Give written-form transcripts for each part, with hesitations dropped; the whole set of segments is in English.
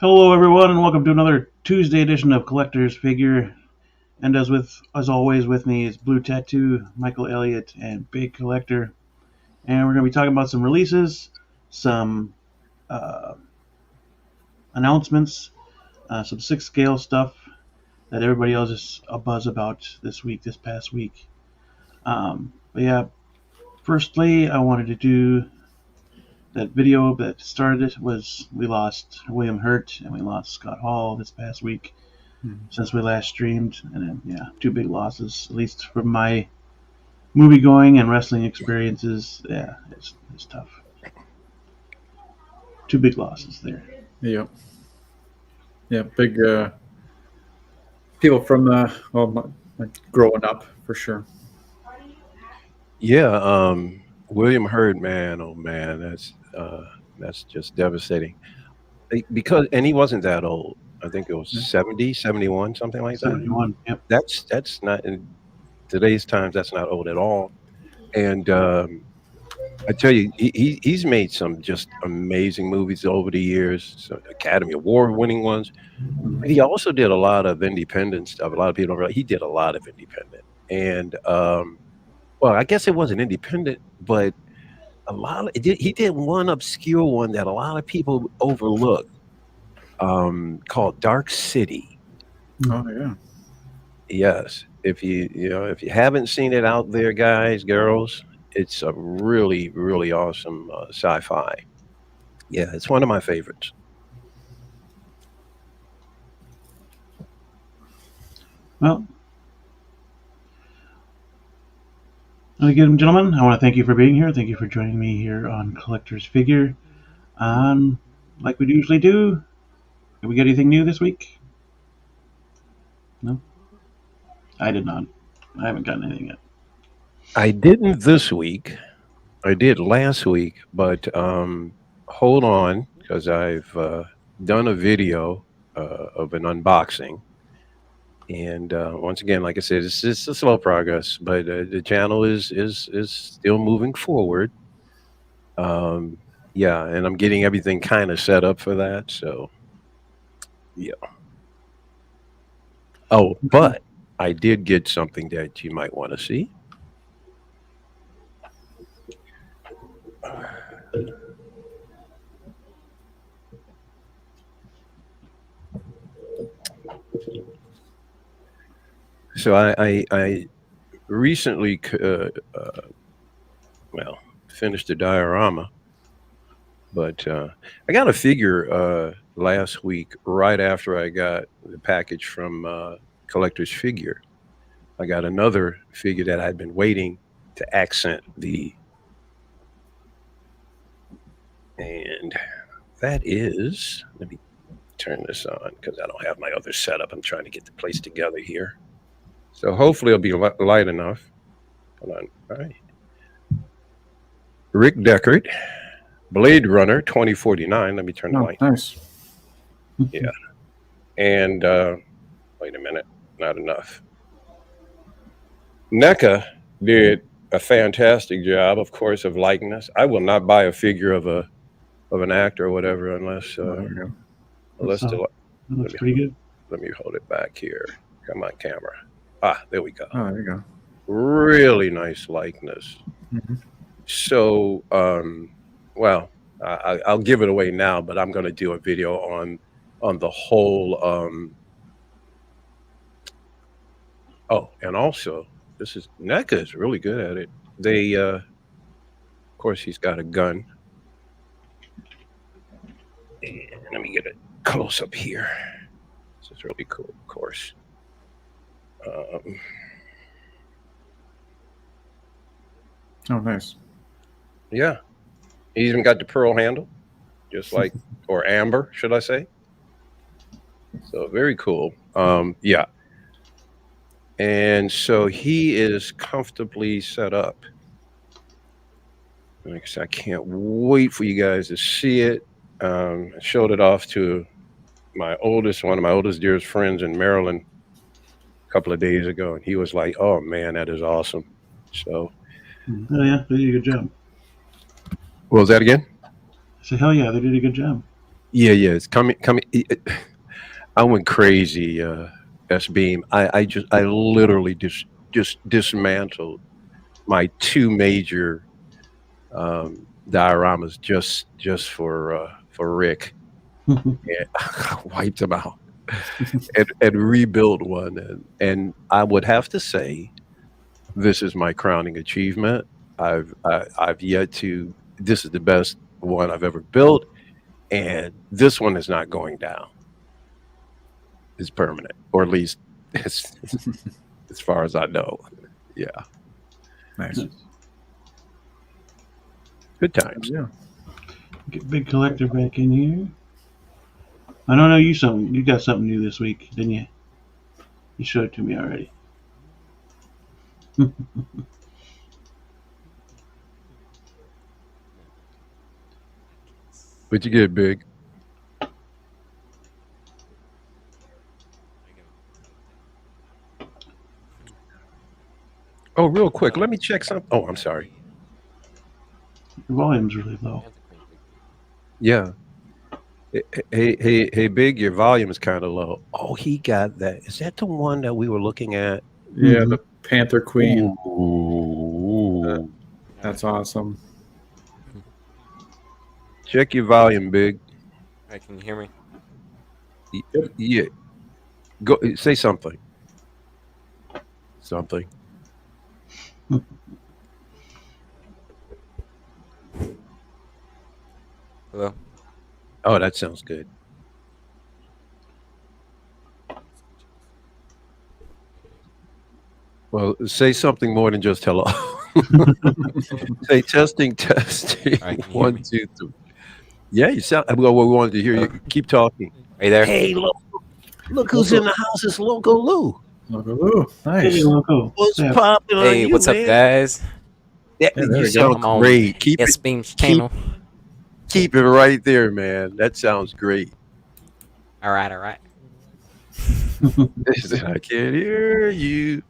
Hello, everyone, and welcome to another Tuesday edition of Collector's Figure. And as always, with me is Blue Tattoo, Michael Elliott, and Big Collector. And we're going to be talking about some releases, some uh, announcements, some six scale stuff that everybody else is a buzz about this past week. But yeah, firstly, I wanted to do that video that started it was we lost William Hurt and we lost Scott Hall this past week. Since we last streamed, and then, yeah, two big losses, at least from my movie going and wrestling experiences. Yeah, it's tough. Two big losses there. Yeah. Big people from growing up for sure. Yeah, William Hurt, man, oh man, that's just devastating. And he wasn't that old. I think it was 70, 71, something like that. 71. Yep. That's not in today's times. That's not old at all. And I tell you, he's made some just amazing movies over the years, some Academy Award-winning ones. But he also did a lot of independent stuff. A lot of people don't realize he did a lot of independent. And well, I guess it wasn't independent, but he did one obscure one that a lot of people overlook, called Dark City. Oh yeah. Yes, if you haven't seen it out there, guys, girls, it's a really, really awesome sci-fi. Yeah, it's one of my favorites. Well, again, gentlemen, I want to thank you for being here. Thank you for joining me here on Collector's Figure. Like we usually do, did we get anything new this week? No? I did not. I haven't gotten anything yet. I didn't this week. I did last week, but hold on, because I've done a video of an unboxing. And once again, like I said, it's a slow progress, but the channel is still moving forward. Yeah, and I'm getting everything kind of set up for that. So, yeah. Oh, but I did get something that you might want to see. So I recently finished the diorama, but I got a figure last week right after I got the package from Collector's Figure. I got another figure that I'd been waiting to accent and that is, let me turn this on because I don't have my other setup. I'm trying to get the place together here. So hopefully it'll be light enough. Hold on. All right. Rick Deckard, Blade Runner 2049. Let me turn the light. Nice. Yeah. And wait a minute. Not enough. NECA did a fantastic job, of course, of likeness. I will not buy a figure of an actor or whatever unless That looks pretty good. Let me hold it back here. Come on, camera. Ah, there we go. Oh, there you go. Really nice likeness. Mm-hmm. So, well, I'll give it away now, but I'm going to do a video on the whole. Oh, and also, NECA is really good at it. They, of course, he's got a gun. And let me get it close up here. This is really cool, of course. Oh, nice. Yeah. He even got the pearl handle, just like, or amber, should I say. So very cool. Yeah. And so he is comfortably set up. Like I said, I can't wait for you guys to see it. I showed it off to one of my oldest, dearest friends in Maryland a couple of days ago. And he was like, oh, man, that is awesome. So. Oh, yeah, they did a good job. What was that again? I said, hell yeah, they did a good job. Yeah, yeah, it's coming. I went crazy. S Beam. I literally just dismantled my two major dioramas just for Rick. And I wiped them out and rebuilt one. And I would have to say this is my crowning achievement. I've yet to. This is the best one I've ever built, and this one is not going down. It's permanent, or at least as as far as I know. Yeah, Nice. good times. Yeah. Get Big Collector back in here. I don't know you something. You got something new this week, didn't you? You showed it to me already. But you get big. Oh, real quick, let me check something. Oh, I'm sorry. Your volume's really low. Yeah. Hey, big. Your volume is kind of low. Oh, he got that. Is that the one that we were looking at? Yeah, Mhm. the Panther Queen. Ooh. That's awesome. Check your volume, big. All right, can you hear me? Yeah. Go say something. Something. Hello. Oh, that sounds good. Well, say something more than just hello. Say testing, testing. All right, can you hear 1, me? 2, 3. Yeah, you sound. Well, we wanted to hear you. Keep talking. Are you there? Hey, look who's in the house. It's Loco Lou. Ooh, Hey, nice. Loco. What's Yeah. popping on Hey, you, what's up, man? guys? Yeah, Yeah, there you we go. sound I'm on great. Keep S it, Beam's channel. keep it right there, man. That sounds great. All right, all right. I can't hear you.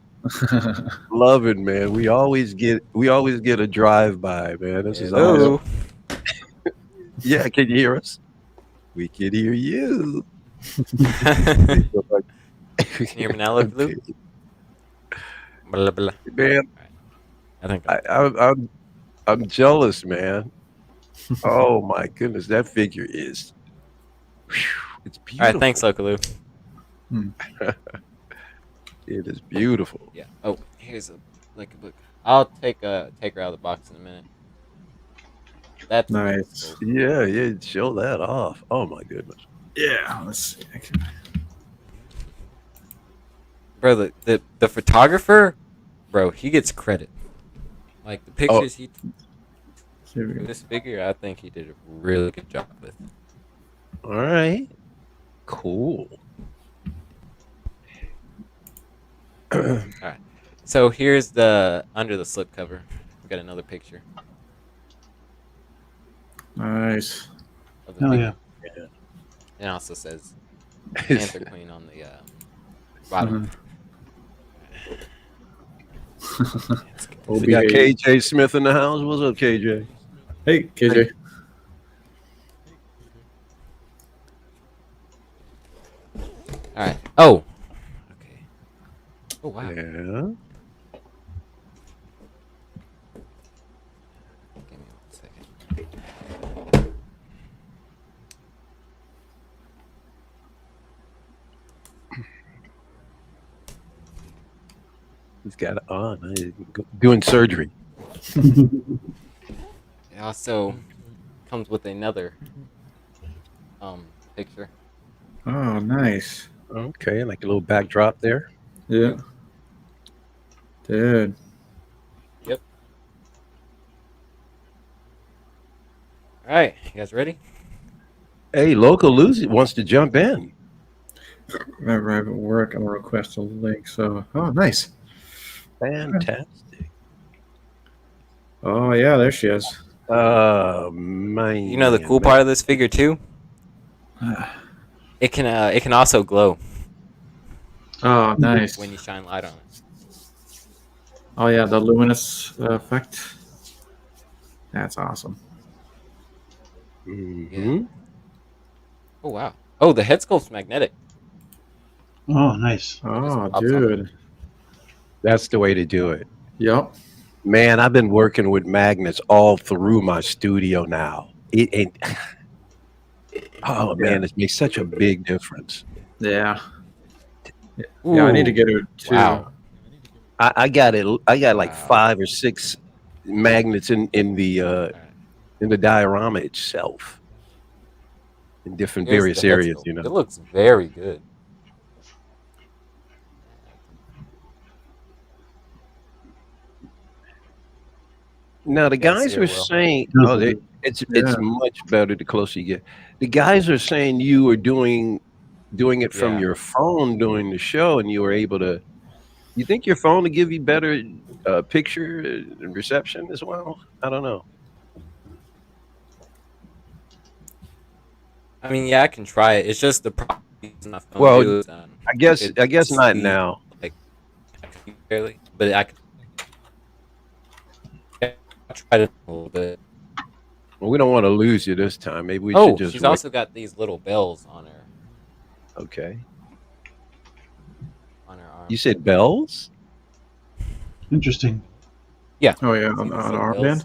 Love it, man. We always get a drive by, man. This is awesome. Hello. Yeah, can you hear us? We can hear you. Can you hear me now, Luke? Okay. Blah, blah. Man, I think. I'm jealous, man. Oh my goodness, that figure is. It's All beautiful. right, thanks, Lokaloo. It is beautiful. Yeah. Oh, here's a book. I'll take her out of the box in a minute. That's Nice. Yeah, yeah. Show that off. Oh my goodness. Yeah, let's see. I can... Bro, the photographer, bro, he gets credit. Like the pictures he Here we go. this figure, I think he did a really good job with. All right. Cool. So here's the under the slipcover. We got another picture Nice. of the Hell figure. yeah. It also says Panther Queen on the bottom. We got KJ Smith in the house. What's up, KJ? Hey, KJ. All right. Oh. Okay. Oh wow. Yeah. Give me 1 second. He's got it on. Doing surgery. It also comes with another picture. Oh, nice. Okay, like a little backdrop there. Yeah. Dude. Yep. All right, you guys ready? Hey, Local Lucy wants to jump in. Whenever I'm at work, I'm going to request a link. So, oh, nice. Fantastic. Oh, yeah, there she is. Man. You know the cool part of this figure too? It can also glow Oh, nice. when you shine light on it. Oh, yeah, the luminous effect. That's awesome. Mm-hmm. Oh wow. Oh, the head sculpt's magnetic. Oh, nice. It just Oh, pops on. dude. That's the way to do it. Yep. Man, I've been working with magnets all through my studio now. It ain't. Oh man, it makes such a big difference. Yeah. Yeah, I need to Ooh, get it too. wow. I got it. I got like Wow. 5 or 6 magnets in Alright. the diorama itself, in different Here's various the head areas. sculpt. You know. It looks very good. Now the Can't see guys her are well. saying, Feels oh, like it. it's Yeah. much better the closer you get. The guys are saying you were doing it from Yeah. your phone during the show, and you were able to. You think your phone will give you better picture reception as well? I don't know. I mean, yeah, I can try it. It's just the problem using my phone Well, too is I it guess not sleep now. like barely, but I could try it a little bit. Well, we don't want to lose you this time. Maybe we should Oh, just she's wait. also got these little bells on her Okay. arm. You said bells? Interesting. Yeah. Oh yeah, See on these little armband. bells?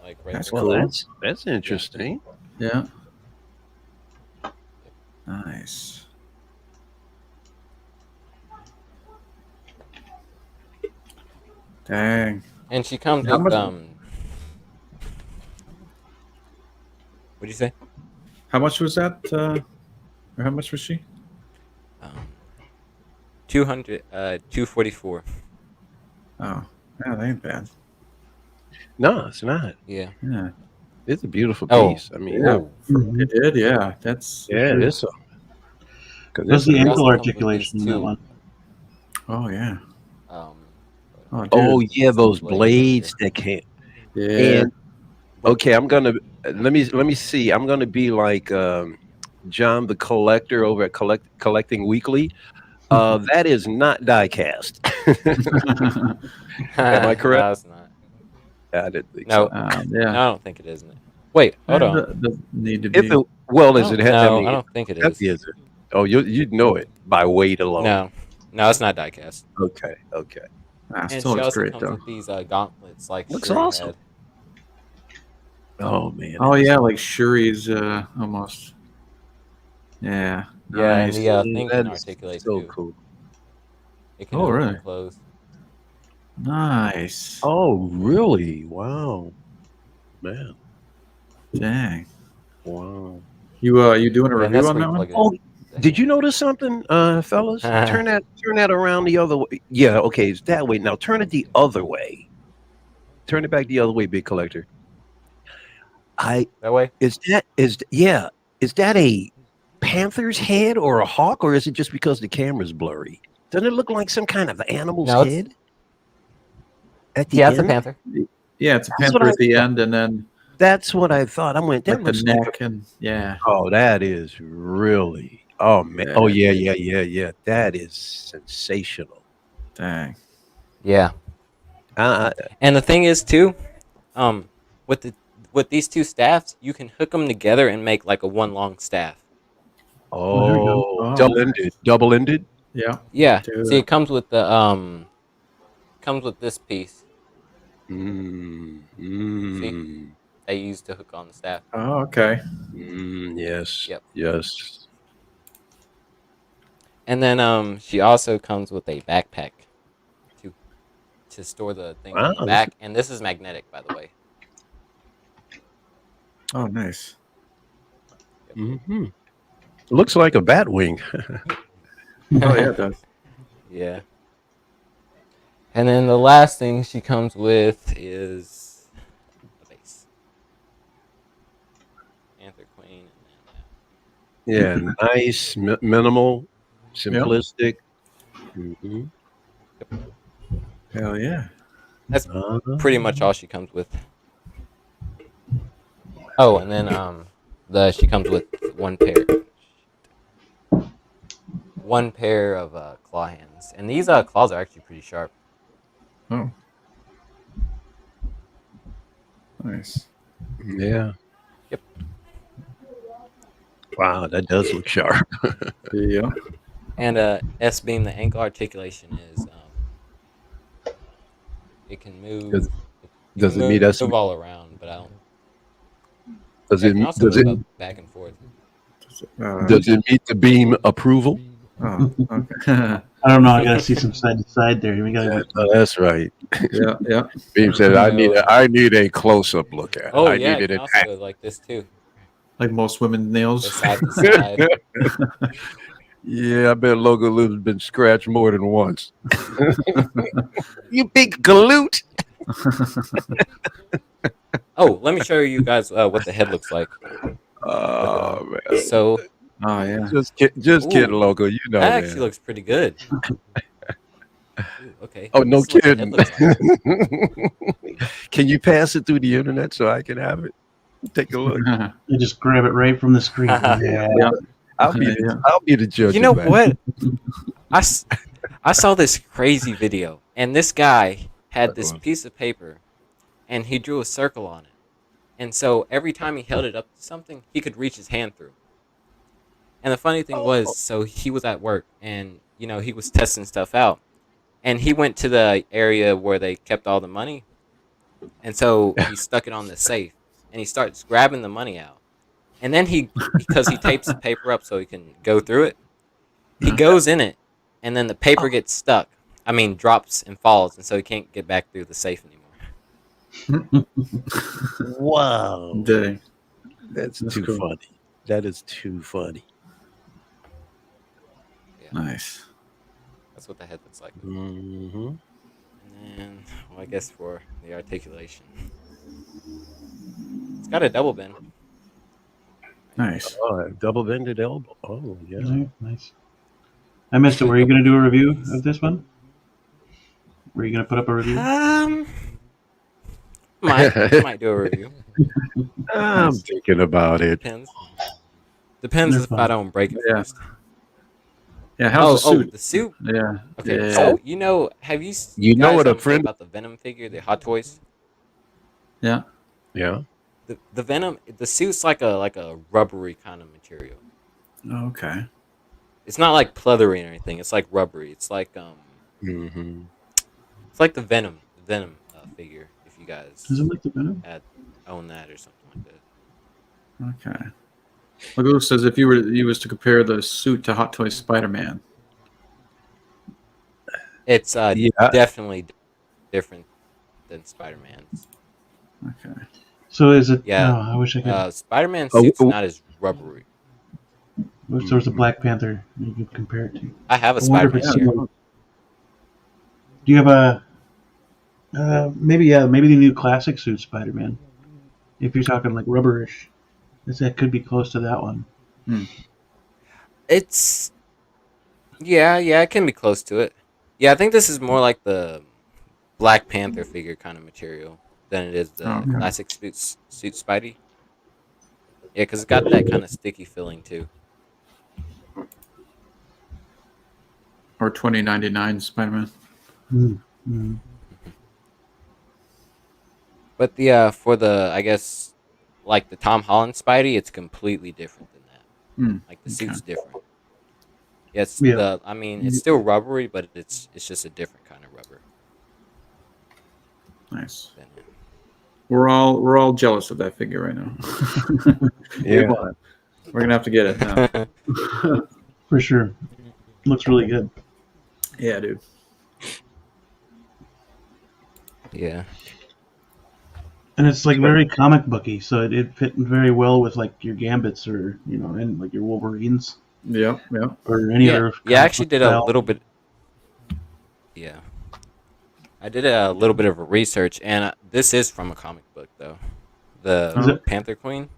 Like right That's there. Well, cool. that's interesting. Yeah. Nice. Dang. And she comes How with much? What'd you say? How much was that? Or how much was she? 244. Oh, yeah, that ain't bad. No, it's not. Yeah. Yeah. It's a beautiful Oh. piece. I mean, Yeah. Mhm. It did. Yeah. That's. yeah, it is. Because How's it's the a It ankle also comes with articulation these in that two. one? Oh yeah. Um, Oh dude. oh yeah, some those blades blades here. that can't. Yeah. And okay, I'm gonna let me see. I'm gonna be like John the Collector over at Collecting Weekly. That is not die cast. Am I correct? No, it's not. I didn't think No, so. Yeah. no, I don't think it is. Wait, hold And on. doesn't need to If be. it well, is No, it? I no, I mean, don't think it how is. heavy is it? Oh, you'd know it by weight alone. No, no, it's not diecast. Okay, okay. Ah, And still she looks also great comes though. with these gauntlets like Looks Shuri awesome. had. Oh man. Oh yeah, like Shuri's almost. Yeah. Yeah, and Nice. the thing That can is articulate so too. cool. It can Oh, open really? and close. Nice. Oh really? Wow, man. Dang. Wow. You doing a Yeah, and review that's on where that you one? plug it Oh, in. did you notice something, fellas? Turn that around the other way. Yeah, okay, it's that way. Now turn it the other way. Turn it back the other way, big collector. That way? Is that a panther's head or a hawk, or is it just because the camera's blurry? Doesn't it look like some kind of animal's No, it's head at the yeah, it's a end? panther. Yeah, it's a That's what panther I at the thought. end, and then That's what I thought. I went, that like the looks like neck, and yeah. oh, that is really oh man. Oh yeah. That is sensational. Dang. Yeah, Uh, and the thing is too, um, with these two staffs, you can hook them together and make like a one long staff. Oh, there we go. oh, Oh, double ended. Yeah. Yeah. Dude. See, it comes with the comes with this piece Mm, that you use to hook on the staff. Oh, okay. yes. Yep. Yes. And then she also comes with a backpack to store the things on Wow. the back, and this is magnetic, by the way. Oh, nice. hmm Looks like a bat wing. Oh yeah, it does. Yeah. And then the last thing she comes with is the base. Panther Queen. And Yeah, nice, minimal, simplistic. Mhm. Hell yeah. that's pretty much all she comes with. Oh, and then she comes with one pair of claw hands, and these claws are actually pretty sharp. Oh. Nice. Yeah. Yep. Wow, that does look sharp. Yeah. And S beam, the ankle articulation is it can move. Does, It does can it meet us? move all around, but I don't. Does Yeah, it it can also does move it up back and forth. does it meet the beam approval? Oh, okay. I don't know. I gotta see some side to side there. We gotta. That's right. yeah, yeah. Beam said, I need a close up look at it. Oh I yeah, need it it can in also go like this too, Like most women's nails. the side to side. Yeah, I bet Logo Live's been scratched more than once. You big galoot. Oh, let me show you guys what the head looks like. Oh man. So Oh yeah. Just Ooh, kidding, Logo. You know that that. actually looks pretty good. Ooh, okay. Oh, no This is what the head kidding. looks like. Can you pass it through the internet so I can have it? Take a look. You just grab it right from the screen. Yeah. Yeah. I'll be the judge. You know of that. what? I saw this crazy video, and this guy had this piece of paper, and he drew a circle on it. And so every time he held it up to something, he could reach his hand through. And the funny thing was, so he was at work, and he was testing stuff out, and he went to the area where they kept all the money, and so he stuck it on the safe, and he starts grabbing the money out. And then because he tapes the paper up so he can go through it, he goes in it, and then the paper gets stuck. I mean, drops and falls, and so he can't get back through the safe anymore. Wow. Dang. That's That's too cool. funny. That is too funny. Nice. That's what the head looks like. Mm-hmm. And then, well, I guess for the articulation, it's got a double bend. Nice. Oh, double bended elbow. Oh, yeah. Right, nice. I missed it. Were you gonna do a review of this one? Were you gonna put up a review? Might do a review. I'm thinking about it. Depends They're if fun. I don't break it Yeah. first. Yeah. How's the suit? The suit. Yeah. Okay, Yeah. so have you? You know guys what a ever played friend- about the Venom figure, the Hot Toys? Yeah. Yeah. The Venom, the suit's like a rubbery kind of material. Okay. It's not like pleathery or anything. It's like rubbery. It's like Mm-hmm. it's like the Venom figure. If you guys Is it like the Venom? own that or something like that. Okay. Logo says if you was to compare the suit to Hot Toys Spider-Man. It's Yeah. definitely different than Spider-Man's. Okay. So is it? Yeah. Oh, I wish I could. Spider-Man's Oh, suit's oh. not as rubbery. Wish there was a Black Panther you could compare it to. I have a I wonder if Spider-Man it's here. similar. Do you have a? Maybe the new classic suit Spider-Man. If you're talking like rubberish, that could be close to that one. It's yeah, it can be close to it. Yeah, I think this is more like the Black Panther figure kind of material than it is the Okay. classic suit Spidey. Yeah, because it's got that kind of sticky feeling too. Or 2099 Spider-Man. Mm. But for the I guess like the Tom Holland Spidey, it's completely different than that. Like the suit's different. Yes, Yeah. I mean it's still rubbery, but it's just a different kind of rubber. Nice. Than We're all jealous of that figure right now. Yeah. We're gonna have to get it now. For sure. Looks really good. Yeah, dude. yeah. And it's like very comic booky, so it fit very well with like your Gambits or and like your Wolverines Yep. or any other. Yeah, I actually comic did book a style. little bit. Yeah, I did a little bit of research, and this is from a comic book, though. Is The it? Panther Queen.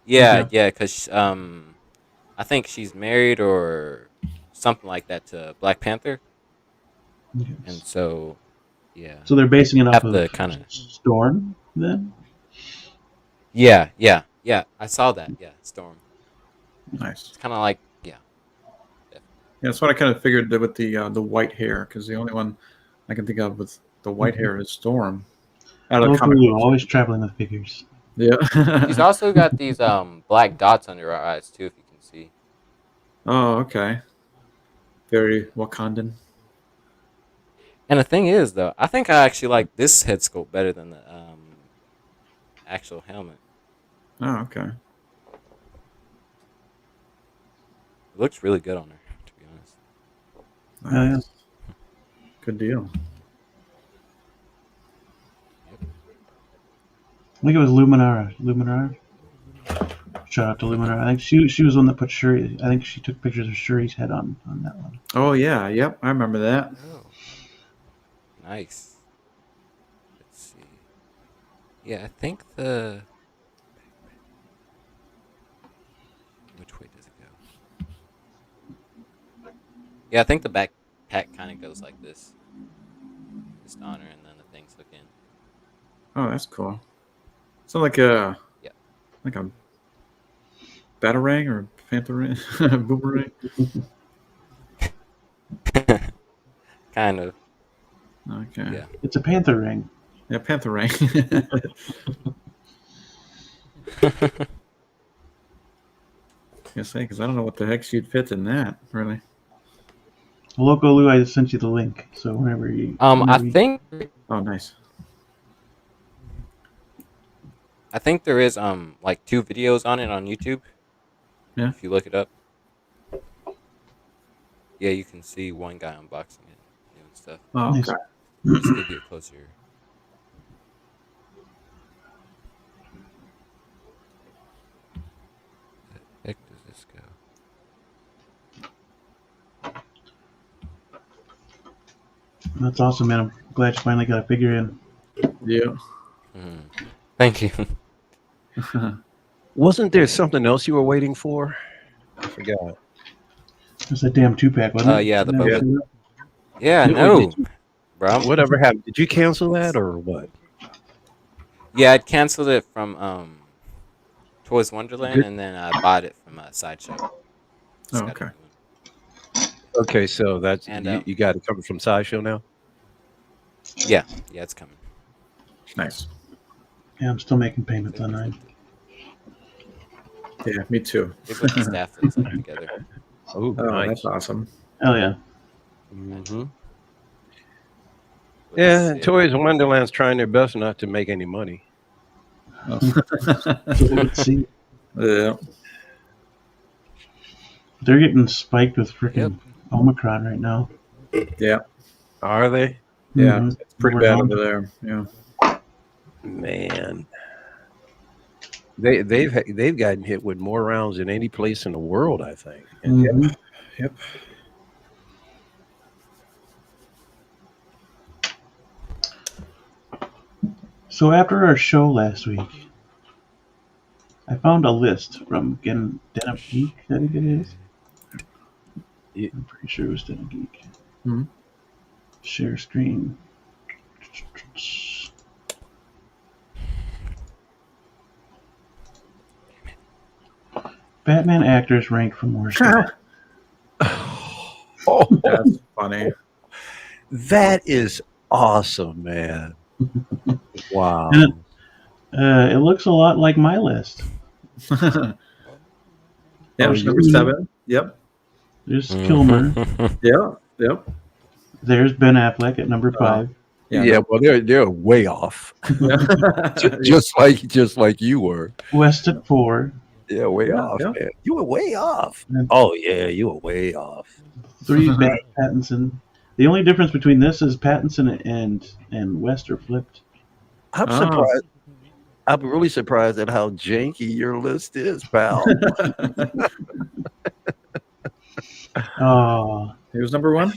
Yeah, Okay. yeah, because I think she's married or something like that to Black Panther, Okay. and so yeah, So they're basing it off have of to kinda- Storm then. yeah. I saw that. Yeah, Storm. Nice. It's kind of like Yeah, that's what I kind of figured that with the white hair, because the only one I can think of with the white hair is Storm. Out of the Both comic of you books. always traveling with figures. Yeah. She's also got these black dots under her eyes too, if you can see. Oh, okay. Very Wakandan. And the thing is, though, I think I actually like this head sculpt better than the actual helmet. Oh, okay. It looks really good on her, to be honest. Oh, yeah. Nice. Good deal. I think it was Luminara. Luminara. Shout out to Luminara. I think she was the one that put Shuri. I think she took pictures of Shuri's head on that one. Oh yeah, yep, I remember that. Oh, nice. Let's see. Yeah, I think the. Which way does it go? Yeah, I think the backpack kind of goes like this. Just on her, and then the things hook in. Oh, that's cool. So like a batarang or phantom boomerang. Kind of. Okay. Yeah. It's a panther ring. Yeah, pantherang. I say because I don't know what the heck she'd fit in that really. Loco Lou, I just sent you the link. So whenever you. I think Oh, nice. there is like 2 videos on it on YouTube. Yeah. If you look it up. Yeah, you can see one guy unboxing it, doing stuff. Oh, Nice. okay. Let's give you a closer. Where the heck does this go? That's awesome, man. I'm glad you finally got a figure in. Yeah. Thank you. Wasn't there something else you were waiting for? I forgot. It's a damn 2-pack, wasn't it? Yeah, the Never Boba. showed up? Yeah, No, no, did you- bro. Whatever happened? Did you cancel that or what? Yeah, I canceled it from Toys Wonderland, and then I bought it from Sideshow. Just Oh, got a okay. new one. Okay, so that's And, you got it covered from Sideshow now. Yeah, it's coming. Nice. Yeah, I'm still making payments on mine. Yeah, me too. They put the staff that's all together. Oh, Oh, nice. that's awesome. Hell yeah. Mm-hmm. Let's Yeah, see. Toys Wonderland's trying their best not to make any money. So let's see. Yeah. They're getting spiked with freaking Yep. Omicron right now. Yeah. Are they? Yeah. Mhm. It's pretty More bad down. over there. Yeah. Man, they've gotten hit with more rounds than any place in the world, I think. And Mhm. Yep. So after our show last week, I found a list from Den of Geek, I think it is. Yeah. I'm pretty sure it was Den of Geek. Mhm. Share screen. Batman actors ranked from worst to oh, That's funny. that is awesome, man! Wow. And it looks a lot like my list. Yeah, Oh, it's you- number 7. Yep. There's Kilmer. Yep. There's Ben Affleck at number 5. Yeah, well, they're way off, just like you were. West at 4. Yeah, way Yeah, off, yeah. man. You were way off. Yeah. Oh yeah, you were way off. 3 is Pattinson. The only difference between this is Pattinson and West are flipped. I'm Oh. surprised. I'm really surprised at how janky your list is, pal. Oh, He was number 1?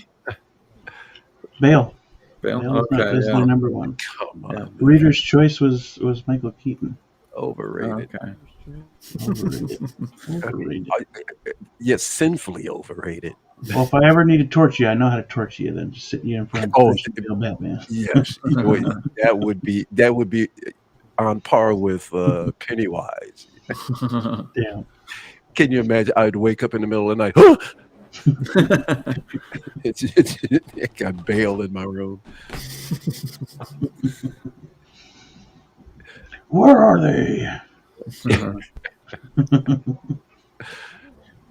Bale. Bill? Bale's not Okay, listed yeah. number 1. Come on, Yeah. man. Reader's choice was Michael Keaton. Overrated. Okay. Overrated. Overrated. Yes, sinfully overrated. Well, if I ever need to torture you, I know how to torture you. Then just sit you in front of Oh, Christian Bale Batman. Yes, that would be on par with Pennywise. Damn. Can you imagine? I'd wake up in the middle of the night. It's it got Bale in my room. Where are they?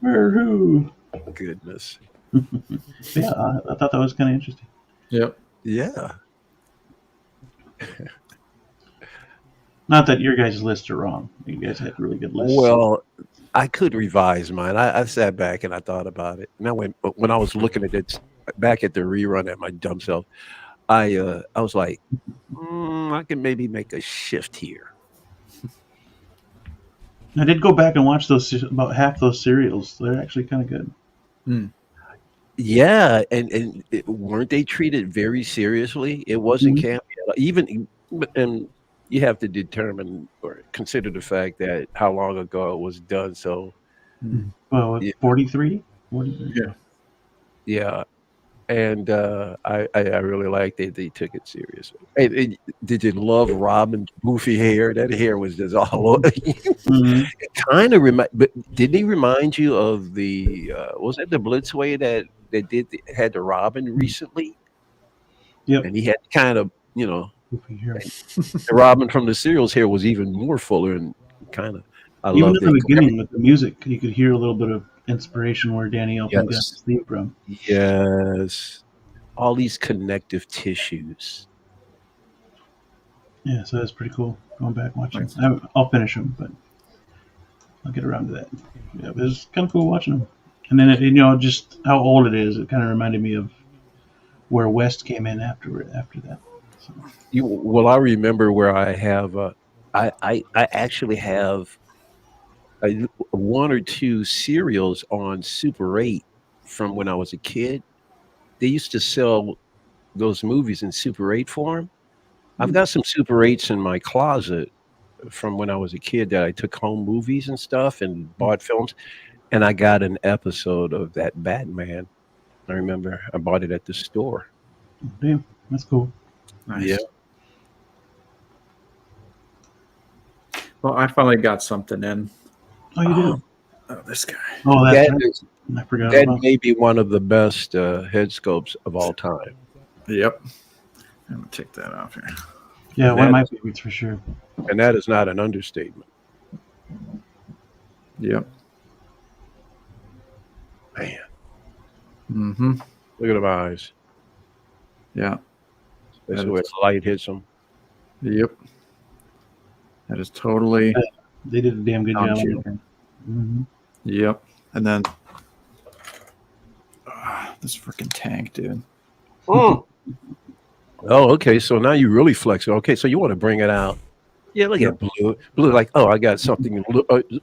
Where who? Goodness. Yeah, I thought that was kind of interesting. Yep. Yeah. Not that your guys' lists are wrong. You guys had really good lists. Well, I could revise mine. I sat back and I thought about it. And when I was looking at it back at the rerun at my dumb self, I was like, I can maybe make a shift here. I did go back and watch about half those serials. They're actually kind of good. Yeah, and weren't they treated very seriously? It wasn't Mhm. campy. Even and you have to determine or consider the fact that how long ago it was done. So Well, Yeah. 43? Yeah. yeah, and I really liked that they took it seriously. And did you love Robin's goofy hair? That hair was just all over. Mhm. It kind of but didn't he remind you of the was that the Blitzway had the Robin recently? Yep. And he had kind of Goofy hair. the Robin from the serials hair was even more fuller and kind of I Even loved in it. the beginning with the music, you could hear a little bit of inspiration where Danny Elfman got Yes. his theme from. Yes, all these connective tissues. Yeah, so that's pretty cool. Going back and watching. Nice. I'll finish them, but I'll get around to that. Yeah, it was kind of cool watching them. And then just how old it is. It kind of reminded me of where West came in after that. So, Well, I remember where I have I actually have one or two serials on Super 8 from when I was a kid. They used to sell those movies in Super 8 form. I've got some Super 8s in my closet from when I was a kid that I took home movies and stuff and bought films. And I got an episode of that Batman. I remember I bought it at the store. damn, that's cool. Nice. Yeah. Well, I finally got something in. Oh, you do? Oh, this guy. Oh, that's That right. is I forgot that about. may be one of the best head sculpts of all time. Yep. I'm gonna take that off here. Yeah, one of my That- favorites for sure. And that is not an understatement. Yep. Man, Mm-hmm. look at them eyes. Yeah. That's That where is- the light hits them. Yep. That is totally. They did a damn good job. Don't on it. Yep. And then this freaking tank, dude. Oh, okay. So now you really flex it. Okay, so you want to bring it out. Yeah, look at blue. Blue, like, oh, I got something,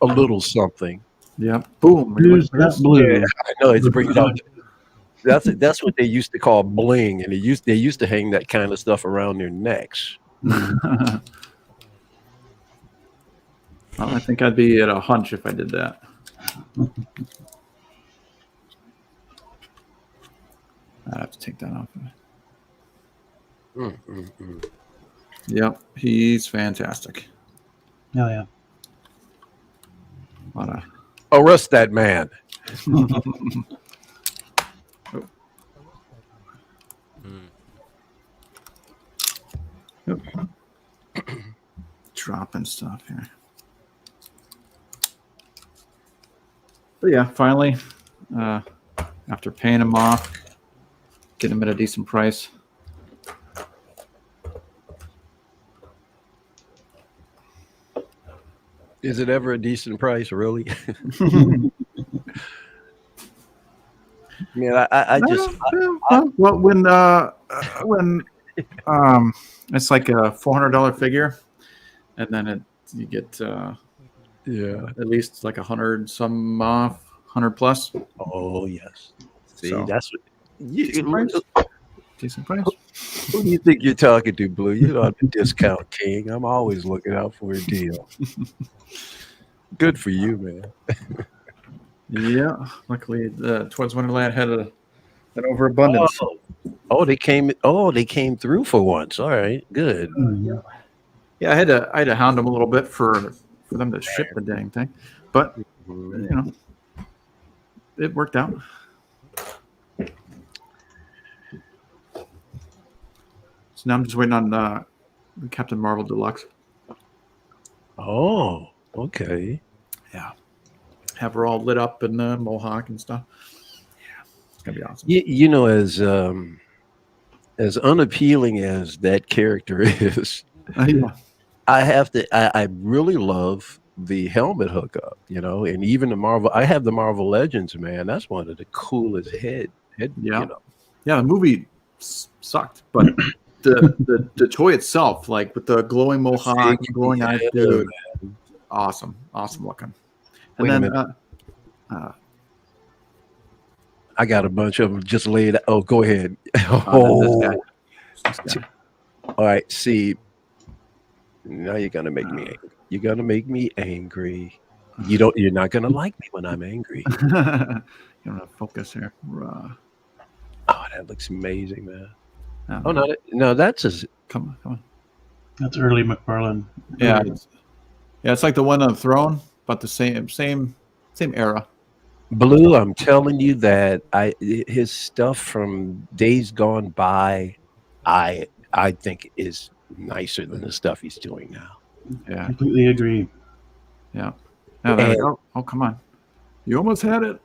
a little something. Yep. Boom. Who's that blue? Yeah, I know. It's bringing out. That's what they used to call bling, and they used to hang that kind of stuff around their necks. Well, I think I'd be at a hunch if I did that. I have to take that off. Yep, he's fantastic. Oh, yeah. What a Arrest that man. dropping stuff here. But yeah, finally, after paying him off, getting him at a decent price. Is it ever a decent price, really? Man, I just Well, when it's like a $400 figure, and then you get yeah. at least like 100 some off, 100 plus. Oh yes. See, So- that's what Decent price. Decent price. who do you think you're talking to, Blue? You're not the discount king. I'm always looking out for a deal. Good for you, man. Yeah. Luckily, Toys Wonderland had an overabundance. Oh, they came through for once. All right, good. Yeah, I had to hound them a little bit for them to ship the dang thing, but you know, it worked out. So now I'm just waiting on Captain Marvel Deluxe. Oh, okay. Yeah, have her all lit up in the mohawk and stuff. Yeah, it's gonna be awesome. You know, as unappealing as that character is, Yeah. I have to. I really love the helmet hookup. You know, and even the Marvel. I have the Marvel Legends, man. That's one of the coolest head. Yeah. You know, Yeah, the movie sucked, but the toy itself, like with the glowing mohawk, figure, glowing eyes, yeah, dude, awesome looking. And Wait a then minute. I got a bunch of them just laid. Oh, go ahead. this Oh, guy. This guy. all right. See, now you're gonna make me angry. You're gonna make me angry. You don't. You're not gonna like me when I'm angry. You don't have focus here. Oh, that looks amazing, man. Oh, Oh no, that's as come on. That's early McFarlane. Yeah, it's like the one on the throne, but the same era. Blue. I'm telling you that his stuff from Days Gone By, I think is nicer than the stuff he's doing now. Yeah, Completely agree. yeah. There we go. Oh, come on. You almost had it.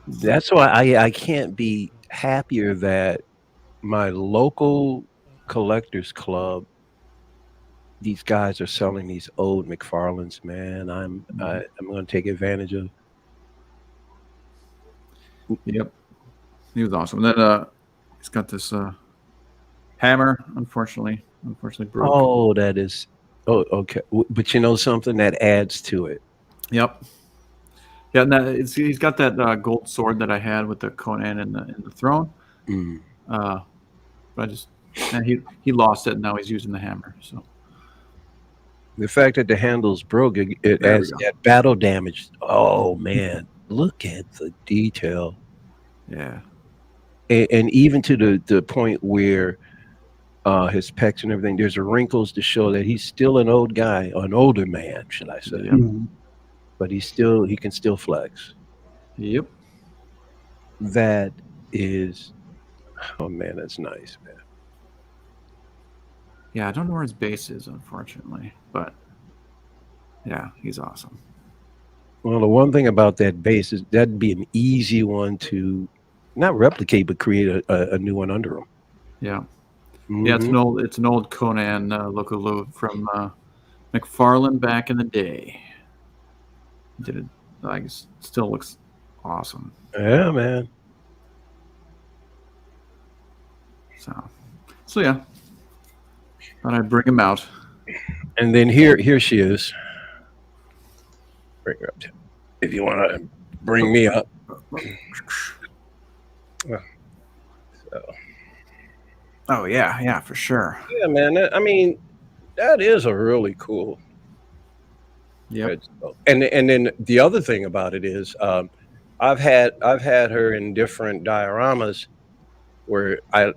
That's why I can't be happier that my local collectors club, these guys are selling these old McFarlanes, man. I'm going to take advantage of. Yep. He was awesome. And then he's got this hammer, unfortunately broke. Oh, that is. Oh, okay. But you know something that adds to it. Yep. Yeah, and he's got that gold sword that I had with the Conan in the throne. Mm. But he lost it, and now he's using the hammer. So The fact that the handle's broke, it There adds we go. that battle damage. Oh man, look at the detail, yeah, and even to the point where his pecs and everything, there's wrinkles to show that he's still an old guy, or an older man, should I say? Yep. Mhm. But he can still flex. yep. That is, oh man, that's nice, man. Yeah, I don't know where his base is, unfortunately, but yeah, he's awesome. Well, the one thing about that base is that'd be an easy one to not replicate, but create a new one under him. Yeah, yeah. It's an old Conan Look from McFarlane back in the day. Did it? Like, it still looks awesome. Yeah, man. So yeah. Thought I'd bring him out. And then here she is. Bring her up, if you want to bring me up. So. Oh yeah, for sure. Yeah, man. That is a really cool. Yep. And then the other thing about it is, I've had her in different dioramas where I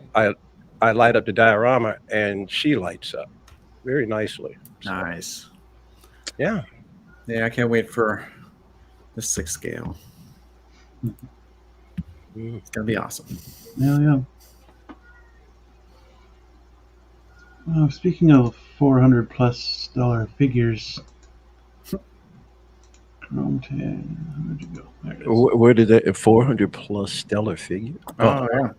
light up the diorama and she lights up very nicely. So, Nice. yeah. Yeah, I can't wait for the 6 scale. It's gonna be awesome. Yeah. Speaking of $400+ figures, Chrome 10. Where'd you go? There it is. Where did that 400+ stellar figure? Oh yeah.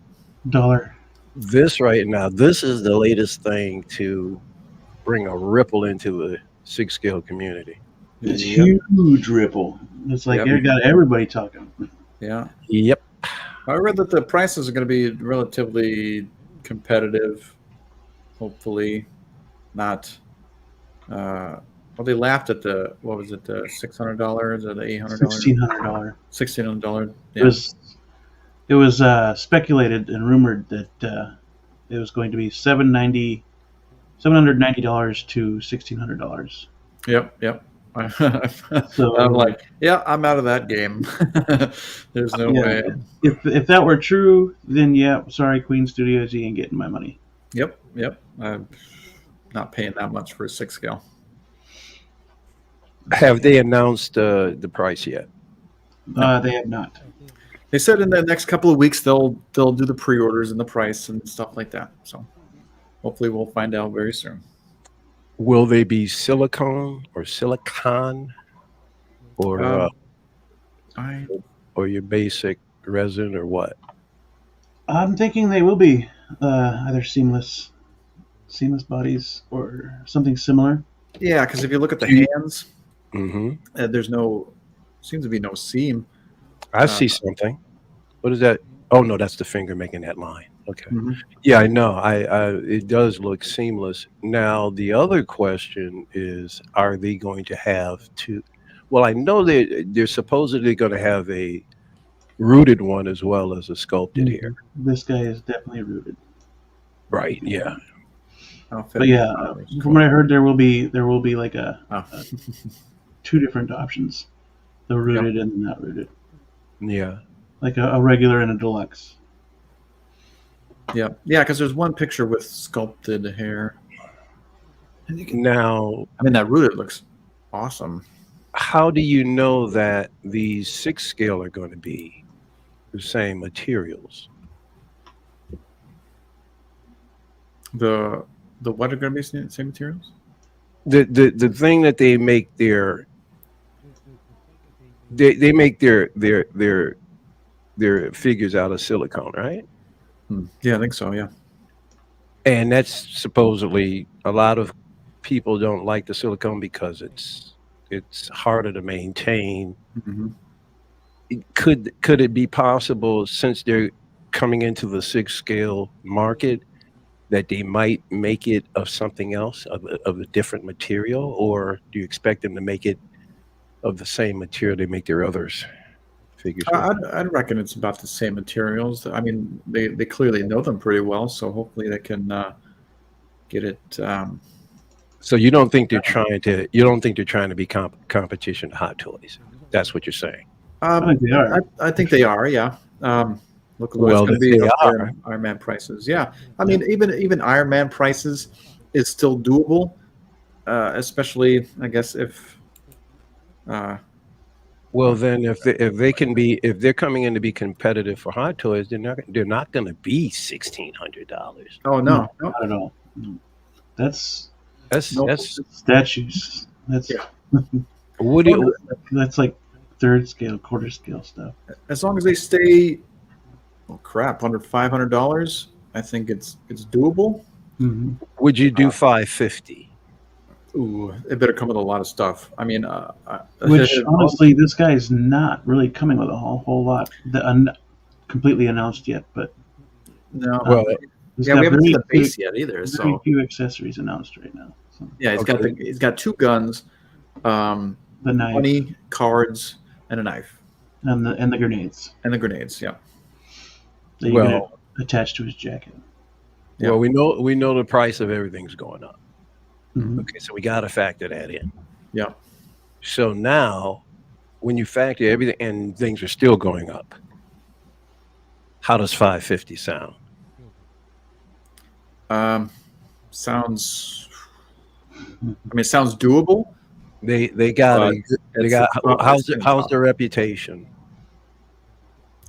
$1. This right now, this is the latest thing to bring a ripple into the 6 scale community. It's Yep. huge ripple. It's like Yep. it got everybody talking. Yeah. Yep. I read that the prices are going to be relatively competitive. Hopefully, not. Well, they laughed at the what was it, the $600 or the $800? $1,600. $1,600. It was speculated and rumored that it was going to be $790 to $1,600. Yep. So I'm like, yeah, I'm out of that game. There's no way. If that were true, then yeah, sorry, Queen Studios, you ain't getting my money. Yep. I'm not paying that much for a 6 scale. Have they announced the price yet? They have not. They said in the next couple of weeks they'll do the pre-orders and the price and stuff like that. So hopefully we'll find out very soon. Will they be silicone or silicon or I or your basic resin or what? I'm thinking they will be either seamless bodies or something similar. Yeah, because if you look at the hands, Mm-hmm. there's seems to be no seam. I see something. What is that? Oh no, that's the finger making that line. Okay. Mhm. Yeah, I know. It does look seamless. Now the other question is, are they going to have to? Well, I know they're supposedly going to have a rooted one as well as a sculpted here. This guy is definitely rooted. Right. Yeah. Outfit. But yeah, from what I heard, there will be like Oh. two different options: the rooted and the not rooted, Yeah. like a regular and a deluxe. Yeah, because there's one picture with sculpted hair. Now, I mean, that rooted looks awesome. how do you know that these 6 scale are going to be the same materials? The what are going to be same materials? The thing that they make they make their figures out of silicone, right? Yeah, I think so. Yeah. And that's supposedly a lot of people don't like the silicone because it's harder to maintain. Mhm. Could it be possible, since they're coming into the 6 scale market, that they might make it of something else, of a different material, or do you expect them to make it of the same material they make their others figures with? I'd reckon it's about the same materials. I mean, they clearly know them pretty well, so hopefully they can get it. So you don't think they're trying to be competition to Hot Toys? That's what you're saying. I think they are. I think they are. Yeah. Look at what Well, it's going to if be. they are. Iron Man prices. Yeah. I mean, even Iron Man prices is still doable, especially I guess if. Well, then if they're coming in to be competitive for Hot Toys, they're not going to be $1,600. Oh No, no. not at all. No. That's That's statues. That's what do you, that's like third scale, quarter scale stuff. As long as they stay, oh crap, under $500, I think it's doable. Mm-hmm. would you do 550? Ooh, it better come with a lot of stuff. I mean, Which honestly, this guy is not really coming with a whole lot completely announced yet. But no. Well, he's Yeah, got we haven't seen very the base few- yet either. very So few accessories announced right now. So yeah, he's got 2 guns, the knife money, cards, and a knife, and the grenades and the grenades. Yeah. that you Well- could attach to his jacket. Yeah. Well, we know the price of everything's going up. Mhm. Okay, so we got to factor that in. Yeah. So now, when you factor everything and things are still going up, how does 550 sound? Sounds. I mean, it sounds doable. They got It's- how's their reputation?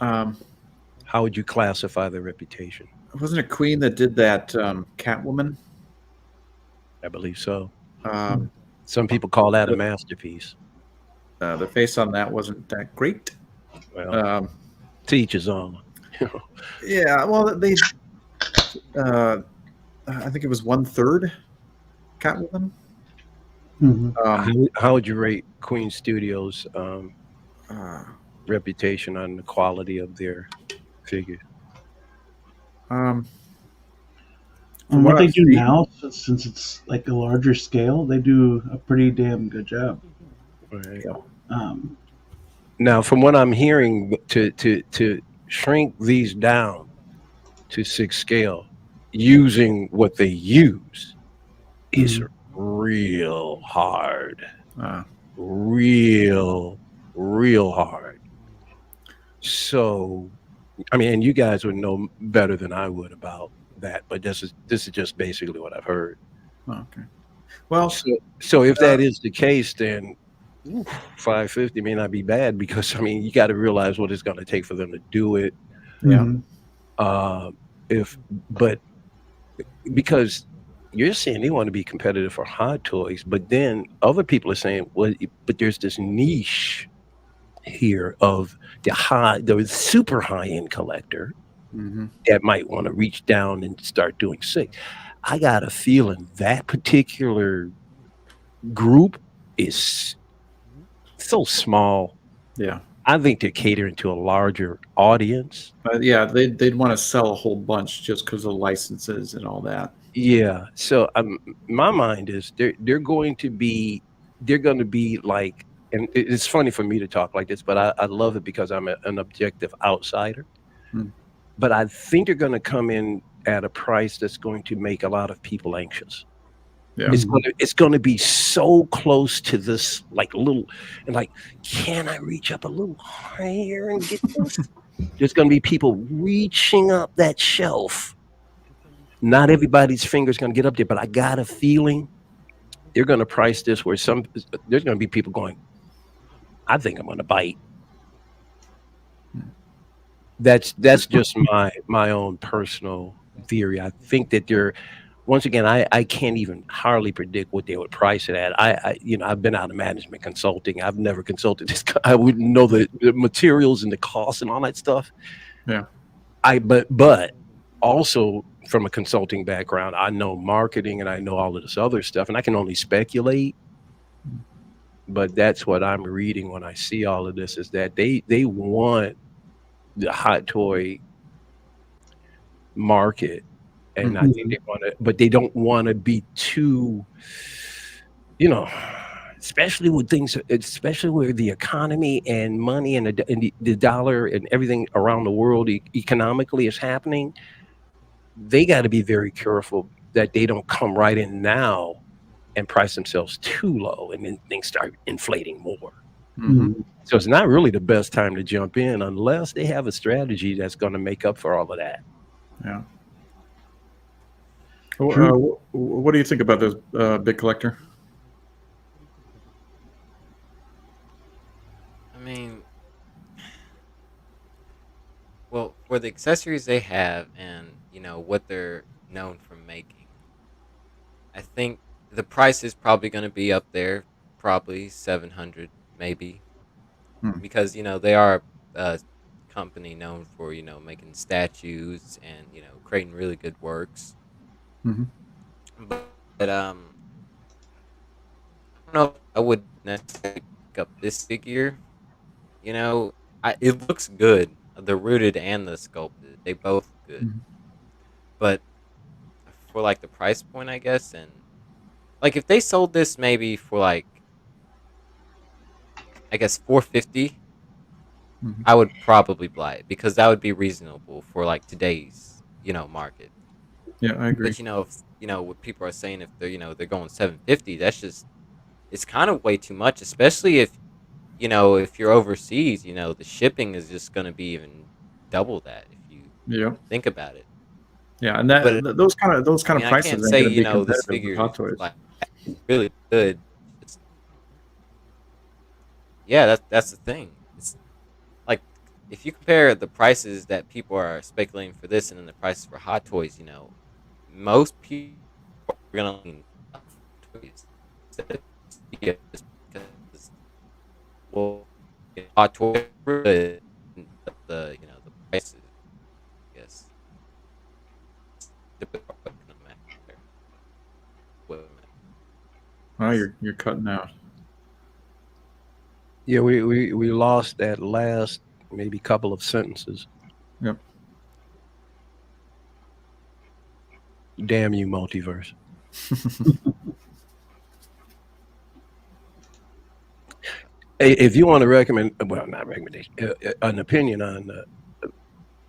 Um, How would you classify their reputation? wasn't it Queen that did that Catwoman? I believe so. Um, Some people call that a masterpiece. the face on that wasn't that great. Well, Um, to each his own. yeah, well, they. I think it was 1/3 Catwoman. Mhm. How would you rate Queen Studios' Uh, reputation on the quality of their figure? um, And what what they I've do seen- now, since it's like a larger scale, they do a pretty damn good job. Right. Um, Now, from what I'm hearing, to shrink these down to 6 scale using what they use is real hard. Real hard. So, I mean, and you guys would know better than I would about that, but this is just basically what I've heard. okay. Well, So if that is the case, then 550 may not be bad, because I mean, you got to realize what it's going to take for them to do it. Yeah. mhm. But because you're saying they want to be competitive for hot toys, but then other people are saying, well, but there's this niche here of the super high end collector Mm-hmm. that might want to reach down and start doing sick. I got a feeling that particular group is so small. Yeah. I think they're catering to a larger audience. Yeah, they'd want to sell a whole bunch just because of licenses and all that. Yeah. So my mind is they're going to be like, and it's funny for me to talk like this, but I love it because I'm an objective outsider. Hmm. But I think they're going to come in at a price that's going to make a lot of people anxious. Yeah. It's gonna be so close to this like little and like, can I reach up a little higher and get this? There's gonna be people reaching up that shelf. Not everybody's finger's gonna get up there, but I got a feeling they're gonna price this where there's gonna be people going, I think I'm gonna bite. That's just my own personal theory. I think that they're once again, I can't even hardly predict what they would price it at. I've been out of management consulting. I've never consulted this. I wouldn't know the materials and the costs and all that stuff. Yeah. But also from a consulting background, I know marketing and I know all of this other stuff, and I can only speculate. But that's what I'm reading when I see all of this is that they want the hot toy market. And I think they want to, but they don't want to be too, especially with things, especially with the economy and money and the dollar and everything around the world economically is happening. They got to be very careful that they don't come right in now and price themselves too low and then things start inflating more. Mm-hmm. So it's not really the best time to jump in unless they have a strategy that's going to make up for all of that. Yeah. What do you think about this big collector? I mean, well, for the accessories they have and, what they're known for making, I think the price is probably going to be up there, probably 700 maybe, Hmm. because, they are a company known for, making statues and, creating really good works. Mm-hmm. But I don't know if I would necessarily pick up this figure. It looks good. The rooted and the sculpted, they both good. Mhm. But for like the price point, I guess, and like if they sold this maybe for like I guess 450, Mhm. I would probably buy it because that would be reasonable for like today's market. Yeah, I agree. But if what people are saying if they're going 750, that's just it's kind of way too much, especially if if you're overseas, the shipping is just going to be even double that if you Yeah, think about it. yeah, and But those kind I of mean, I can't prices ain't say going to be this competitive with figure Hot is Toys. like really good. It's, yeah, that's the thing. It's like if you compare the prices that people are speculating for this and then the prices for Hot Toys, most people are gonna lean Hot Toys instead of CVS because well, Hot Toys are good, the the prices, I guess. Oh, you're cutting out. Yeah, we lost that last maybe couple of sentences. Yep. Damn you, multiverse. Hey, if you want to recommend, well, not recommendation, an opinion on,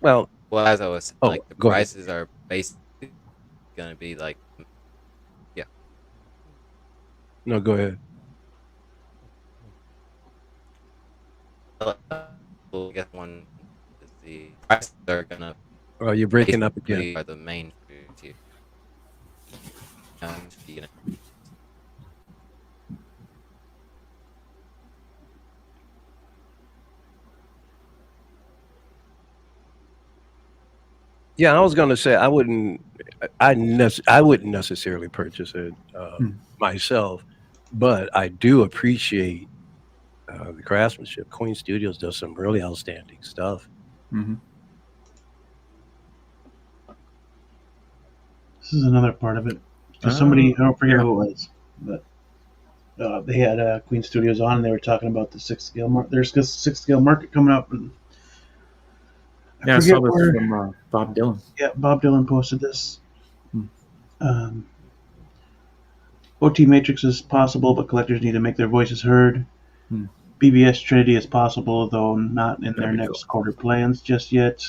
well, Well, as I was oh, like, the go ahead. prices are basically gonna be like, yeah. No, go ahead. I guess one is the prices are gonna Oh, you're breaking up again. basically are the main foods here. You know, Yeah, I was gonna say I wouldn't. I wouldn't necessarily purchase it myself, but I do appreciate the craftsmanship. Queen Studios does some really outstanding stuff. Mm-hmm. This is another part of it. Because somebody, I don't forget who it was, but they had Queen Studios on, and they were talking about the 6 scale market. There's a 6 scale market coming up, and I saw this from Bob Dylan. Yeah, Bob Dylan posted this. Hmm. OT Matrix is possible, but collectors need to make their voices heard. Hmm. BBS Trinity is possible, though not in their That'd be next quarter plans just yet.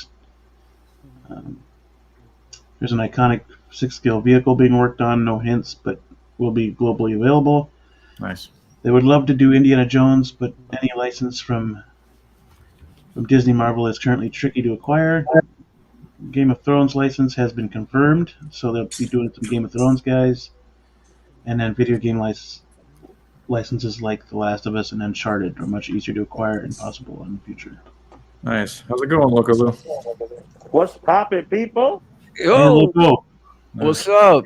There's an iconic 6 scale vehicle being worked on, no hints, but will be globally available. Nice. They would love to do Indiana Jones, but any license from Disney Marvel is currently tricky to acquire. Game of Thrones license has been confirmed, so they'll be doing some Game of Thrones guys. And then video game licenses like The Last of Us and Uncharted are much easier to acquire and possible in the future. Nice. How's it going, Loco Lou? What's poppin', people? Yo, what's up?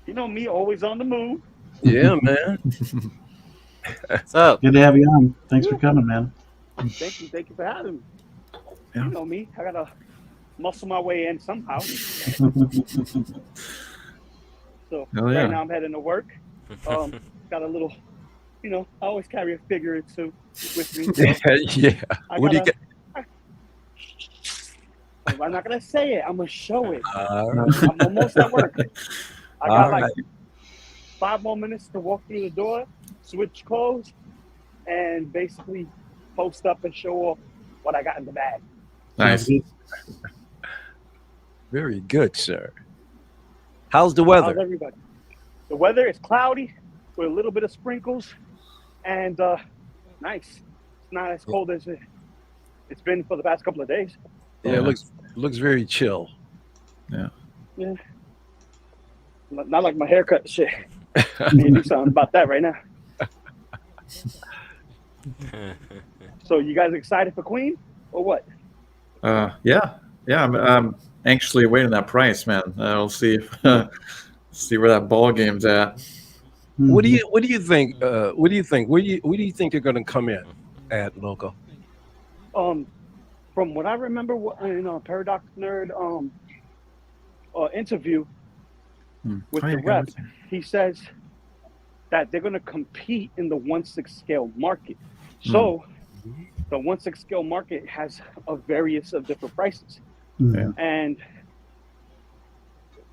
You know me, always on the move. Yeah, man. What's up? Good to have you on. Thanks for coming, man. Thank you for having me. Yeah. You know me, I gotta muscle my way in somehow. So Oh, yeah. right now I'm heading to work. Got a little, I always carry a figure or two with me. Yeah. What do you get? I'm not gonna say it. I'm gonna show it. All I'm almost at work. I got All like right. 5 more minutes to walk through the door, switch clothes, and basically post up and show off what I got in the bag. Nice. Very good, sir. How's the How's weather? everybody? The weather is cloudy with a little bit of sprinkles, and nice. It's not as cold as it's been for the past couple of days. Yeah, it looks very chill. Yeah. Not like my haircut shit. I need to do something about that right now. So you guys excited for Queen or what? Yeah. I'm anxiously awaiting that price, man. We'll see see where that ball game's at. What do you think? What do you think? Where do you think they're going to come in at, Loco? From what I remember in a Paradox Nerd interview with the rep, he says that they're going to compete in the 1/6 scale market. So the 1/6 scale market has a various of different prices. Yeah. And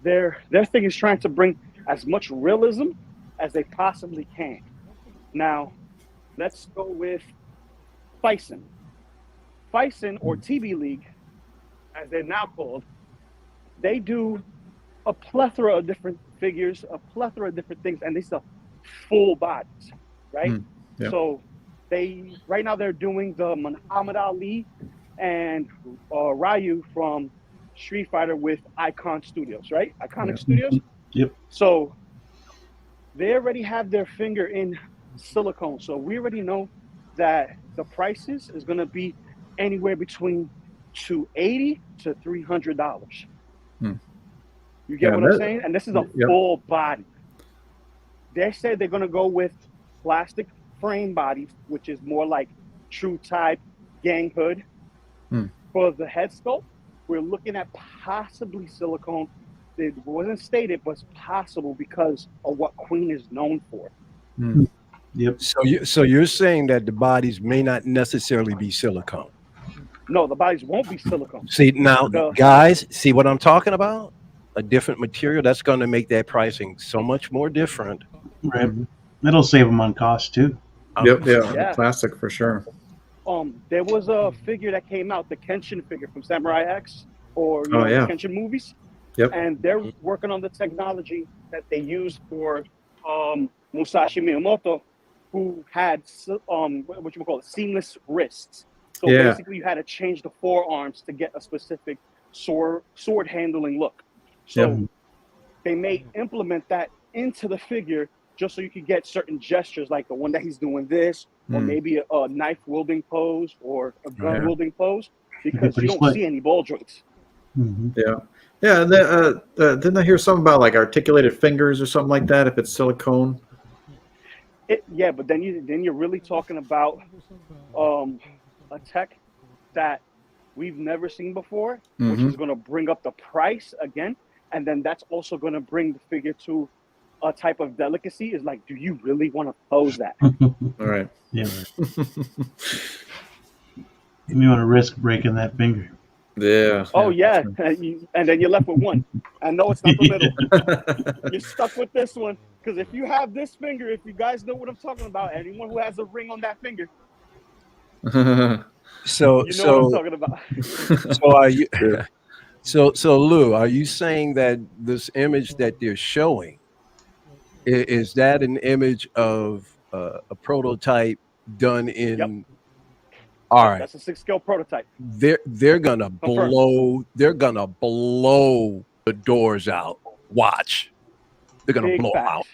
their thing is trying to bring as much realism as they possibly can. Now, let's go with Bison. Bison, or TB League, as they're now called, they do a plethora of different figures, a plethora of different things, and they sell full bodies, right? Yeah. So right now they're doing the Muhammad Ali and Ryu from Street Fighter with Icon Studios, right? Iconic Studios. Yep. So they already have their finger in silicone. So we already know that the prices is going to be anywhere between $280 to $300. You get what I'm saying? And this is a full body. They said they're going to go with plastic frame bodies, which is more like True Type, Gang Hood. For the head sculpt, we're looking at possibly silicone. It wasn't stated, but it's possible because of what Queen is known for. Yep. So you're saying that the bodies may not necessarily be silicone. No, the bodies won't be silicone. See now, guys, see what I'm talking about? A different material that's going to make that pricing so much more different. Right. It'll save them on cost too. Yep. Yeah. Plastic for sure. There was a figure that came out, the Kenshin figure from Samurai X, or the Kenshin movies. Yep. And they're working on the technology that they used for Musashi Miyamoto, who had seamless wrists. So basically, you had to change the forearms to get a specific sword handling look. So they may implement that into the figure just so you could get certain gestures, like the one that he's doing this, or maybe a knife wielding pose or a gun wielding pose, because you don't see any ball joints. Yeah. Yeah, didn't I hear something about like articulated fingers or something like that? If it's silicone. Yeah, but then you're really talking about a tech that we've never seen before, which Mm-hmm. is going to bring up the price again, and then that's also going to bring the figure to a type of delicacy. Is like, do you really want to pose that? All right. Yeah. You want to risk breaking that finger. Yeah. Oh yeah, and then you're left with one. I know it's not the middle. You're stuck with this one because if you have this finger, if you guys know what I'm talking about, anyone who has a ring on that finger, So you know what I'm so talking about. so are you? So Lou, are you saying that this image that they're showing is that an image of a prototype done in? Yep. All right, That's a 6-scale prototype. they're gonna Confirmed. blow the doors out. Watch, they're gonna Big blow 'em facts. out.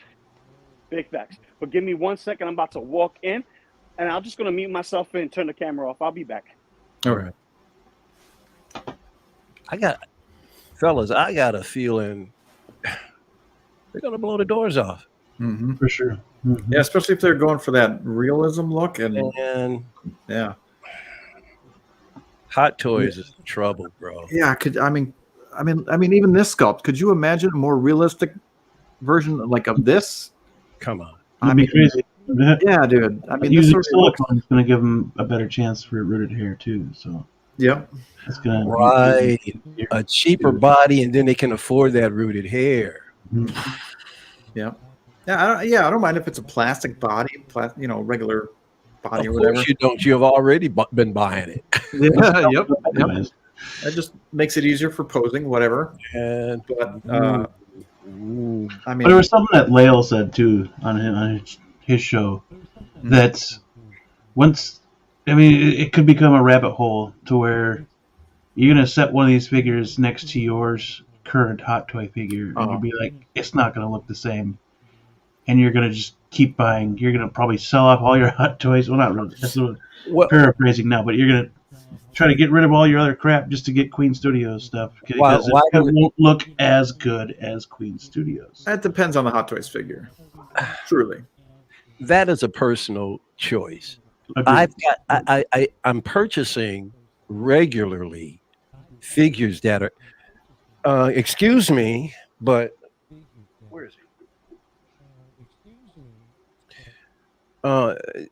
Big facts. But give me 1 second. I'm about to walk in, and I'm just gonna mute myself and turn the camera off. I'll be back. All right. I got a feeling they're gonna blow the doors off. Mm-hmm. For sure. Mhm. Yeah, especially if they're going for that realism look, and And yeah, Hot Toys is trouble, bro. yeah. I mean, even this sculpt. Could you imagine a more realistic version like of this? Come on. I It'd be mean, crazy. yeah, dude. I mean, this Using sort of looks. silicone is going to give them a better chance for rooted hair too. So Yep. it's going to Right. A cheaper body, and then they can afford that rooted hair. Yep. Yeah, I don't mind if it's a plastic body, regular body Of or whatever. course you don't. You have already been buying it. Yeah, yep. Anyways, That just makes it easier for posing, whatever. And But ooh, I but there mean, was something that Lael said too on his show that once, I mean, it could become a rabbit hole to where you're gonna set one of these figures next to yours current Hot Toy figure, and you'll be like, it's not gonna look the same, and you're gonna just keep buying. You're gonna probably sell off all your Hot Toys. Well, not really. That's well, paraphrasing now, but you're gonna try to get rid of all your other crap just to get Queen Studios stuff because Why it would- won't look as good as Queen Studios. that depends on the Hot Toys figure. Truly. that is a personal choice. Agreed. I'm purchasing regularly figures that are excuse me, but where is he?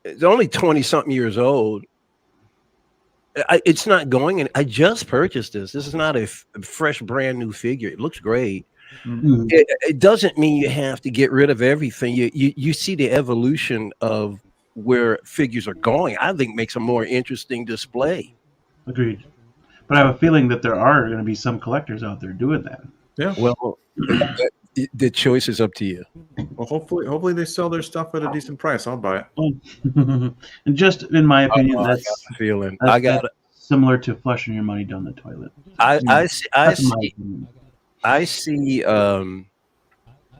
It's only 20 something years old. It's not going in. I just purchased this. This is not a fresh, brand new figure. It looks great. Mhm. It doesn't mean you have to get rid of everything. You see the evolution of where figures are going. I think makes a more interesting display. Agreed. But I have a feeling that there are going to be some collectors out there doing that. Yeah. Well, the choice is up to you. Well, hopefully they sell their stuff at a decent price. I'll buy it. And just in my opinion, I got that's a feeling. that's similar to flushing your money down the toilet. I see. That's my opinion. I see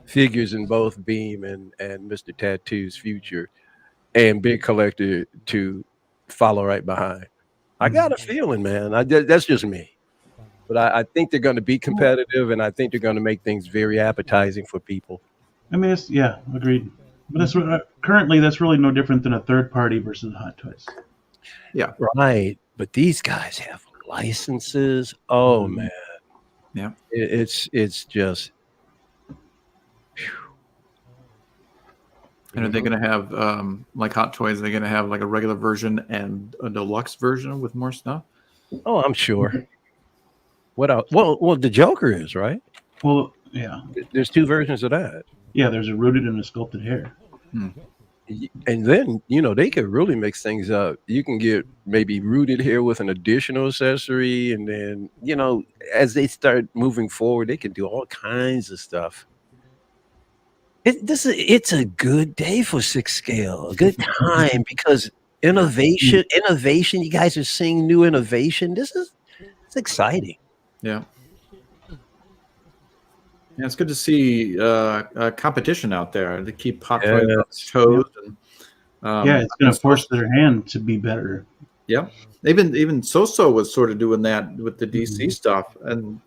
figures in both Beam and Mr. Tattoo's future, and Big Collector to follow right behind. I got a feeling, man. That's just me. But I think they're going to be competitive, and I think they're going to make things very appetizing for people. I mean, agreed. But currently that's really no different than a third party versus Hot Toys. Right. But these guys have licenses. Oh, man. Yeah. It's just. And are they going to have like Hot Toys? Are they going to have like a regular version and a deluxe version with more stuff? Oh, I'm sure. What else? Well, the Joker is, right? Well, yeah. There's two versions of that. Yeah, there's a rooted and a sculpted hair. And then, they could really mix things up. You can get maybe rooted hair with an additional accessory. And then, as they start moving forward, they can do all kinds of stuff. It's a good day for 6 scale, a good time because innovation, you guys are seeing new innovation. It's exciting. Yeah. Yeah, it's good to see competition out there to keep Hot Toys on their toes. And, Yeah, it's going to force their hand to be better. Yeah, even So was sort of doing that with the DC stuff, and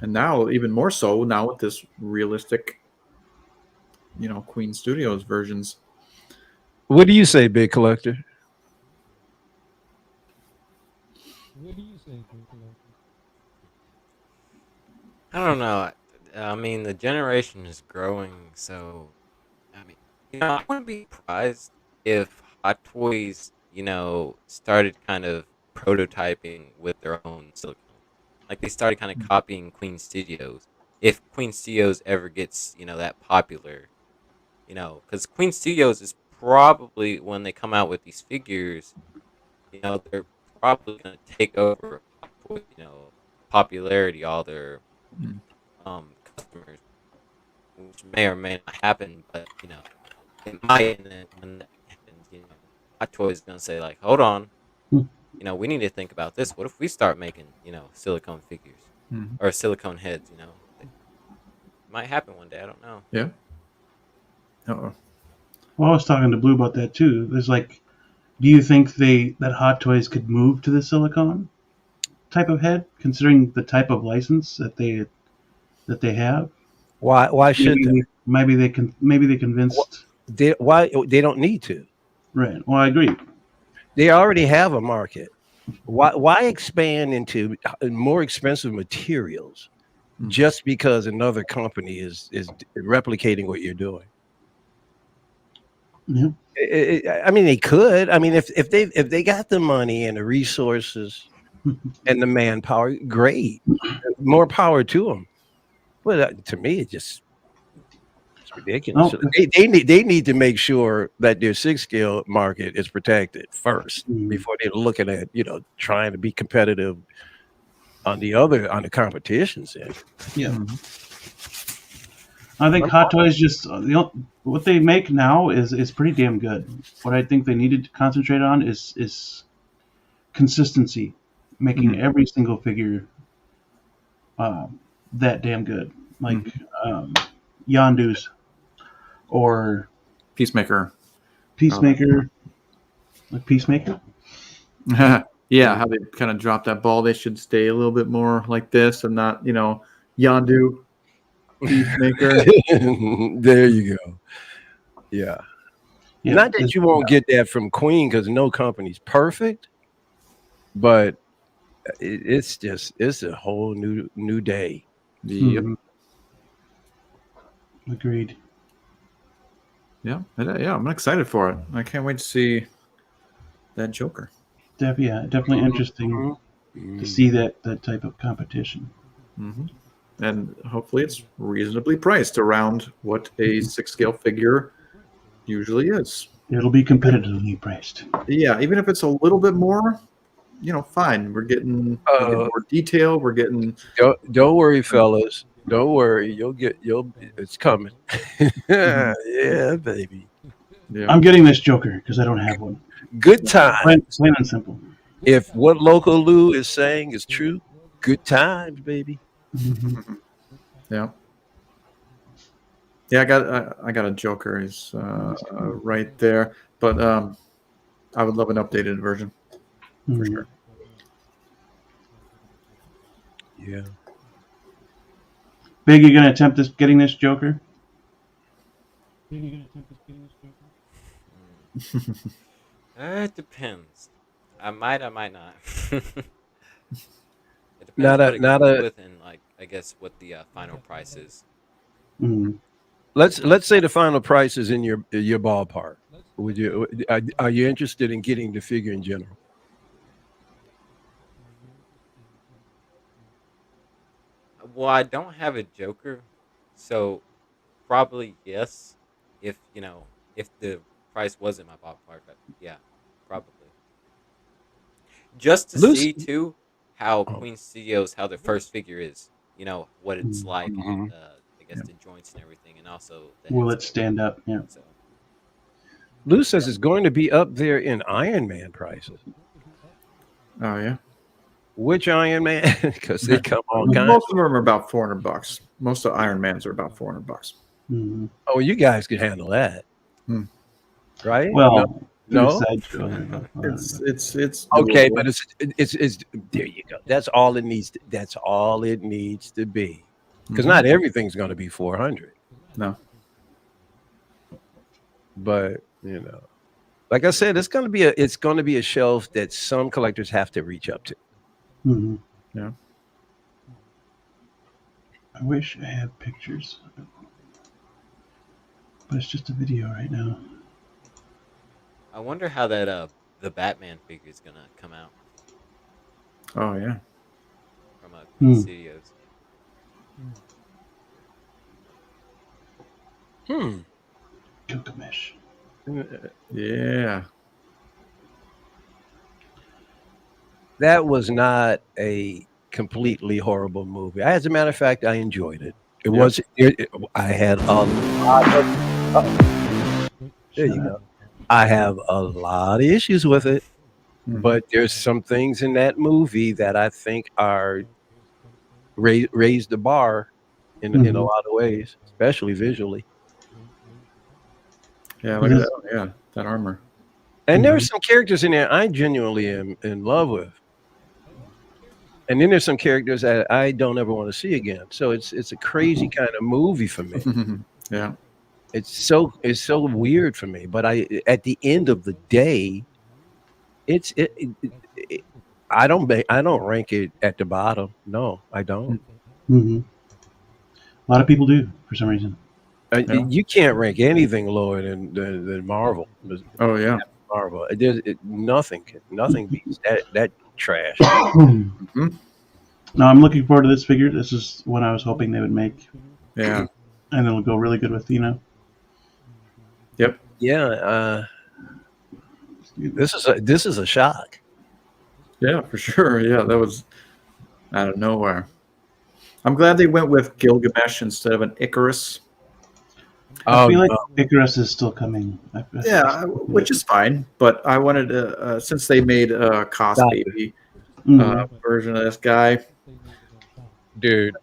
And now even more so now with this realistic, Queen Studios versions. What do you say, Big Collector? I don't know. I mean, the generation is growing, so I mean, I wouldn't be surprised if Hot Toys, started kind of prototyping with their own silicone. Like they started kind of copying Queen Studios. If Queen Studios ever gets, that popular, because Queen Studios is probably when they come out with these figures, they're probably gonna take over, popularity, all their customers, which may or may not happen, but it might. And then when that happens, Hot Toys is gonna say like, hold on, we need to think about this. What if we start making, silicone figures or silicone heads? It might happen one day. I don't know. Yeah. Uh-oh. Well, I was talking to Blue about that too. There's like, do you think that Hot Toys could move to the silicone type of head, considering the type of license that they have? Why should they? Maybe they convinced. Why they don't need to? Right. Well, I agree. They already have a market. Why expand into more expensive materials just because another company is replicating what you're doing? Yeah. I mean, they could. I mean, if they got the money and the resources and the manpower, great. More power to them. But to me, it's ridiculous. No. They need to make sure that their 6-scale market is protected first before they're looking at trying to be competitive on the competition's end. Yeah. I think Hot Toys just what they make now is pretty damn good. What I think they needed to concentrate on is consistency, making every single figure that damn good, like Yondu's or Peacemaker. Like Peacemaker. Yeah, how they kind of drop that ball. They should stay a little bit more like this and not, Yondu. Peacemaker. There you go. Yeah. Not that you won't get that from Queen because no company's perfect, but it's a whole new day. Agreed. Yeah, I'm excited for it. I can't wait to see that Joker. Definitely interesting to see that type of competition. And hopefully it's reasonably priced around what a 6-scale figure usually is. It'll be competitively priced. Yeah, even if it's a little bit more, fine. We're getting more detail. We're getting. Don't worry, fellas. Don't worry. It's coming. Yeah, baby. Yeah. I'm getting this Joker because I don't have one. Good time. Plain and simple. If what Local Lou is saying is true, good times, baby. Yeah. I got a Joker. He's right there, but I would love an updated version for sure. Yeah. Big, you gonna attempt getting this Joker? It depends. I might not. It Not depends a- not a- within, like, I guess what the final price is. Let's say the final price is in your ballpark. Are you interested in getting the figure in general? Well, I don't have a Joker, so probably yes. If if the price was in my ballpark, yeah, probably. Just to Lucy- see too how Queen Studios, how their first figure is, what it's like, and I guess the joints and everything, and also the Will head it sculpt. stand up? Yeah. So Lou says it's going to be up there in Iron Man prices. Oh yeah. Which Iron Man? Because they come all kinds. Most of them are about $400. Most of Iron Mans are about $400. Mhm. Oh, you guys can handle that, right? Well, No. Sideshow. It's Okay, doable. but it's there you go. That's all it needs. That's all it needs to be. Because Mhm. not everything's going to be 400. No. But like I said, it's going to be a shelf that some collectors have to reach up to. Hmm. Yeah. I wish I had pictures, but it's just a video right now. I wonder how that the Batman figure is gonna come out Oh yeah. from Queen Studios. Gilgamesh. Yeah. That was not a completely horrible movie. As a matter of fact, I enjoyed it. It Yep. was. I had a lot of. There you go. I have a lot of issues with it, but there's some things in that movie that I think are raised the bar in a lot of ways, especially visually. Yeah. Look at that. Yeah. That armor. And there's some characters in there I genuinely am in love with. And then there's some characters that I don't ever want to see again. So it's a crazy kind of movie for me. Yeah. It's so weird for me. But at the end of the day, I don't rank it at the bottom. No, I don't. Mm-hmm. A lot of people do for some reason. You can't rank anything lower than Marvel. Oh yeah. Marvel. Nothing beats that trash. No, I'm looking forward to this figure. This is what I was hoping they would make, Yeah. and it'll go really good with Yep. Yeah. This is a shock. Yeah, for sure. Yeah, that was out of nowhere. I'm glad they went with Gilgamesh instead of an Icarus. I feel like Icarus is still coming. Yeah, which is fine. But I wanted to, since they made a Cos Baby version of this guy. Dude,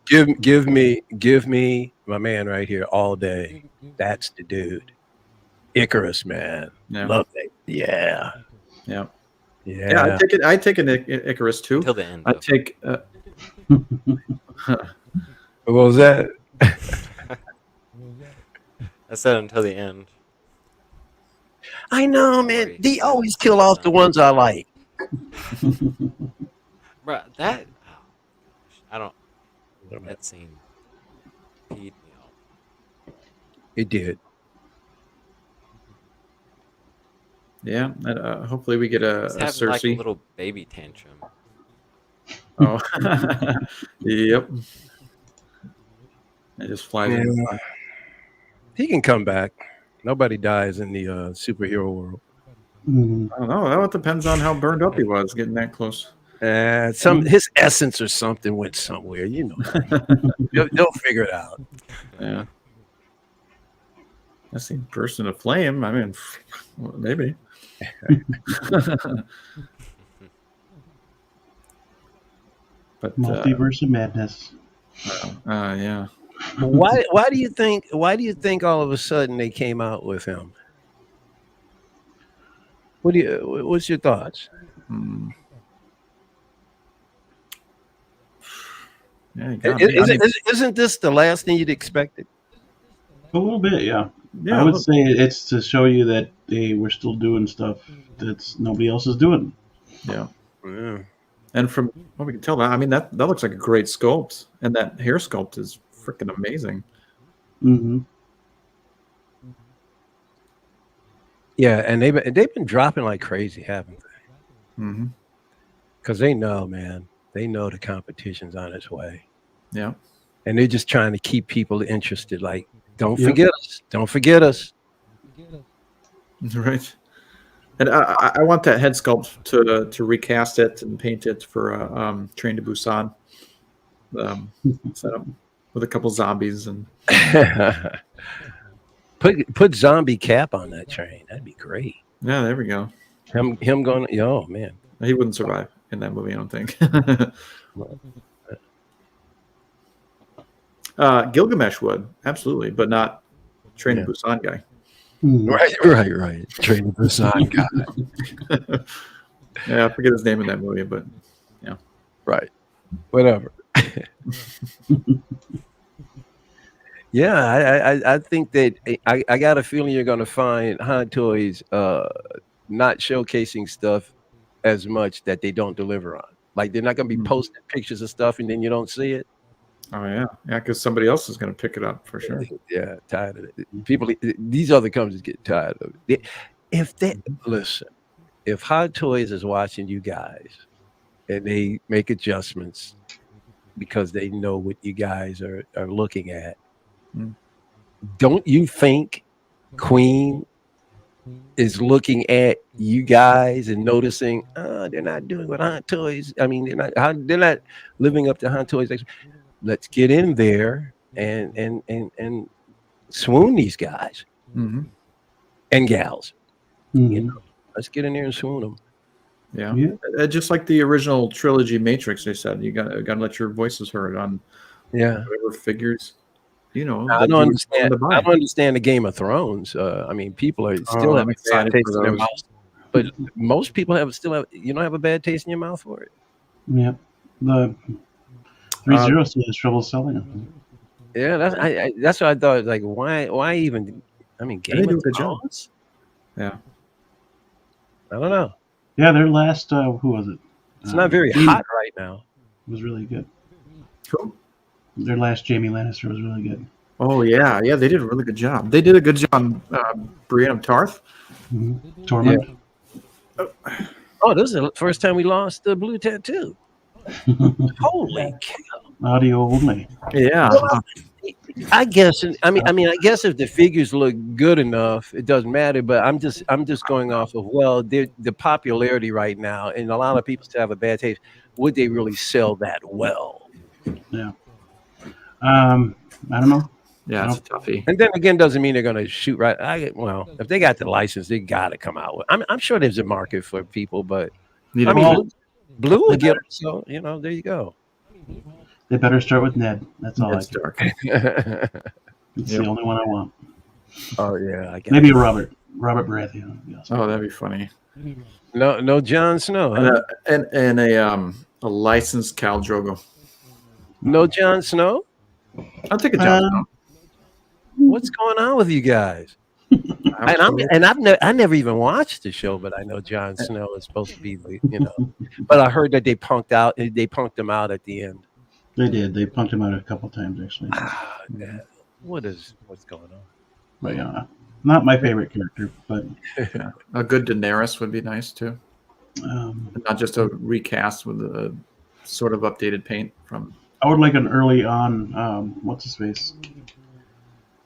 give me my man right here all day. That's the dude. Icarus, man. Yeah. Love that. Yeah. Yeah. Yeah. I take an Icarus too. Till the end. I take. What was that? I said until the end. I know, man. They always kill off the ones I like. Bruh, that. Oh, I don't. That scene peed me off. It did. Yeah, and hopefully we get a He's having Cersei. like a little baby tantrum. Oh, yep. It just flies. Yeah. He can come back. Nobody dies in the superhero world. I don't know. That depends on how burned up he was getting that close. His essence or something went somewhere. You know, they'll figure it out. Yeah. I seen burst into flame. I mean, well, maybe. But Multiverse of Madness. yeah. Why do you think all of a sudden they came out with him? What's your thoughts? Yeah, isn't this the last thing you'd expected? A little bit, yeah. Yeah, I would say it's to show you that they were still doing stuff that nobody else is doing. Yeah. Yeah. And from what we can tell, I mean that looks like a great sculpt, and that hair sculpt is freaking amazing. Mm-hmm. Yeah, and they've been dropping like crazy, haven't they? Mm-hmm. Because they know, man. They know the competition's on its way. Yeah. And they're just trying to keep people interested. Like, don't forget us. Don't forget us. Right. And I want that head sculpt to recast it and paint it for Train to Busan setup with a couple zombies and put zombie cap on that train. That'd be great. yeah, there we go. Him going. Oh man, he wouldn't survive in that movie, I don't think. Gilgamesh would absolutely, but not Train to Busan guy. Mhm. Right. Train to Busan guy. Yeah, I forget his name in that movie, but Right. Whatever. Yeah, I think that I got a feeling you're gonna find Hot Toys not showcasing stuff as much that they don't deliver on. Like they're not gonna be Hmm. posting pictures of stuff and then you don't see it. oh yeah, because somebody else is going to pick it up for sure. Yeah, tired of it. People, these other companies get tired of it. If they listen, if Hot Toys is watching you guys and they make adjustments because they know what you guys are looking at, Mm. don't you think Queen is looking at you guys and noticing they're not doing what Hot Toys? I mean, they're not living up to Hot Toys. Let's get in there and swoon these guys Hmm. and gals. Mhm. Let's get in there and swoon them. Yeah. Yeah. Just like the original trilogy Matrix, they said you got to let your voices heard on Yeah. whatever figures. I that don't you want understand. to buy. I don't understand the Game of Thrones. I mean, people are still I'm having bad excited taste for in their those. mouth, but most people still have. You don't have a bad taste in your mouth for it. Yep. The 3-0 still has trouble selling them. Yeah, that's what I thought. Like, why even? I mean, And they Game do of a good job. Thrones. Yeah. I don't know. Yeah, their last who was it? It's not very Jamie hot right now. was really good. Cool. Their last Jamie Lannister was really good. Oh yeah, they did a really good job. They did a good job on Brienne of Tarth. Mm-hmm. Tormund. Oh, this is the first time we lost the blue tattoo. Holy cow! Audio only. Yeah. I guess. I mean, I guess if the figures look good enough, it doesn't matter. But I'm just going off of the popularity right now, and a lot of people still have a bad taste. Would they really sell that well? Yeah. I don't know. Yeah, it's a toughie. And then again, doesn't mean they're going to shoot right. If they got the license, they got to come out with. I'm sure there's a market for people, but I mean, blue will get them. So there you go. They better start with Ned. That's all. It's dark. It's the only one I want. Oh yeah, I guess. Maybe Robert Baratheon. Yes. Oh, that'd be funny. No, Jon Snow. Huh? And a licensed Khal Drogo. No Jon Snow. I'll take a Jon Snow. What's going on with you guys? I never even watched the show, but I know Jon Snow is supposed to be But I heard that they punked him out at the end. They did. They punked him out a couple times actually. Yeah. What's going on? But yeah, not my favorite character. But A good Daenerys would be nice too. Not just a recast with a sort of updated paint from. I would like an early on. What's his face?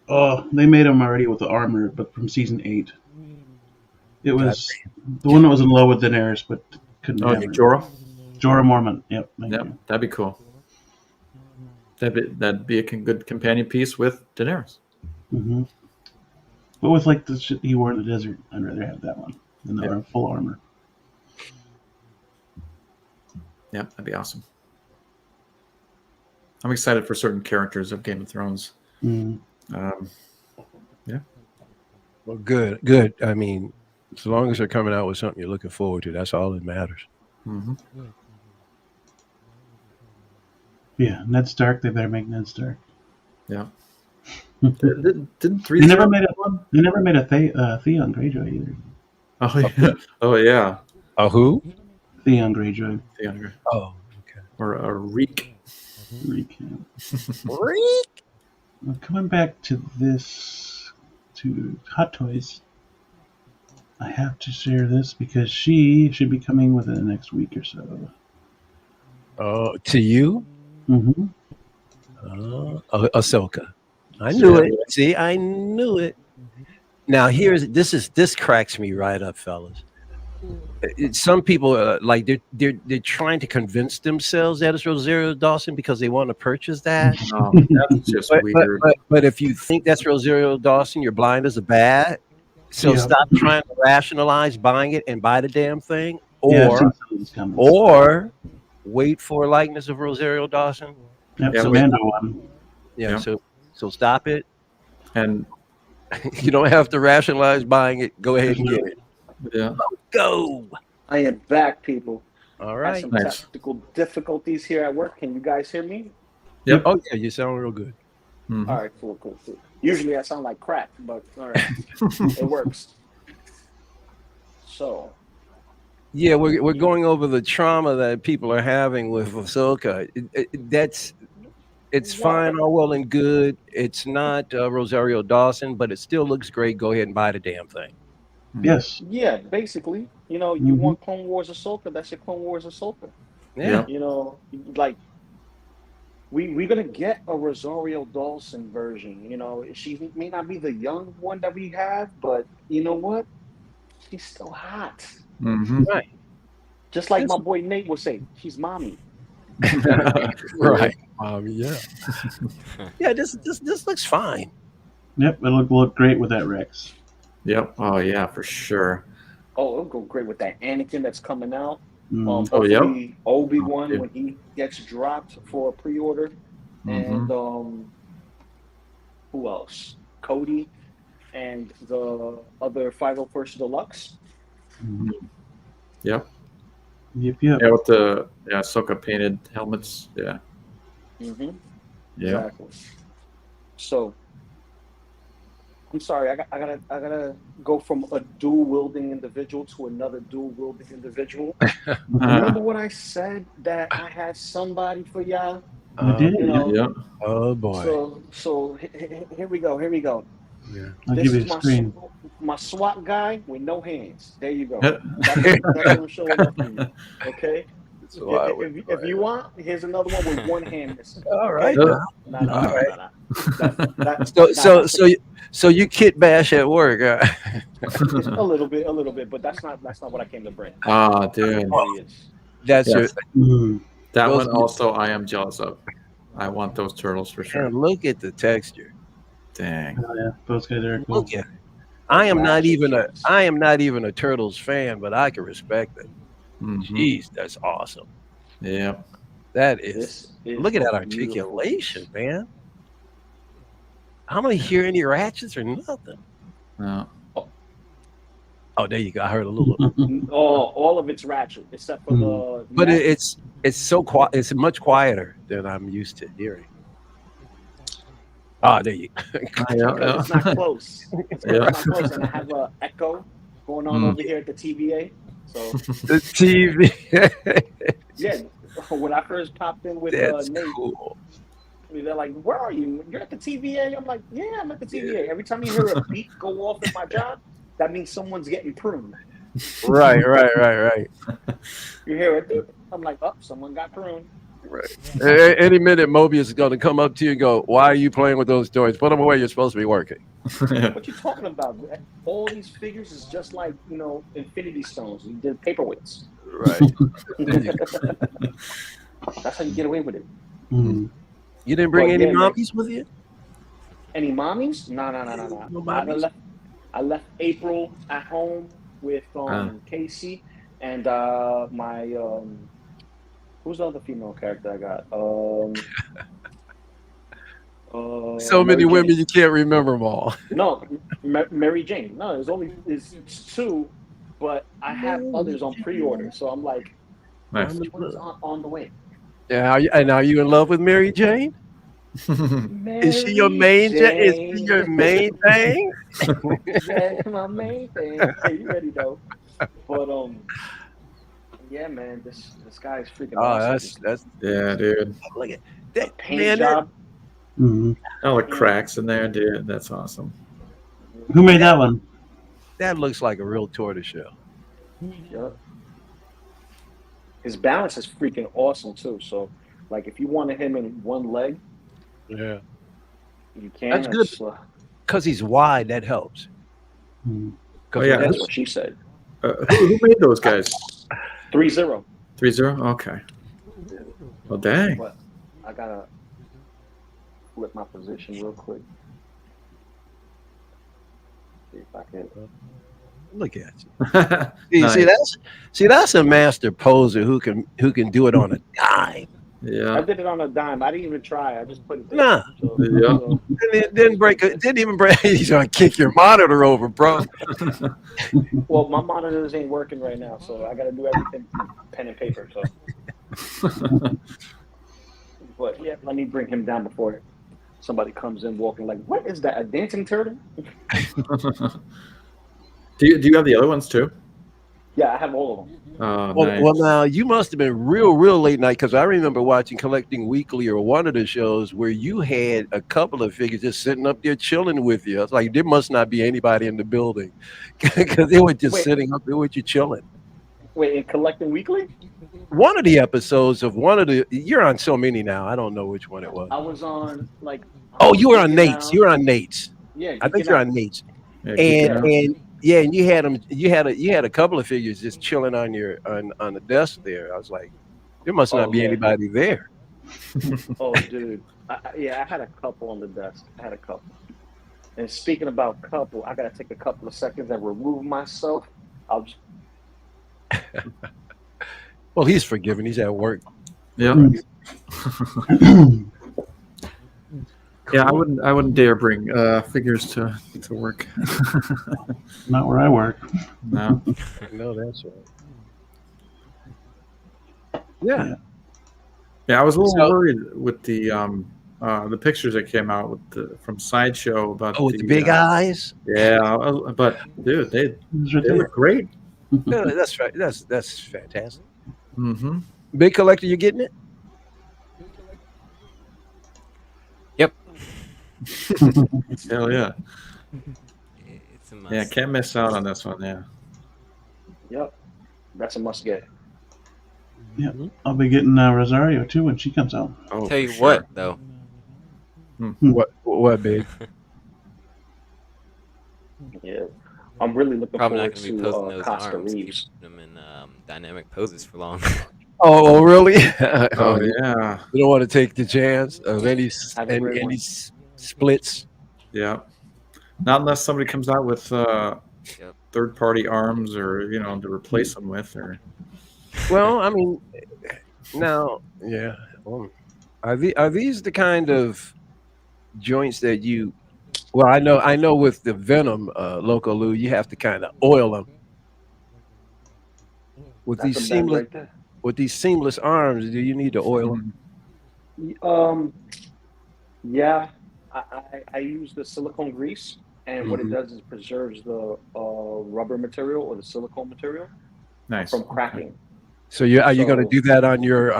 Oh, they made him already with the armor, but from season 8. It was the one that was in love with Daenerys, but couldn't. Oh, have her. Jorah. Jorah Mormont. Yep. Thank Yep, you. that'd be cool. That'd be a good companion piece with Daenerys. Mm-hmm. But with like the shit he wore in the desert, I'd rather have that one than the full armor. Yeah, that'd be awesome. I'm excited for certain characters of Game of Thrones. Mm. Yeah. Well, good. I mean, as long as they're coming out with something you're looking forward to, that's all that matters. Mm-hmm. Yeah, Ned Stark. They better make Ned Stark. Yeah. Didn't three? They never made a Theon Greyjoy either. Oh yeah. Oh yeah. Oh, who? Theon Greyjoy. Oh, okay. Or a Reek. Reek. Well, coming back to Hot Toys, I have to share this because she should be coming within the next week or so. Oh, to you? Mm-hmm. Ahsoka. I knew it. See, I knew it. Now this cracks me right up, fellas. Some people they're trying to convince themselves that it's Rosario Dawson because they want to purchase that. Oh, that's just weird. But if you think that's Rosario Dawson, you're blind as a bat. So stop trying to rationalize buying it and buy the damn thing, or wait for a likeness of Rosario Dawson. Yep, so Mando one. Yeah. So stop it. And You don't have to rationalize buying it. Go ahead and get it. Yeah. Go. I am back, people. All Had right. some Nice. technical difficulties here at work. Can you guys hear me? Yep. Oh yeah, you sound real good. Mhm. All right, cool. Usually I sound like crap, but all right, it works. So, Yeah, we're going over the trauma that people are having with Ahsoka. It's fine, all well and good. It's not Rosario Dawson, but it still looks great. Go ahead and buy the damn thing. Yes. yeah, basically, you Mhm. want Clone Wars Ahsoka, that's your Clone Wars Ahsoka. Yeah. Yep. Like we're gonna get a Rosario Dawson version. She may not be the young one that we have, but you know what? She's still hot. Mhm. Right. Just like Yes. my boy Nate would say, she's mommy. Right. Yeah. Yeah. This looks fine. Yep. It'll look great with that Rex. Yep. Oh yeah, for sure. Oh, it'll go great with that Anakin that's coming out. Mm. Oh, yep. Hopefully Obi-Wan Yeah. when he gets dropped for a pre-order. And who else? Cody and the other 501st Deluxe. Yep. Yep. Yeah, with the Ahsoka painted helmets. Yeah. Mm-hmm. Yeah. Exactly. So I'm sorry, I gotta go from a dual wielding individual to another dual wielding individual. Remember what I said that I had somebody for y'all? You did. You know, Yeah. Oh boy. So here we go. Yeah. I'll This give you is the screen. my SWAT guy with no hands. There you go. Yeah. That's what I'm showing up for you. Okay. So I If, would- if you want, here's another one with one hand missing. All right. Okay? Yeah. No. So you kit bash at work. A little bit, but that's not what I came to bring. Ah, dude. That's Yes. Mm. That Those- one also I am jealous of. I want those turtles for your. sure. And look at the texture. Dang. Oh, yeah. Those guys are cool. Look at it. I am not even a Turtles fan, but I can respect it. Mhm. Jeez, that's awesome. Yep. That is. This is Look at that beautiful. articulation, man. I don't hear any ratchets or nothing. No. Oh, there you go. I heard a little. All of it's ratchet except for the. But it's so quiet. It's much quieter than I'm used to hearing. Ah, there you go. Because it's not close. It's Yeah. not close, and I have a echo going on over here at the TVA. So The TV. yeah, when I first popped in with That's Nate, cool. they're like, "Where are you? You're at the TVA." I'm like, "Yeah, I'm at the TVA." Every time you hear a beep go off in my job, that means someone's getting pruned. Right. You hear it beep, I'm like, "Oh, someone got pruned." Any minute, Mobius is going to come up to you and go, "Why are you playing with those toys? Put them away. You're supposed to be working." What you talking about? All these figures is just like Infinity Stones. You did paperweights. Right. That's how you get away with it. Mm. You didn't bring Well, any yeah, man. mommies with you? Any mommies? No. No mommies? I left April at home with Casey and my who's the other female character I got? So many Mary women, Jane. you can't remember them all. No, Mary Jane. No, it's two, but I have others on pre-order. So I'm like, Nice. which one's on the way? Yeah. Are you in love with Mary Jane? Is she your main? Is she your main thing? Yeah, my main thing. Hey, you ready though? But yeah, man, this guy is freaking Oh, awesome. that's Yeah, dude. look at that Paint man. job. Mm. All the cracks in there, dude. That's awesome. Who made that one? That looks like a real tortoiseshell. Yep. His balance is freaking awesome too. So, like, if you wanted him in one leg, Yeah. you can. That's good. Because he's wide, that helps. Mm. Oh, yeah. That's what she said. Who made those guys? 3-0. 3-0? Okay. Well, dang. But I gotta flip my position real quick. See if I can. Look at you. Nice. See that's a master poser who can do it on a dime. Yeah. I did it on a dime. I didn't even try. I just put it there. Nah. So, Yeah. so Didn't even break. He's gonna kick your monitor over, bro. well, my monitors ain't working right now, so I got to do everything through pen and paper. So, but yeah, let me bring him down before somebody comes in walking like, what is that? A dancing turtle? Do you have the other ones too? Yeah, I have all of them. Oh, Well, nice. well, now you must have been real late night because I remember watching Collecting Weekly or one of the shows where you had a couple of figures just sitting up there chilling with you. I was like, there must not be anybody in the building because they were just Wait. sitting up there with you chilling. Wait, in Collecting Weekly? One of the episodes of one of the you're on so many now. I don't know which one it was. I was on like. Oh, you were on Geeking Nate's. Out. You were on Nate's. Yeah, I think Geeking you're Out. on Nate's. Yeah, keep it out. And you had them. You had a couple of figures just chilling on your on the desk there. I was like, there must not Oh, be yeah. anybody there. Oh, dude. I had a couple on the desk. I had a couple. And speaking about couple, I got to take a couple of seconds and remove myself. I'll just. Well, he's forgiven. He's at work. Yeah. Yeah, I wouldn't dare bring figures to work. Not where I work. No. No, that's right. Yeah. Yeah, I was a little So- worried with the pictures that came out from Sideshow about Oh, with the big eyes. Yeah, but dude, they look great. Yeah, that's right. That's fantastic. Mm-hmm. Big collector, you getting it? Yep. Hell yeah. It's a must. Yeah, can't miss out on this one. Yeah. Yep. That's a must get. I'll be getting Rosario too when she comes out. Oh, Tell you for what, sure. though. What big? Yeah. I'm really looking Probably not forward going to be posting to those Costa arms, keep Reeves. them in dynamic poses for long. Oh, really? Oh you yeah. don't want to take the chance of any Have a great one. splits. Yeah. Not unless somebody comes out with Yep. third-party arms, or to replace them with, or Well, I mean, now, yeah. Are these the kind of joints that you? Well, I know with the Venom Loco Lou, you have to kind of oil them. With That's these a band seamless right there. with these seamless arms, do you need to oil them? Yeah, I use the silicone grease, and what it Mm-hmm. does is preserves the rubber material or the silicone material nice. from cracking. So are you going to So- do that on your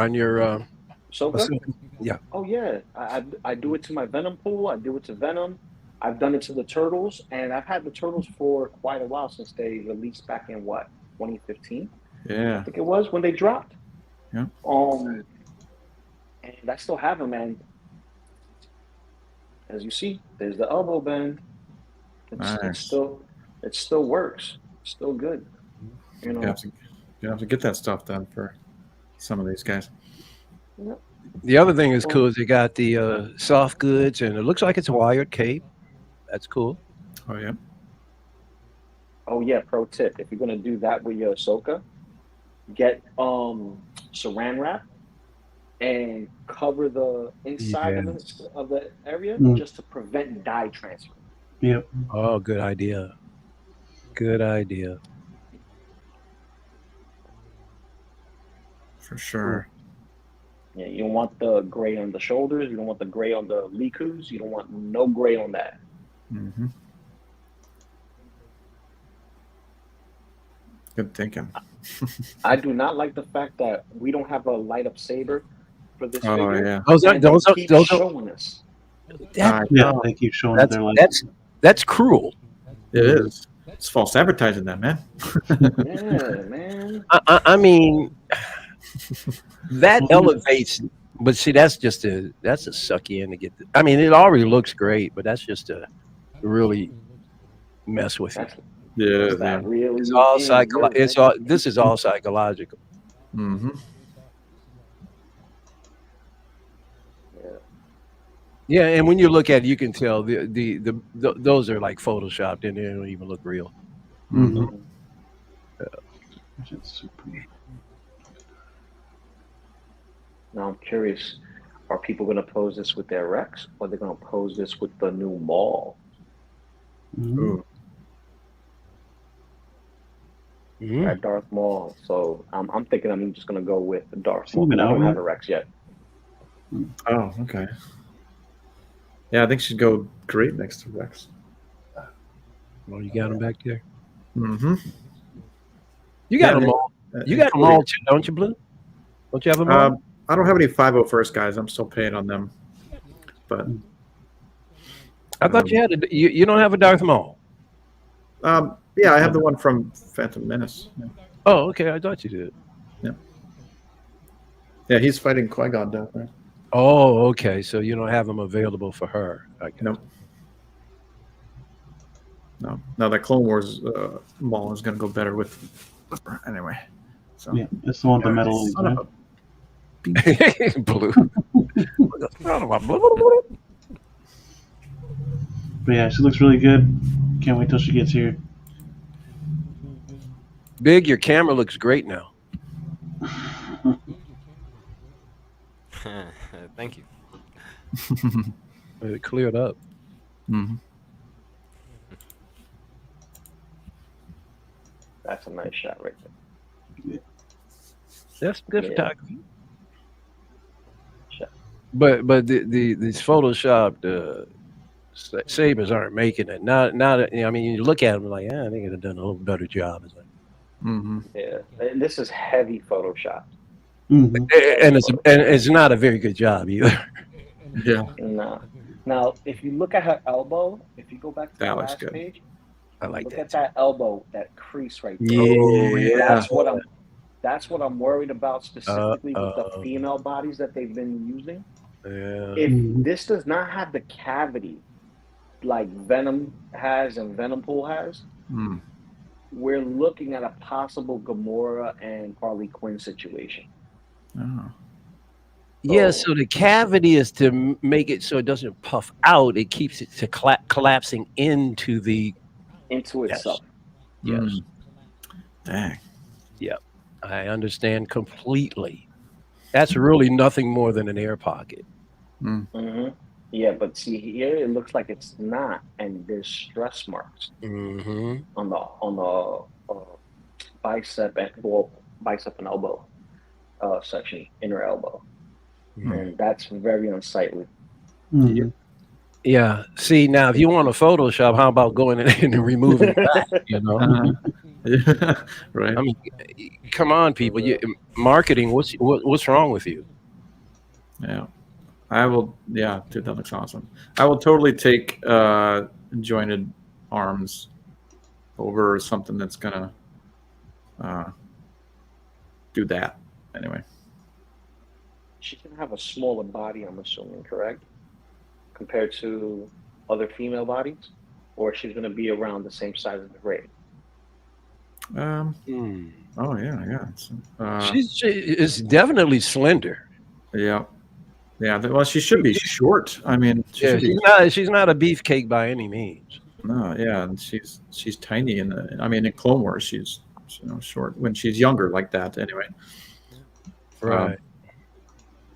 So Yeah. Oh yeah, I do it to my Venom pool. I do it to Venom. I've done it to the Turtles, and I've had the Turtles for quite a while since they released back in 2015. I Yeah. think it was when they dropped. Yeah. And I still have them, and as you see, there's the elbow bend. Nice. It still works. It's still good. You know. You have to get that stuff done for some of these guys. The other thing is cool is they got the soft goods, and it looks like it's a wired cape. That's cool. Oh yeah. Oh yeah, pro tip: if you're gonna do that with your Ahsoka, get Saran wrap and cover the inside of the area just to prevent dye transfer. Yep. Oh, good idea. Good idea. For sure. Yeah, you don't want the gray on the shoulders. You don't want the gray on the likus. You don't want no gray on that. Mm-hmm. Good thinking. I do not like the fact that we don't have a light up saber for this Oh figure. yeah. Those are And they those are keep those are showing us. that, Yeah, they keep showing that they're like. that's cruel. It is. It's false advertising, that man. Yeah, man. I mean, that elevates. But see, that's a suck you in to get. I mean, it already looks great, but that's just to really mess with you. That's Yeah. that really. It's all is psychological. good, It's man. all. This is all psychological. Mm-hmm. Yeah, and when you look at it, you can tell those are like photoshopped and they don't even look real. Mhm. It's super. Now I'm curious, are people going to pose this with their Rex, or they're going to pose this with the new Maul, Mhm. Ooh. Mm. that Darth Maul? So I'm thinking I'm just going to go with the Darth It's Maul. even I don't out have yet? a Rex yet. Oh, okay. Yeah, I think she'd go great next to Rex. Well, you got him back there. Mm-hmm. You got Yeah, them all. You got them all too, don't you, Blue? Don't you have them all? I don't have any 501st guys. I'm still paying on them. But I thought you had a. You don't have a Darth Maul. yeah, I have the one from Phantom Menace. Yeah, Oh, okay. I thought you did. yeah, he's fighting Qui-Gon down there. Oh, okay. So you don't have them available for her. I guess. Nope. No, that Clone Wars Maul is going to go better with her anyway. So Yeah, it's the one with the metal. Son of a- Blue. But yeah, she looks really good. Can't wait till she gets here. Big, your camera looks great now. Thank you. It cleared up. Mhm. That's a nice shot right there. That's good Yeah. photography. Sure. But these photoshopped sabers aren't making it. Not. I mean, you look at them like, I think it'd have done a little better job. It's like, Mhm. Yeah, and this is heavy Photoshop. Mhm. and it's not a very good job either. Yeah, No. Now, if you look at her elbow, if you go back to the That looks last good. page, I like look that. at that elbow, that crease right there. Oh, yeah. That's what I'm worried about specifically with the Uh-oh. female bodies that they've been using. Yeah. If Mhm. this does not have the cavity like Venom has and Venompool has, Mm. we're looking at a possible Gamora and Harley Quinn situation. Oh. Yeah, so the cavity is to make it so it doesn't puff out. It keeps it to collapsing into the. Into Yes. itself. Yes, Mm. Dang. I understand completely. That's really nothing more than an air pocket. Mm-hmm. Yeah, but see here it looks like it's not, and there's stress marks Mm-hmm. on the bicep and elbow section, inner elbow, and that's very unsightly. Mhm. Yeah. See, now if you want to Photoshop, how about going in and removing that? You know. Yeah, right. I mean, come on, people. Marketing. What's wrong with you? Yeah, I will. Yeah, dude, that looks awesome. I will totally take jointed arms over something that's gonna do that. Anyway, She can have a smaller body, I'm assuming, correct? Compared to other female bodies? Or she's going to be around the same size as the Rey? oh yeah. She is definitely slender. Yeah. Well, she should be short. I mean, she Yeah, should be. she's not a beefcake by any means. No, yeah, and she's tiny in Clone Wars she's short when she's younger like that. Anyway, Right.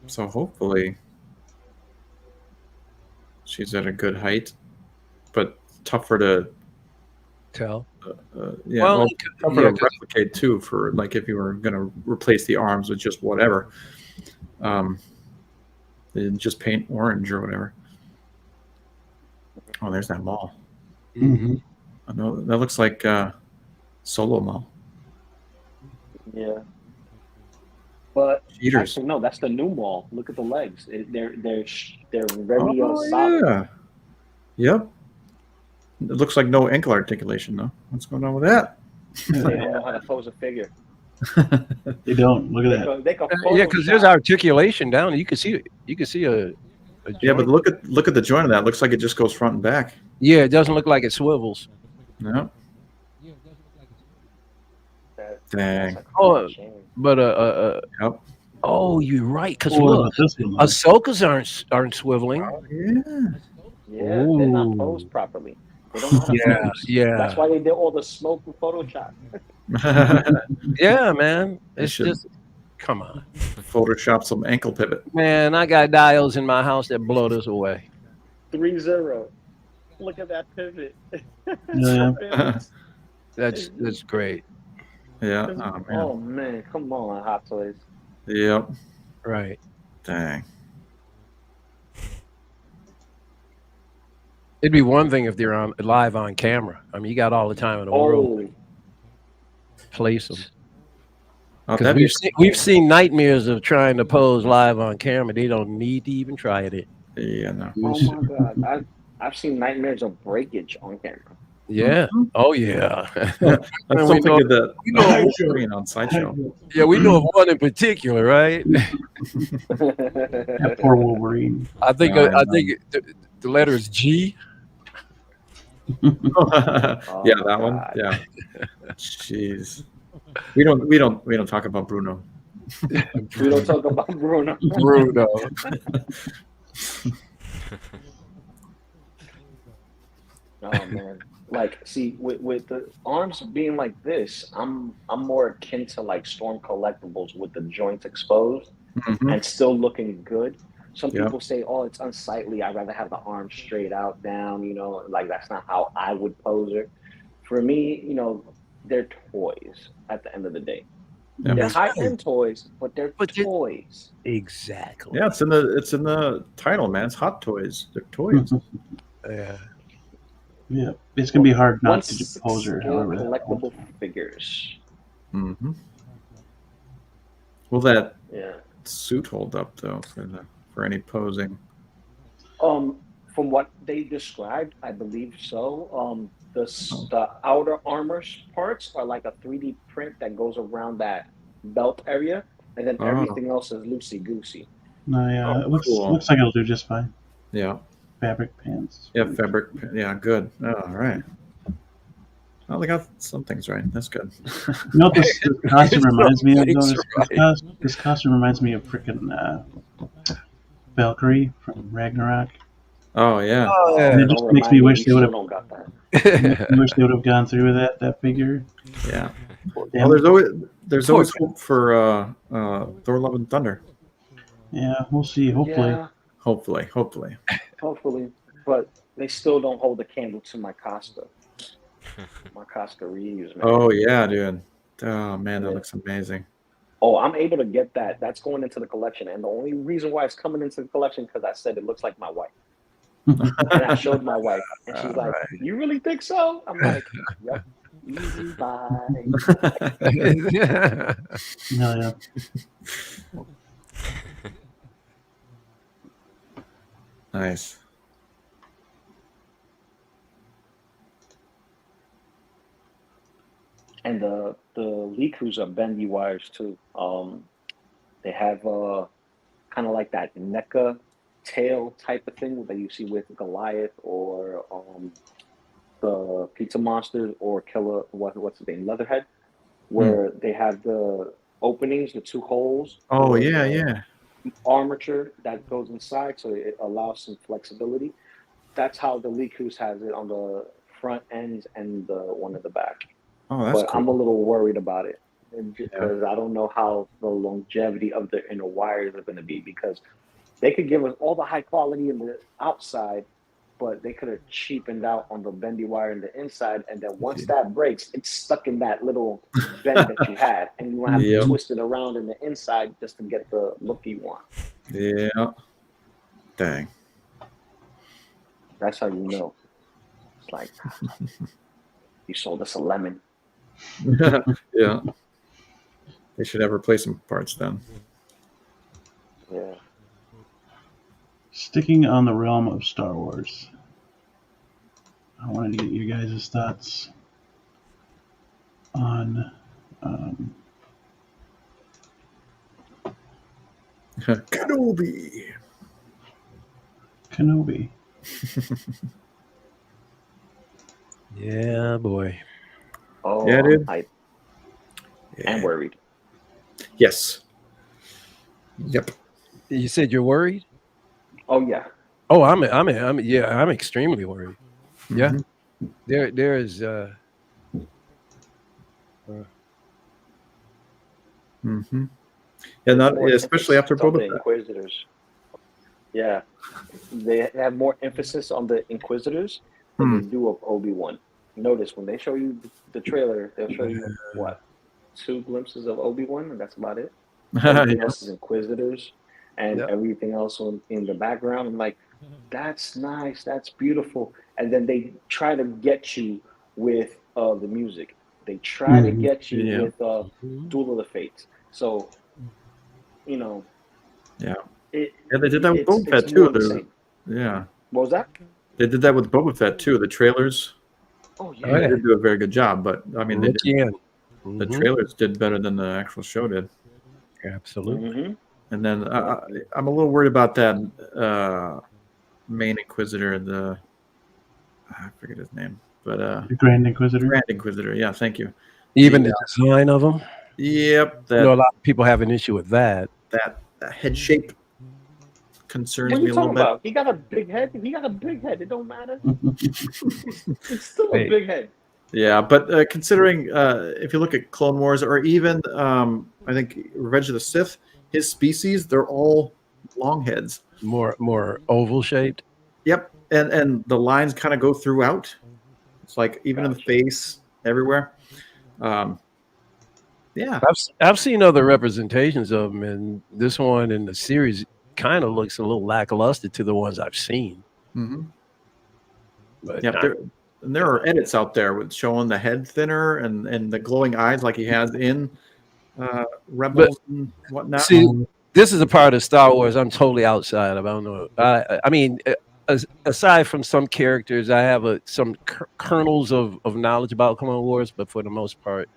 so hopefully she's at a good height, but tougher to Tell. yeah, Well, well, tougher yeah, to replicate too. For like if you were going to replace the arms with just whatever, and just paint orange or whatever. Oh, there's that Maul. Mm-hmm. I know that looks like Solo Maul. Yeah. But Cheaters. actually, no, that's the new Maul. Look at the legs. They're very solid. Yeah. Yep. It looks like no ankle articulation though. What's going on with that? They don't know how to pose a figure. They don't. Look at that. They can Yeah, because there's Photoshop. articulation down. You can see a Yeah, but joint. look at the joint of that. It looks like it just goes front and back. Yeah, it doesn't look like it swivels. No. Dang. That's a Oh, crazy shame. But Yep. oh, you're right. Because Oh, what look, about this one? Ahsoka's aren't swiveling. Yeah. Yeah, they're not Ooh. posed properly. They don't know how to Yeah, pose. yeah. That's why they did all the smoke with Photoshop. Yeah, man. They It's should- just Come on, Photoshop some ankle pivot. man. I got dials in my house that blow this away. 3-0. Look at that pivot. Yeah. That's great. Yeah. Oh, man. Oh man, come on, Hot Toys. Yep. Right. Dang. It'd be one thing if they're on live on camera. I mean, you got all the time in the world. Oh, Place them. Oh, Because that'd we've seen nightmares of trying to pose live on camera. They don't need to even try it. yeah, no. oh my God! I've seen nightmares of breakage on camera. Yeah. Oh yeah. That's we something know- that we know- screen on Sideshow. Yeah, we know of one in particular, right? That poor Wolverine. I think No, I I think the letter is G. Yeah, that one. God. Yeah. Jeez. We don't talk about Bruno. We don't talk about Bruno. Bruno. Oh man, like see with the arms being like this, I'm more akin to like Storm Collectibles with the joints exposed Mhm. and still looking good. Some Yeah. people say, "Oh, it's unsightly. I'd rather have the arms straight out, down." You know, like that's not how I would pose it. For me, you know, they're toys at the end of the day. Yeah. They're high-end toys, but they're But they- toys. Exactly. Yeah, it's in the title, man. It's Hot Toys. They're toys. Yeah. Yeah, it's gonna be hard not Once to pose her. scale However, collectible figures. Mm-hmm. Will that Yeah. suit hold up though for any posing? From what they described, I believe so. The outer armor parts are like a 3D print that goes around that belt area, and then Oh. everything else is loosey goosey. no, yeah, Oh, it looks cool. looks like it'll do just fine. Yeah. Fabric pants. Yeah, fabric. Yeah, good. Oh, all right. Well, they got some things right. That's good. You know what this costume reminds me of? Though? Thanks, This costume reminds me of freaking Valkyrie from Ragnarok. Oh yeah. Oh, And it yeah. just makes me wish they would have Don't got that. wish they would have gone through with that figure. Yeah. Damn Well, it. there's always hope for Thor: Love and Thunder. Yeah, we'll see. Hopefully. Yeah, Hopefully. hopefully, but they still don't hold a candle to my Costa. My Costa Reeves, man. Oh yeah, dude. Oh man, that Yeah. looks amazing. Oh, I'm able to get that. That's going into the collection, and the only reason why it's coming into the collection because I said it looks like my wife. And I showed my wife, and she's like, Alright. "You really think so?" I'm like, "Yep, easy buy." Yeah. No, yeah. Nice. And the Likus are bendy wires too. They have kind of like that NECA tail type of thing that you see with Goliath or the Pizza Monsters or Killer. What's his name? Leatherhead, where they have the openings, the two holes. Oh for yeah, the yeah. armature that goes inside, so it allows some flexibility. That's how the Likus has it on the front ends and the one at the back. Oh, that's But cool. I'm a little worried about it because I don't know how the longevity of the inner wires are going to be, because they could give us all the high quality in the outside, but they could have cheapened out on the bendy wire in the inside, and then once that breaks, it's stuck in that little bend that you had, and you have Yep. to twist it around in the inside just to get the look you want. Yeah. Dang. That's how you know. It's like you sold us a lemon. Yeah. They should have replacement parts then. Yeah. Sticking on the realm of Star Wars, I wanted to get you guys' thoughts on Kenobi. Kenobi. Yeah, boy. Oh, Yeah, dude. I'm Yeah. worried. Yes. Yep. You said you're worried? Oh yeah. Oh, I'm extremely worried. Yeah. Mhm. There is Mm-hmm. And not More especially after emphasis on Boba the Fett. Inquisitors. Yeah, they have more emphasis on the Inquisitors than they do of Obi-Wan. Notice when they show you the trailer, they'll show you what, 2 glimpses of Obi-Wan, and that's about it. Everything Yeah. else is Inquisitors, and Yep. everything else in the background. I'm like, that's nice, that's beautiful. And then they try to get you with the music. They try to Mhm. get you Yeah. with Duel of the Fates. So, you know, Yeah. it Yeah, they did that with it's Boba Fett it's too. more of the same. Yeah, What was that? they did that with Boba Fett too. The trailers, Oh Oh, they yeah. yeah. did do a very good job, but I mean, they Look did, in. the Mhm. trailers did better than the actual show did. Absolutely. Mm-hmm. And then I'm a little worried about that main Inquisitor, I forget his name, but The Grand Inquisitor. Grand Inquisitor. Yeah, thank you. Even the design of them. Yep, I know a lot of people have an issue with that. that head shape concerns What are me you a little talking bit. about? He got a big head. He got a big head. It don't matter. It's still a Hey. big head. Yeah, but considering if you look at Clone Wars or even I think Revenge of the Sith, his species, they're all long heads. More oval shaped. Yep, and the lines kind of go throughout. It's like even in the Gotcha. face, everywhere. Yeah, I've seen other representations of them, and this one in the series kind of looks a little lackluster to the ones I've seen. hmm But yep. There are edits out there with showing the head thinner and the glowing eyes like he has in Rebels and whatnot. see, this is a part of Star Wars I'm totally outside of. I don't know. I mean, aside from some characters, I have some kernels of knowledge about Clone Wars, but for the most part,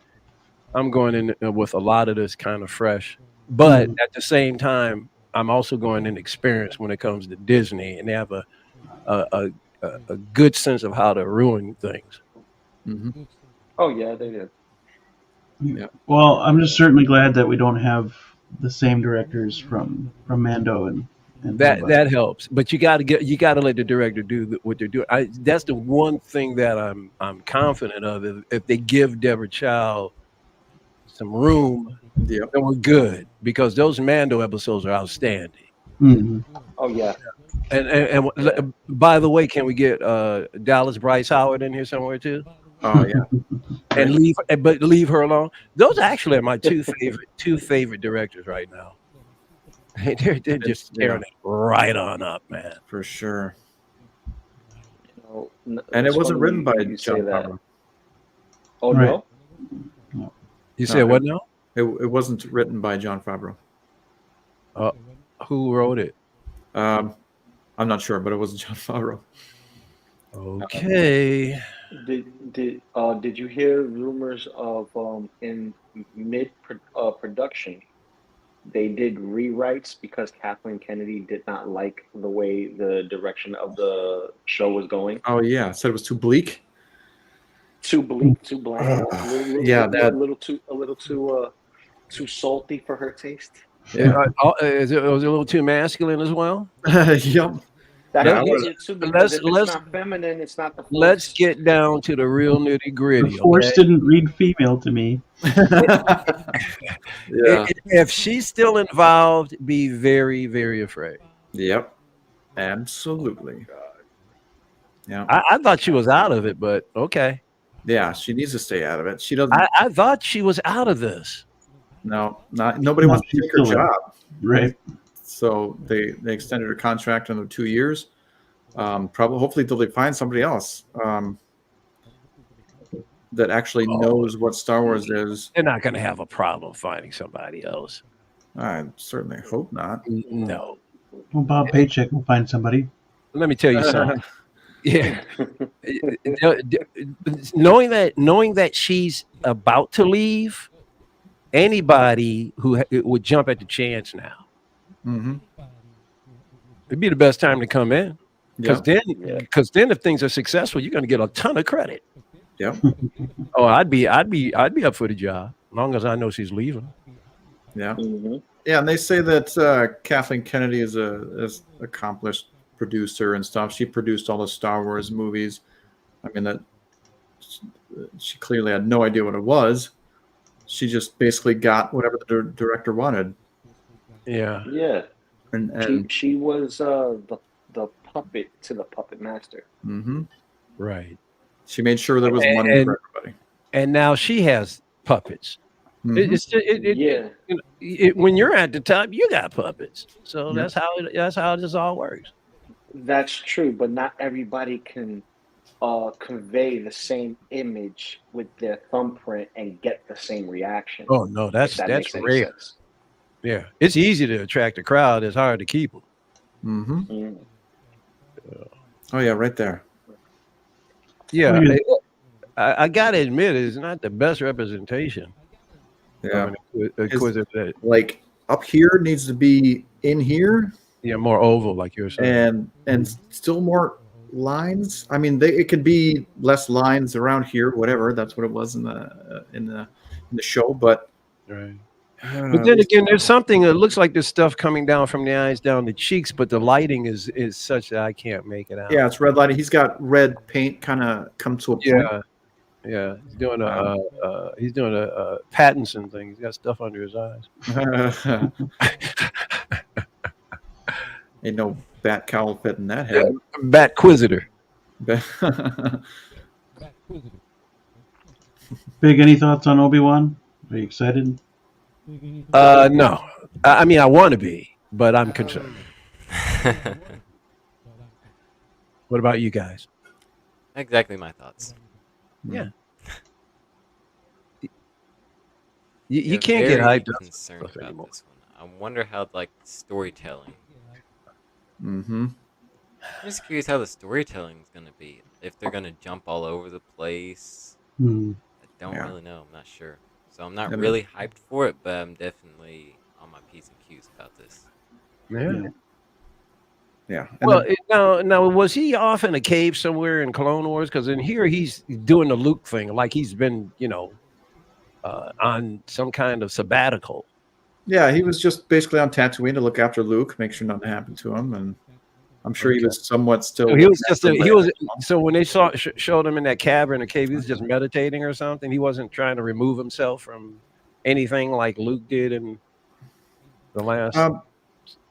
I'm going in with a lot of this kind of fresh. But at the same time, I'm also going in experience when it comes to Disney, and they have a good sense of how to ruin things. Mhm. Oh yeah, they did. Well, I'm just certainly glad that we don't have the same directors from Mando and Boba. That helps, but you got to let the director do what they're doing. That's the one thing that I'm confident of. If they give Deborah Chow some room, Yep. then we're good, because those Mando episodes are outstanding. Mhm. Oh yeah. And by the way, can we get Dallas Bryce Howard in here somewhere too? Oh yeah. And leave her alone. Those actually are my two favorite directors right now. They're just tearing it right on up, man. For sure. You know, And it it's wasn't funny written by you say John that. Favreau. Oh Right. no. You said what now? It wasn't written by John Favreau. Who wrote it? I'm not sure, but it wasn't John Favreau. Okay. Did you hear rumors of in mid production they did rewrites because Kathleen Kennedy did not like the way the direction of the show was going? Oh yeah, said it was too bleak. Too bleak, too bland, Yeah, that. a little too salty for her taste. Yeah. Was it a little too masculine as well? Yep. That Yeah, I could was- be it too, because if let's- it's not feminine, it's not the Force. Let's get down to the real nitty gritty. The Force didn't read female to me. Yeah. If she's still involved, be very, very afraid. Yep. Absolutely. Yeah. I thought she was out of it, but okay. Yeah. She needs to stay out of it. She doesn't. I thought she was out of this. Nobody wants to she's take her still in. job. Right. So they extended her contract another 2 years. Hopefully till they find somebody else that actually knows what Star Wars is. They're not going to have a problem finding somebody else. I certainly hope not. No. Well, Bob Paycheck will find somebody. Let me tell you something. Yeah. knowing that she's about to leave, anybody who would jump at the chance now. Mm-hmm. It'd be the best time to come in, because Yeah. then if things are successful, you're going to get a ton of credit. Yep. Oh, I'd be up for the job, as long as I know she's leaving. Yeah. Mm-hmm. Yeah, and they say that Kathleen Kennedy is is accomplished producer and stuff. She produced all the Star Wars movies. I mean, that she clearly had no idea what it was. She just basically got whatever the director wanted. Yeah. Yeah, And she was the puppet to the puppet master. mhm. Right. She made sure there was money And for everybody. and now she has puppets. Mhm. It's Yeah, when you're at the top, you got puppets. So Yep. that's how this all works. that's true, but not everybody can convey the same image with their thumbprint and get the same reaction. Oh no, If that that's makes any rare. sense. Yeah, it's easy to attract a crowd. It's hard to keep them. Mhm. Mm. Oh yeah, right there. Yeah, Well, I gotta admit, it's not the best representation. Yeah. Of an Inquisitor. Like up here needs to be in here Yeah, more oval, like you were saying. and still more lines. I mean, it could be less lines around here, whatever. That's what it was in the show. But Right. But then again, there's something that looks like there's stuff coming down from the eyes down the cheeks, but the lighting is such that I can't make it out. yeah, it's red lighting. He's got red paint kind of come to a point. Yeah. Yeah. He's doing a Pattinson thing. He's got stuff under his eyes. Ain't no bat cowl fit in that head. Batquisitor. Big, any thoughts on Obi-Wan? Are you excited? No. I mean, I want to be, but I'm concerned. What about you guys? Exactly my thoughts. Yeah. You Yeah, can't get very hyped up concerned stuff about anymore. this one. I wonder how like storytelling. Mm-hmm. I'm just curious how the storytelling is gonna be. If they're gonna jump all over the place. Hmm. I don't Yeah. really know. I'm not sure. So I'm not I mean- really hyped for it, but I'm definitely on my P's and Q's about this. Yeah. Yeah. And Well, now was he off in a cave somewhere in Clone Wars? Because in here he's doing the Luke thing, like he's been, on some kind of sabbatical. yeah, he was just basically on Tatooine to look after Luke, make sure nothing happened to him, and I'm sure he Okay. was somewhat still. So he was just looking he after was Leia. so when they showed him in that cavern or cave, he was just meditating or something. He wasn't trying to remove himself from anything like Luke did in the last.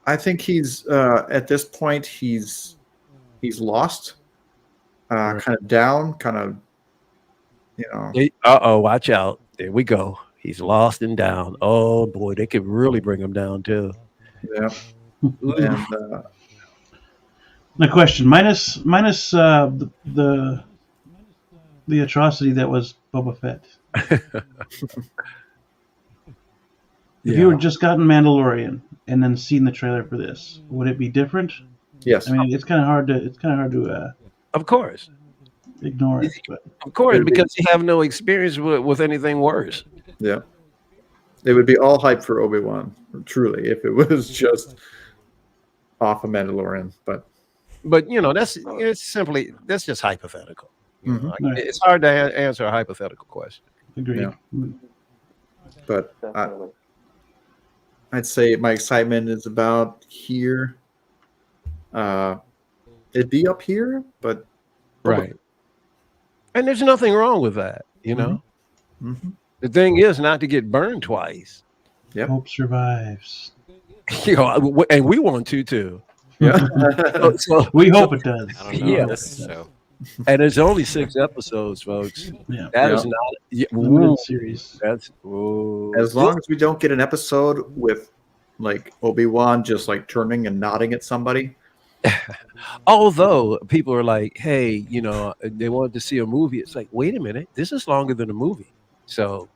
I think he's at this point he's lost, Right. kind of down, kind of, Watch out! There we go. He's lost and down. Oh boy, they could really bring him down too. yeah. And The question, minus the atrocity that was Boba Fett. If you had just gotten Mandalorian and then seen the trailer for this, would it be different? yes, I mean, it's kind of hard to Of course, ignore it. But because you have no experience with anything worse. yeah, it would be all hype for Obi-Wan, truly, if it was just off of Mandalorian. But But that's just hypothetical. Mhm. Right. It's hard to answer a hypothetical question. agreed. Yeah. but Definitely. I'd say my excitement is about here. It'd be up here, but Right. And there's nothing wrong with that, you know. Mhm. The thing is not to get burned twice. Yep. Hope survives. And we want to too. Yeah. So, We hope it does. I don't know Yeah. this show. and there's only 6 episodes, folks. Yeah. That is Yeah. not. Yeah, Limited ooh, series. that's ooh. As long as we don't get an episode with like Obi-Wan just like turning and nodding at somebody. Although people are like, hey, they wanted to see a movie. It's like, wait a minute, this is longer than a movie. So,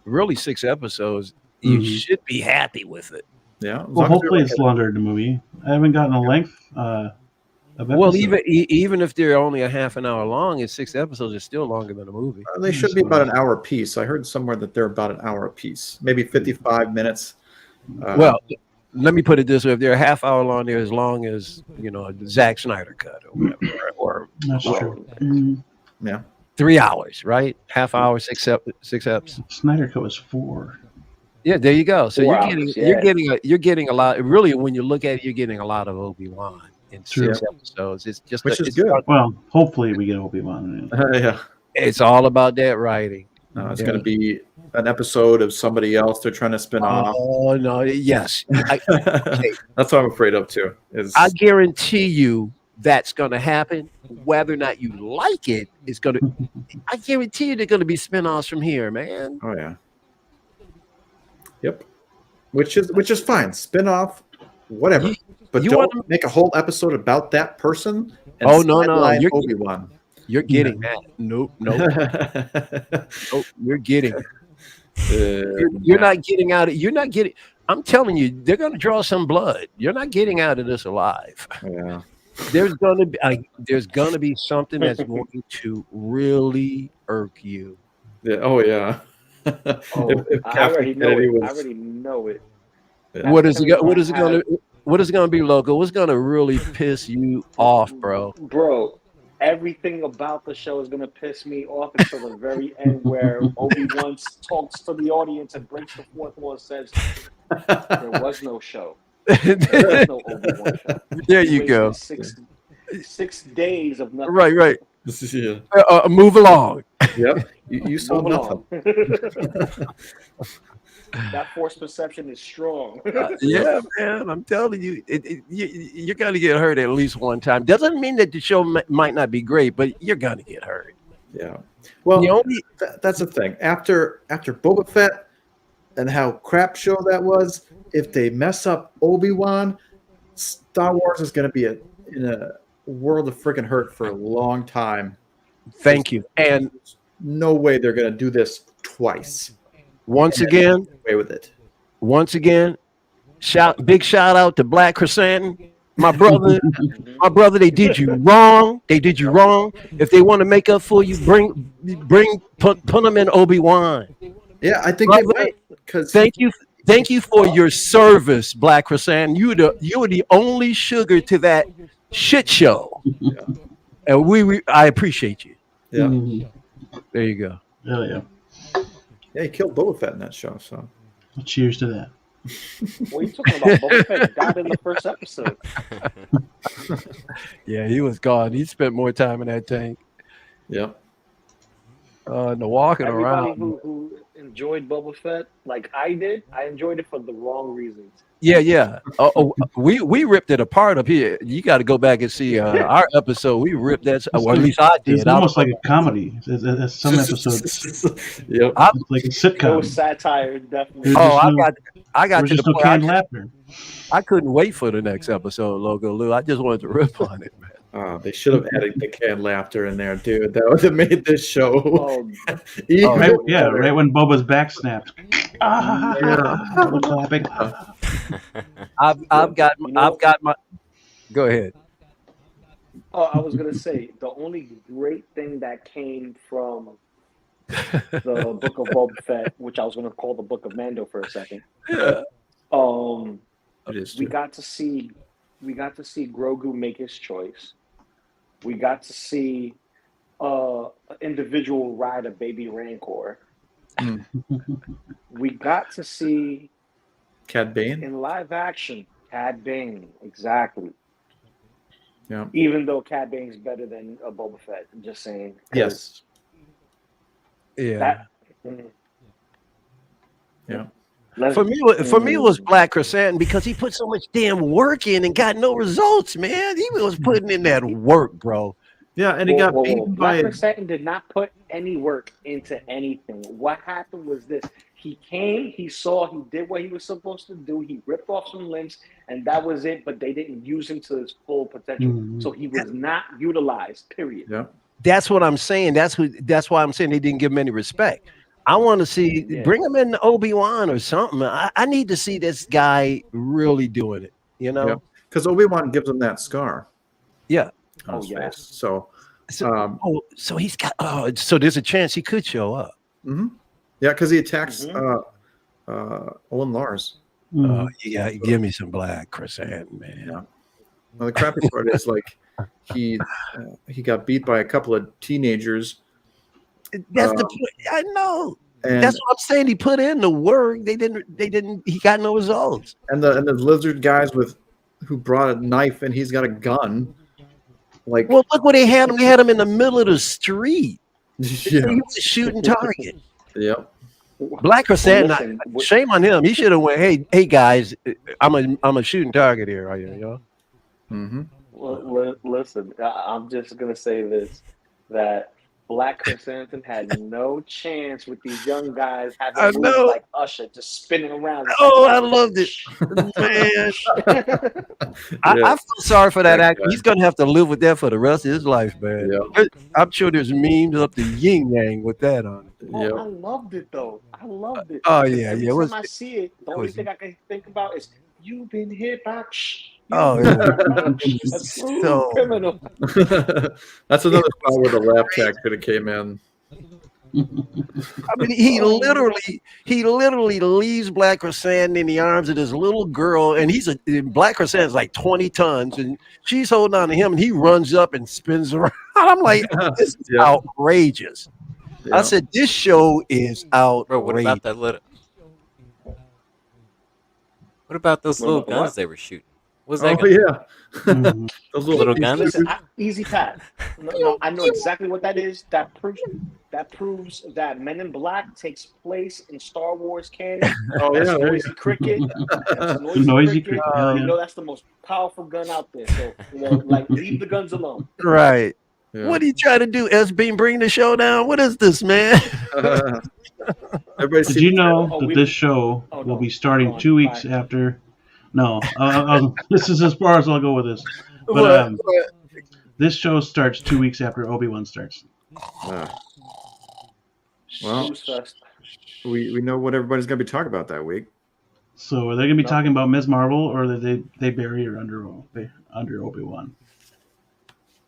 really, 6 episodes. You Mhm. should be happy with it. Yeah. as Well, long as hopefully we it's don't longer than the movie. I haven't gotten a length of Well, episode. even if they're only a half an hour long, it's 6 episodes. It's still longer than a movie. they should be about an hour a piece. I heard somewhere that they're about an hour a piece, maybe 55 minutes. Well, let me put it this way: if they're a half hour long, they're as long as a Zack Snyder cut or whatever, or That's true. Mhm. 3 hours, right? Half hour, 6 eps. Snyder Cut was 4. Yeah, there you go. So 4 you're hours, you're getting a lot. Really, when you look at it, you're getting a lot of Obi-Wan in True. 6 episodes. It's just Which is it's good. Well, hopefully we get Obi-Wan. Yeah. It's all about that writing. No, it's Yeah. going to be an episode of somebody else they're trying to spin off. Oh no, yes. That's what I'm afraid of too. Is I guarantee you that's going to happen. Whether or not you like it, it's going to. I guarantee you they're going to be spinoffs from here, man. oh yeah. Yep. Which is fine. Spin off, whatever. But you don't wanna- make a whole episode about that person. And Oh, no, sideline you're- Obi-Wan. You're getting that. Nope. Nope. You're getting. You're not getting out of. You're not getting. I'm telling you, they're going to draw some blood. You're not getting out of this alive. Yeah. There's going to be something that's going to really irk you. Yeah. Oh yeah. Oh, If I Kathleen already know Kennedy it. was- I already know it. Yeah. What is it? What is it Have- going to? What is it going to be, Loco? What's going to really piss you off, bro? Bro, everything about the show is gonna piss me off until the very end, where Obi-Wan talks to the audience and breaks the fourth wall and says, "There was no show. There was no Obi-Wan show." There He you go. wasted 6 days of nothing. Right. Yeah. Move along. Yep. You saw Moving nothing. on. That force perception is strong. Yeah, man. I'm telling you, you're going to get hurt at least one time. Doesn't mean that the show might not be great, but you're going to get hurt. Yeah. Well, The only that's the thing. After Boba Fett and how crap show that was, if they mess up Obi-Wan, Star Wars is going to be in a world of freaking hurt for a long time. thank you. And No way they're going to do this twice. once again, Away with it. big shout out to Black Chrysanthemum. My brother, they did you wrong. They did you wrong. If they want to make up for you, put them in Obi-Wan. Yeah, I think Brother, they might. Because Thank you for your service, Black Chrysanthemum. You were the only sugar to that shit show, and I appreciate you. yeah, Mhm. There you go. Hell yeah. he killed Boba Fett in that show. So Cheers to that. What are you talking about? Boba Fett died in the first episode. Yeah, he was gone. He spent more time in that tank, yeah, the walking Everybody around. who enjoyed Boba Fett, like I did, I enjoyed it for the wrong reasons. Yeah. We ripped it apart up here. You got to go back and see our episode. We ripped that. Well, at least I did. It's almost like a comedy. There's some episodes. yep. It's like a No sitcom. satire, definitely. Oh, I got There's to just the no point. canned laughter. I couldn't wait for the next episode, Logo Lou. I just wanted to rip on it, man. They should have added the canned laughter in there, dude. That would have made this show. Oh, even Right, better. right when Boba's back snapped. Double clapping. I've got my. Go ahead. oh, I was gonna say the only great thing that came from the Book of Boba Fett, which I was gonna call the Book of Mando for a second. Yeah. It is We true. got to see Grogu make his choice. We got to see an individual ride a baby Rancor. We got to see Cad Bane. in live action Cad Bane, exactly. Yeah. Even though Cad Bane's better than Boba Fett, I'm just saying. 'cause Yes. Yeah. That, Yeah. let's- For me, it was Black Chrysanthemum because he put so much damn work in and got no results, man. He was putting in that work, bro. Yeah, and he got beaten by. Black Chrysanthemum did not put any work into anything. What happened was this: he came, he saw, he did what he was supposed to do. He ripped off some limbs, and that was it. But they didn't use him to his full potential, Mhm. so he was not utilized. Period. Yeah. That's what I'm saying. That's why I'm saying they didn't give him any respect. I want to see bring him in Obi-Wan or something. I need to see this guy really doing it. You know? Yeah. Because Obi-Wan gives him that scar. Yeah. On his yeah. face. So, So, so he's got. Oh, so there's a chance he could show up. yeah, because he attacks Owen Lars. Mhm. Yeah, give me some Black Chrysanthemum, man. Yeah. Well, the crappy part is like he got beat by a couple of teenagers, That's the point. I know. and That's what I'm saying. He put in the work. They didn't. He got no results. and the lizard guys who brought a knife and he's got a gun. Like, Well, look where they had him. They had him in the middle of the street. yeah, He was a shooting target. yep. Black Chrysanthemum. listen, Shame on him. He should have went. Hey guys, I'm a shooting target here. Are you? Mm-hmm. listen. I'm just gonna say this: that Black Chrysanthemum had no chance with these young guys having I moves know. like Usher, just spinning around. Just Oh, I like, loved it, man. Yeah. I feel sorry for that That actor. guy. He's gonna have to live with that for the rest of his life, man. Yeah. I'm sure there's memes up the yin yang with that on it. Oh, Yeah. I loved it though. I loved it. Oh And yeah, every yeah. It was, time I see it, the it only was thing I can think about is you've been hit by oh, you've it been hit by was That's smooth so. criminal. That's another spot where the laugh track could have came in. I mean, he literally leaves Black Chrysanthemum in the arms of this little girl, and Black Chrysanthemum's like 20 tons, and she's holding on to him, and he runs up and spins around. I'm like, this is Yeah. outrageous. I Yeah. said, this show is outrageous. Bro, what about that little? What about those What little about the guns what? they were shooting? What was that? Oh gun? yeah. Mhm. Those Little guns? Listen, easy path. No, I know exactly what that is. That proves that Men in Black takes place in Star Wars canon. Oh That's yeah. There you Noisy Cricket. That's The Noisy, noisy Cricket. cricket. Hell You yeah. know that's the most powerful gun out there. So like leave the guns alone. Right. go. What are you trying to do, S-Beam? Bring the show down? What is this, man? Yeah. Everybody Did see you know Oh, that we- this show Oh, will no. be starting Go on. 2 weeks Bye. after? No, this is as far as I'll go with this. But What? this show starts 2 weeks after Obi-Wan starts. Well, Who's first? we know what everybody's gonna be talking about that week. So are they going to be No. talking about Ms. Marvel, or did they bury her under Obi-Wan?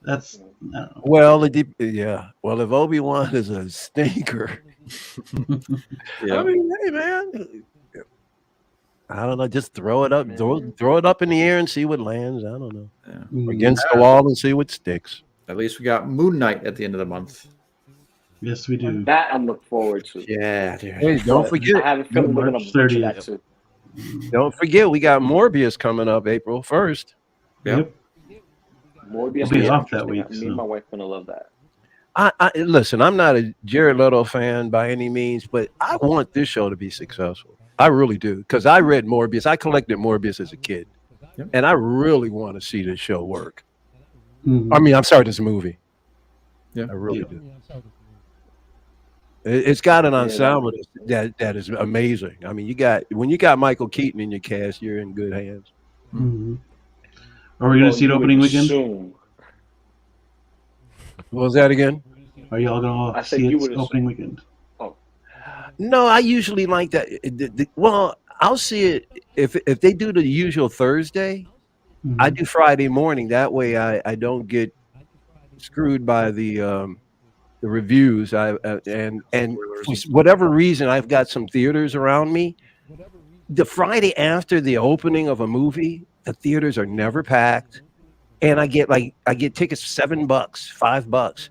That's I don't know. Well, yeah. Well, if Obi-Wan is a stinker, Yeah. I mean, hey, man. I don't know. Just throw it up, throw it up in the air and see what lands. I don't know. Yeah. Against the wall and see what sticks. At least we got Moon Knight at the end of the month. Yes, we do. That I'm looking forward to. Yeah, dude. Hey, don't But forget. I have a feeling we're gonna March butcher 30th. that too. Don't forget, we got Morbius coming up April 1st. Yep. Morbius We'll be is off that interesting. week, Me so. and my wife gonna love that. I listen. I'm not a Jared Leto fan by any means, but I want this show to be successful. I really do, because I read Morbius. I collected Morbius as a kid, Yep. and I really want to see this show work. Mhm. I mean, I'm sorry, this movie. Yeah. I really Yeah. do. It's got an Yeah, ensemble that is amazing. I mean, when you got Michael Keaton in your cast, you're in good hands. Mhm. Are we going to see it you would opening weekend? assume- What was that again? Are y'all going I to said see you it would assume. opening weekend? No, I usually like that. Well, I'll see it if they do the usual Thursday. Mhm. I do Friday morning. That way, I don't get screwed by the reviews. And for whatever reason, I've got some theaters around me. The Friday after the opening of a movie, the theaters are never packed, and I get tickets $7, $5.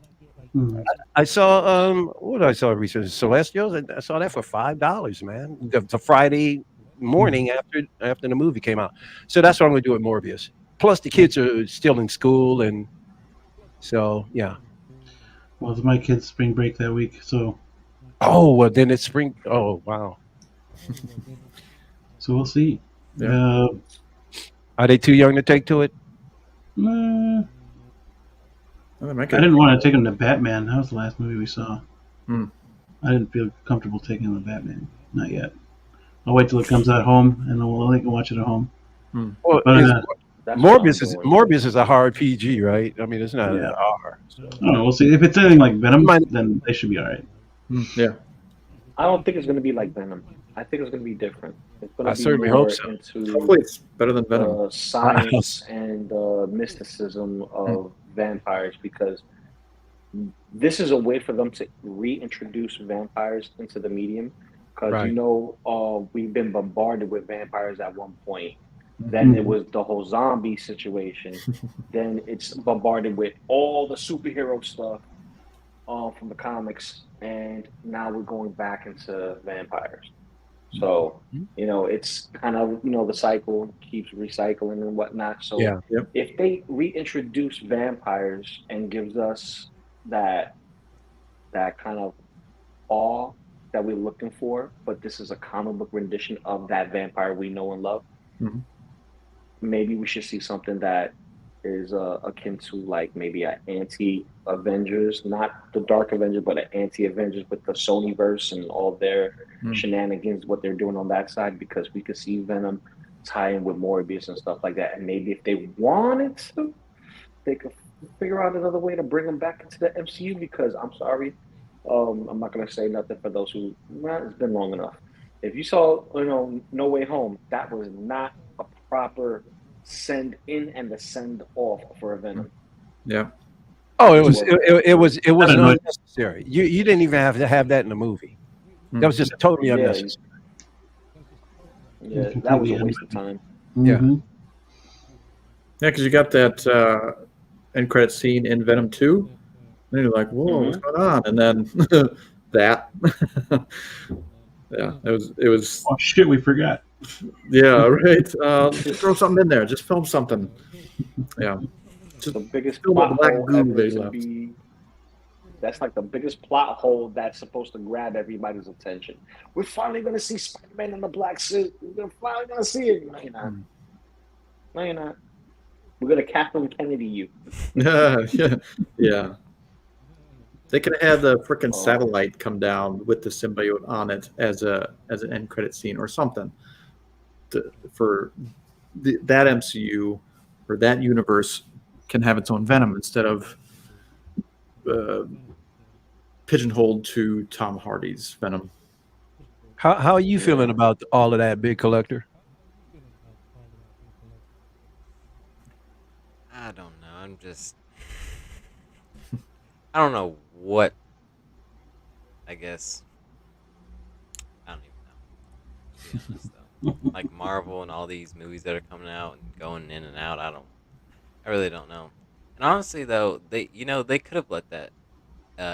Mhm. I saw what did I saw recently? Celestials. I saw that for $5, man. The Friday morning after the movie came out. So that's what I'm going to do with Morbius. Plus, the kids are still in school, and so yeah. Well, it's my kids' spring break that week, so Oh, well, then it's spring. Oh, wow. we'll see. Yeah. Are they too young to take to it? Uh, Oh, they might I get- didn't want to take them to Batman. That was the last movie we saw. Hmm. I didn't feel comfortable taking them to Batman. Not yet. I'll wait till it comes at home, and then they can watch it at home. Well, But, That's what I'm Morbius is a hard PG, right? I mean, it's not an Yeah. R. So. I don't know. We'll see. If it's anything like Venom, Might- then they should be all right. Yeah. I don't think it's gonna be like Venom. I think it's gonna be different. It's gonna I be certainly more hope so. into Hopefully it's better than Venom. science and mysticism of vampires, because this is a way for them to reintroduce vampires into the medium. Because Right. we've been bombarded with vampires at one point. Then it was the whole zombie situation. Then it's bombarded with all the superhero stuff from the comics, and now we're going back into vampires. So, it's kind of, the cycle keeps recycling and whatnot. So Yeah. Yep. if they reintroduce vampires and gives us that kind of awe that we're looking for, but this is a comic book rendition of that vampire we know and love. Mhm. Maybe we should see something that is akin to like maybe an anti-Avengers, not the Dark Avengers, but an anti-Avengers with the Sony verse and all their shenanigans, what they're doing on that side, because we could see Venom tie in with Morbius and stuff like that. And maybe if they wanted to, they could figure out another way to bring them back into the MCU, because I'm sorry, I'm not going to say nothing for those who, well, it's been long enough. If you saw, No Way Home, that was not a proper send in and the send off for a Venom. Yeah. Oh, it was Annoying. unnecessary. You didn't even have to have that in the movie. That was just totally Yeah. unnecessary. Yeah, that was Completely a waste of time. Yeah. Mhm. Yeah, because you got that end credit scene in Venom 2. And you're like, whoa, what's going on? And then that. Yeah, it was. Oh shit, we forgot. Yeah, right. Just throw something in there. Just film something. Yeah. The biggest Fill plot the black hole goo ever they to left. be. That's like the biggest plot hole that's supposed to grab everybody's attention. We're finally going to see Spider-Man in the black suit. We're finally going to see it. No, you're not. No, you're not. We're going to Kathleen Kennedy you. Yeah. They could have had the freaking Oh. satellite come down with the symbiote on it as an end credit scene or something for that MCU or that universe can have its own Venom instead of pigeonholed to Tom Hardy's Venom. How are you feeling about all of that, Big Collector? I don't know. I'm just. I don't know what. I guess. I don't even know. To be honest, though. Like Marvel and all these movies that are coming out and going in and out. I really don't know. And honestly, though, they could have let that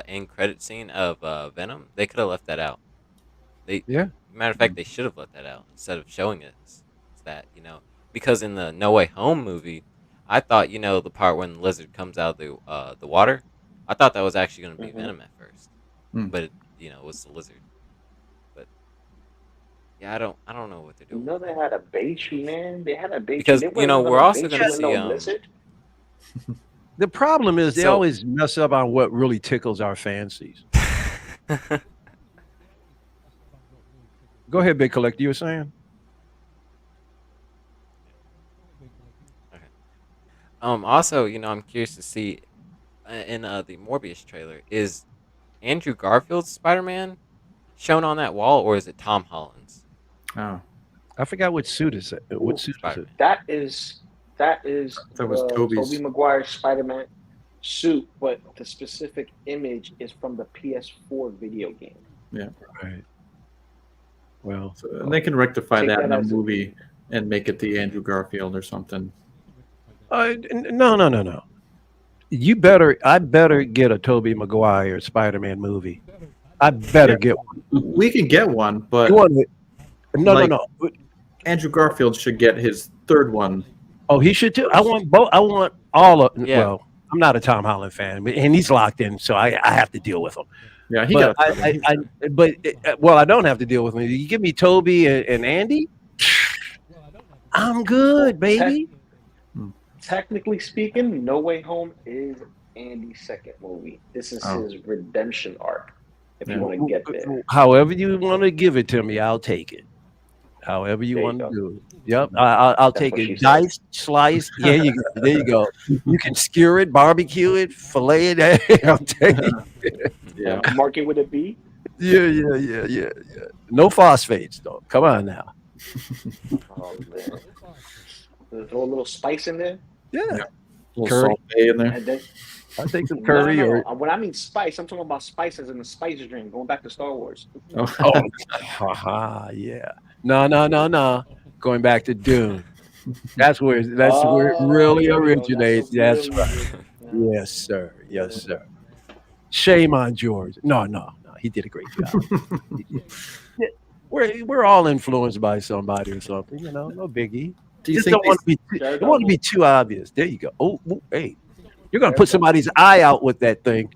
end credit scene of Venom. They could have left that out. Matter of fact, they should have let that out instead of showing us that, because in the No Way Home movie, I thought, the part when the lizard comes out of the water, I thought that was actually going to be Venom at first, but it was the lizard. But yeah, I don't know what they're doing. They had a Banshee, man. They had a Banshee. Because, They weren't we're also Banshee gonna with see, no lizard. The problem is they So- always mess up on what really tickles our fancies. Go ahead, Big Collector. You were saying? Also, I'm curious to see in the Morbius trailer, is Andrew Garfield's Spider-Man shown on that wall, or is it Tom Holland's? Oh, I forgot what suit is it. What suit is it? Spider-Man? That is That was Tobey's. Tobey Maguire's Spider-Man suit, but the specific image is from the PS4 video game. Right. Well, And they can rectify Take that that in a as a- movie and make it the Andrew Garfield or something. no. I better get a Tobey Maguire Spider-Man movie. I better get one. We can get one, but You want it? No. Andrew Garfield should get his third one. Oh, he should too. I want both. I want all of. Yeah. Well, I'm not a Tom Holland fan, and he's locked in, so I have to deal with him. Yeah, he But got. I don't have to deal with him. You give me Toby and Andy, I'm good, baby. Technically speaking, No Way Home is Andy's second movie. This is Oh. his redemption arc. If Yeah. you want to get there, However you want to give it to me, I'll take it. However you There you want to go. do it. Yep, I'll That's take what she it. said. Diced, sliced. Yeah, there you go. You can skewer it, barbecue it, fillet it. I'll take it. Yeah. Mark it with a B. Yeah. No phosphates though. Come on now. Oh man, throw a little spice in there, Yeah, Little Curry. salt bay in there. and then I'll take some curry No. or. When I mean spice, I'm talking about spices in the spice drink. Going back to Star Wars. Oh, haha, yeah. No. Going back to Dune. That's where it really there we go. originates. That's right. right. Yes, sir. Yes, sir. Shame on George. No. He did a great job. We're all influenced by somebody or something, no biggie. Do you Just think don't want to be Daredevil. don't want to be too obvious. There you go. Oh, hey. You're gonna put somebody's eye out with that thing.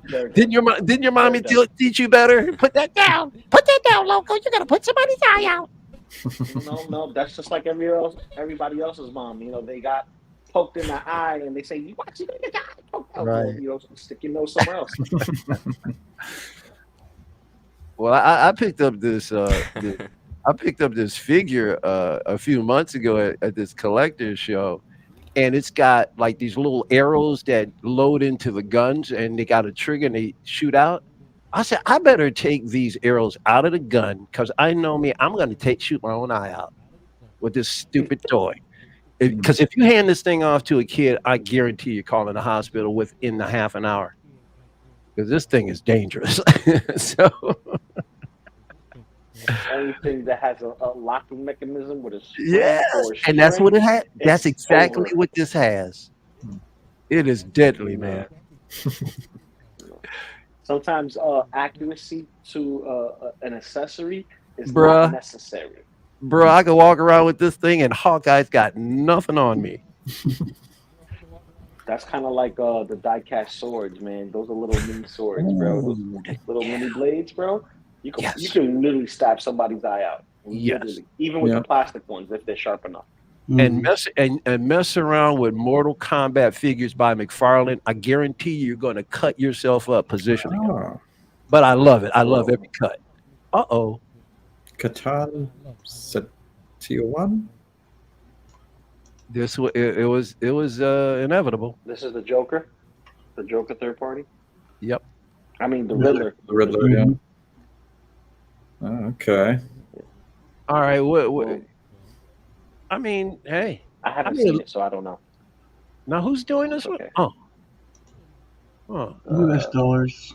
They're Didn't your mommy teach you better? Put that down. Put that down, loco. You're gonna put somebody's eye out. No, that's just like everybody else's mom. You know, they got poked in the eye, and they say, "You watch it, you got poked out." Right. Well, you know, stick your nose somewhere else. Well, I picked up this. I picked up this figure a few months ago at this collector's show, and it's got like these little arrows that load into the guns, and they got a trigger and they shoot out. I said, I better take these arrows out of the gun because I know me, I'm going to shoot my own eye out with this stupid toy. Because if you hand this thing off to a kid, I guarantee you're calling the hospital within a half an hour because this thing is dangerous. So. Anything that has a locking mechanism with a spring Yes, or a and that's what it had. That's it's exactly over. what this has. It is deadly, man. Sometimes accuracy to an accessory is Bruh. not necessary. Bro, I could walk around with this thing and Hawkeye's got nothing on me. That's kind of like the die-cast swords, man. Those are little mini swords, bro. Those little mini blades, bro. You can literally stab somebody's eye out. Yes. Literally. Even with the plastic ones if they're sharp enough. And mess around with Mortal Kombat figures by McFarlane. I guarantee you're going to cut yourself up positioning. Oh. But I love it. I love every cut. Uh-oh. Catan Setiawan? This it was inevitable. This is the Joker third party. Yep. I mean the Riddler. The Riddler, yeah. Oh, okay. All right. What? I mean, hey. I haven't seen it, so I don't know. Now who's doing this one? Okay. Oh. US dollars.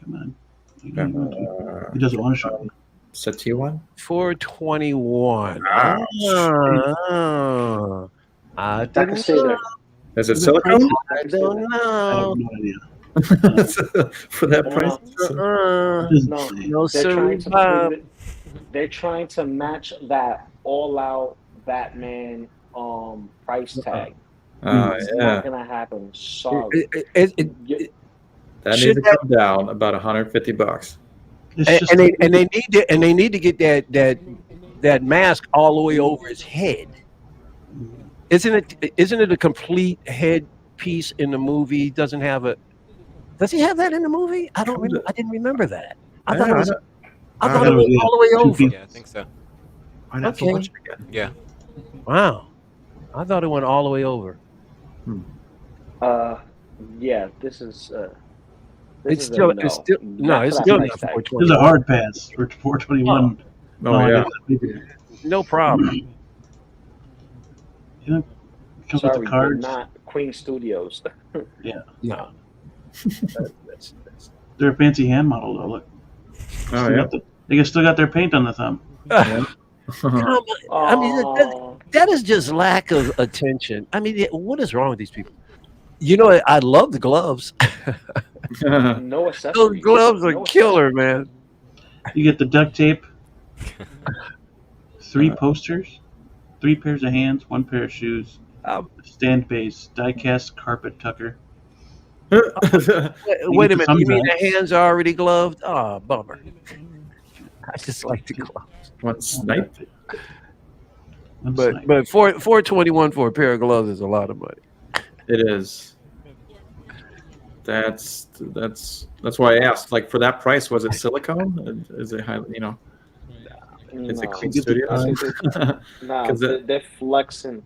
Come on. He doesn't want to show me. Setiawan? 421. Ouch. I That can stay there. Is it silicone? I don't I know. have no idea. For that price? No, sir. They're trying to match that all-out Batman price tag. Oh, It's yeah. not gonna happen. Sorry. That Should needs to come down about $150. It's just And they need to get that mask all the way over his head. Isn't it a complete head piece in the movie? Doesn't have a. Does he have that in the movie? I didn't remember that. I thought it was all the way over. Yeah, I think so. I'd have to Okay. watch it again. Yeah. Wow, I thought it went all the way over. Yeah, this is. It's still not That's for not This 420. is a hard pass for 421. Oh, yeah. No problem. Comes with Sorry, the but cards. not Queen Studios. No. They're a fancy hand model though. Look. Oh, yeah. They still got their paint on the thumb. Come on. I mean, that is just lack of attention. I mean, what is wrong with these people? You know, I love the gloves. No accessories. Those gloves are No killer, man. You get the duct tape, 3 posters, 3 pairs of hands, 1 pair of shoes, stand base, die-cast carpet tucker. Wait a minute. You mean Sometimes. the hands are already gloved? Oh, bummer. I just like the gloves. What, snipe? But 421 for a pair of gloves is a lot of money. It is. That's why I asked. Like, for that price, was it silicone? Is it high? You know, is it Queen Studios? Nah, 'Cause they're flexing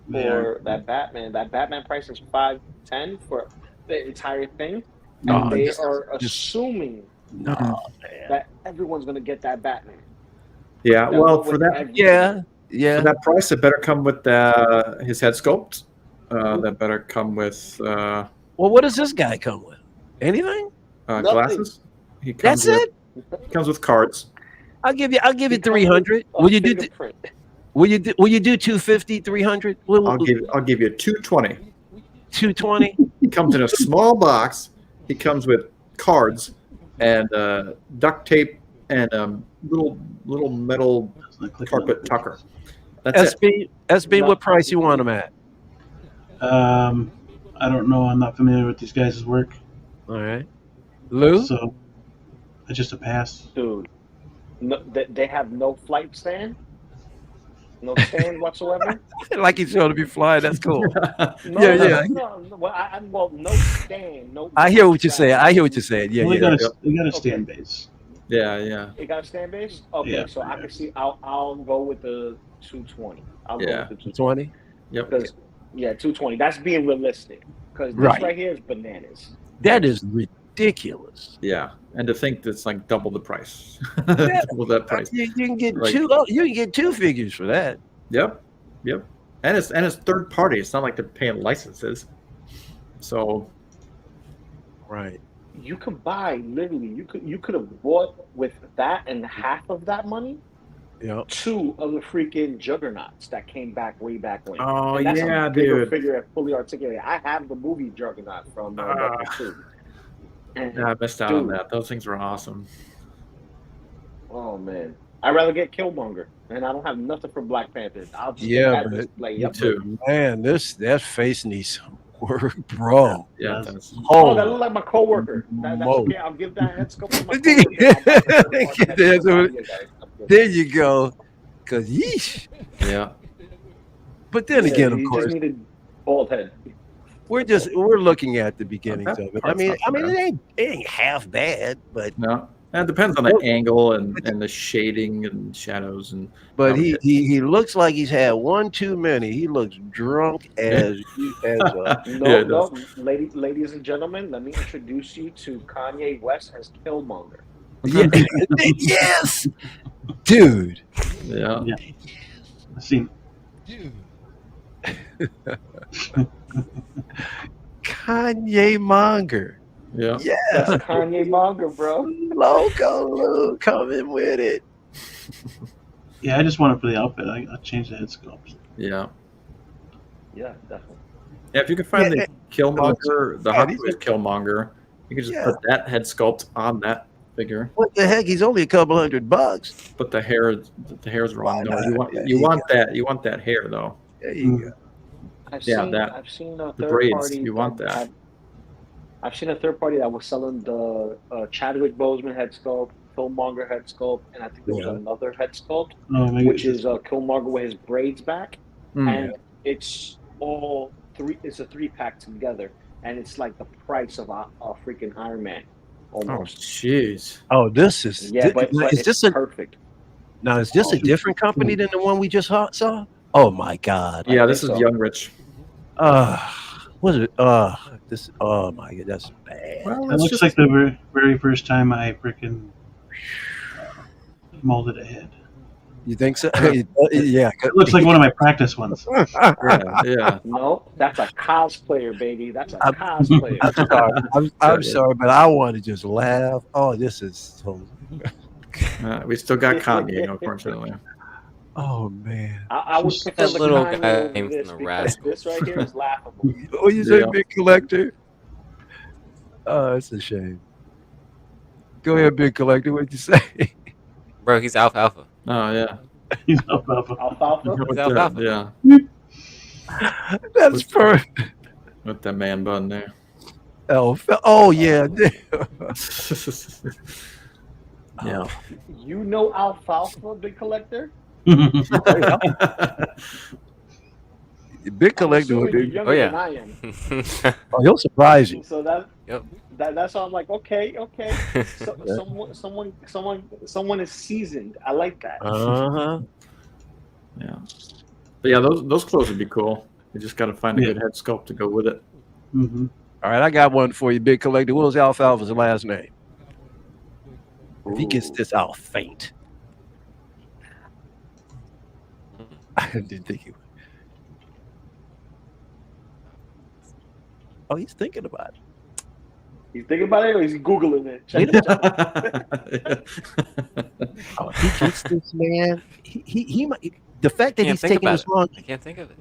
They for that Batman. That Batman price is $510 for the entire thing, No, and they this- are assuming No, man. that everyone's gonna get that Batman. Yeah. That Well, one for with that everything. for that price, it better come with his head sculpt. That better come with Well, what does this guy come with? Anything? glasses. He comes That's with, it? Comes with cards. I'll give you He comes 300. with a Will you do fingerprint. will you do 250, 300? I'll give you 220. 220? He comes in a small box. He comes with cards and duct tape and little metal carpet tucker. That's it. SB, what price you want him at? I don't know. I'm not familiar with these guys' work, All right. Lou? so it's just a pass. Dude, no, they have no flight stand, no stand whatsoever. Like he's going to be flying. That's cool. No, Yeah, no, yeah. no. Well, no stand, no. I hear what you're saying. I hear what you're saying. Yeah, Well, yeah. they got a stand base. Yeah. It got a stand base. Okay, Yeah. so I can see. I'll go with the 220. I'll go Yeah. with the 220 20? Yep. because 220. That's being realistic. Because this Right. right here is bananas. That is ridiculous. Yeah. And to think that's like double the price. Yeah. Double that price. You can get Like- you can get two figures for that. Yep. And it's third party. It's not like they're paying licenses. So Right. You could buy literally. You could have bought with that and half of that money Yeah. 2 of the freaking juggernauts that came back way back when. Oh, And that's yeah, a bigger dude. figure and fully articulated. I have the movie Juggernaut from Level 2. And, yeah, I missed out on dude, that. Those things were awesome. oh man, I'd rather get Killmonger, and I don't have nothing for Black Panther. I'll just Yeah, add but this, like, me yep. too. Man, that face needs some work, bro. Yeah, Yes. that's, Oh, that Oh, look like my coworker. That's Mo. okay. I'll give that head scope to my coworker. there you go. Cause yeesh. yeah. But then Yeah, again, of he course, just needed bald head. we're looking at the beginnings That of it. part's not bad. it ain't half bad, but No. And it depends on the angle and the shading and shadows and he looks like he's had one too many. He looks drunk as No, Yeah, it no, ladies and gentlemen, let me introduce you to Kanye West as Killmonger. yeah. Yes, dude. yeah. I seen. Kanye Monger. Yeah. Yeah, That's Kanye Monger, bro. logo Lou coming with it. Yeah, I just want it for the outfit. I changed the head sculpt. Yeah. Yeah, definitely. Yeah, if you can find Yeah, the Killmonger, the yeah, Hot these Wheels Killmonger, you can just Yeah. put that head sculpt on that figure. What the heck? He's only a couple $100. But the hair's wrong. No, Why you not? want you want that hair though. There you go. I've Yeah, seen that- I've seen a the third braids, party. you want that. I've seen a third party that was selling the Chadwick Boseman head sculpt, Killmonger head sculpt, and I think there was Yeah. another head sculpt, Oh, maybe which is Killmonger with his braids back, Mm. and it's all three. It's a 3-pack together, and it's like the price of a freaking Iron Man, Oh almost. jeez. Oh, this is Yeah, but is it's this a perfect. now? Is this a different company than the one we just saw? Oh my God! Yeah, I this is think so. Young Rich. Was it? This. Oh my God, that's bad. Well, It it's looks just like the very first time I freaking molded a head. You think so? Yeah. It looks like one of my practice ones. yeah. No, that's a cosplayer, baby. That's a I'm- cosplayer. I'm sorry. I'm sorry, but I want to just laugh. Oh, this is so. We still got Kanye, unfortunately. Oh man. I would Just prefer that the little Kanye guy over came from this the because Rascals. this right here is laughable. What you say, Yeah. big collector? Oh, it's a shame. Go ahead, big collector. What'd you say? Bro, he's alfalfa. Oh yeah. He's alfalfa. Alfalfa. With alfalfa. yeah. That's perfect. With the man bun there. Oh yeah. Yeah. You know alfalfa, big collector? Big I'm collector. assuming you're younger Oh, yeah. than I am. Oh, he'll surprise you. So Yep. that's how I'm like, okay. So, someone is seasoned. I like that. Uh-huh. Yeah. But yeah, those clothes would be cool. You just got to find a Yeah. good head sculpt to go with it. Hmm. All right, I got one for you, big collector. What was Alfalfa's last name? If he gets this, I'll faint. I didn't think he would. Oh, he's thinking about it. He's thinking about it or he's Googling it. Check Wait it out. Oh, if he gets this, man, he might. The fact that Can't he's think taking about this it. long. I can't think of it.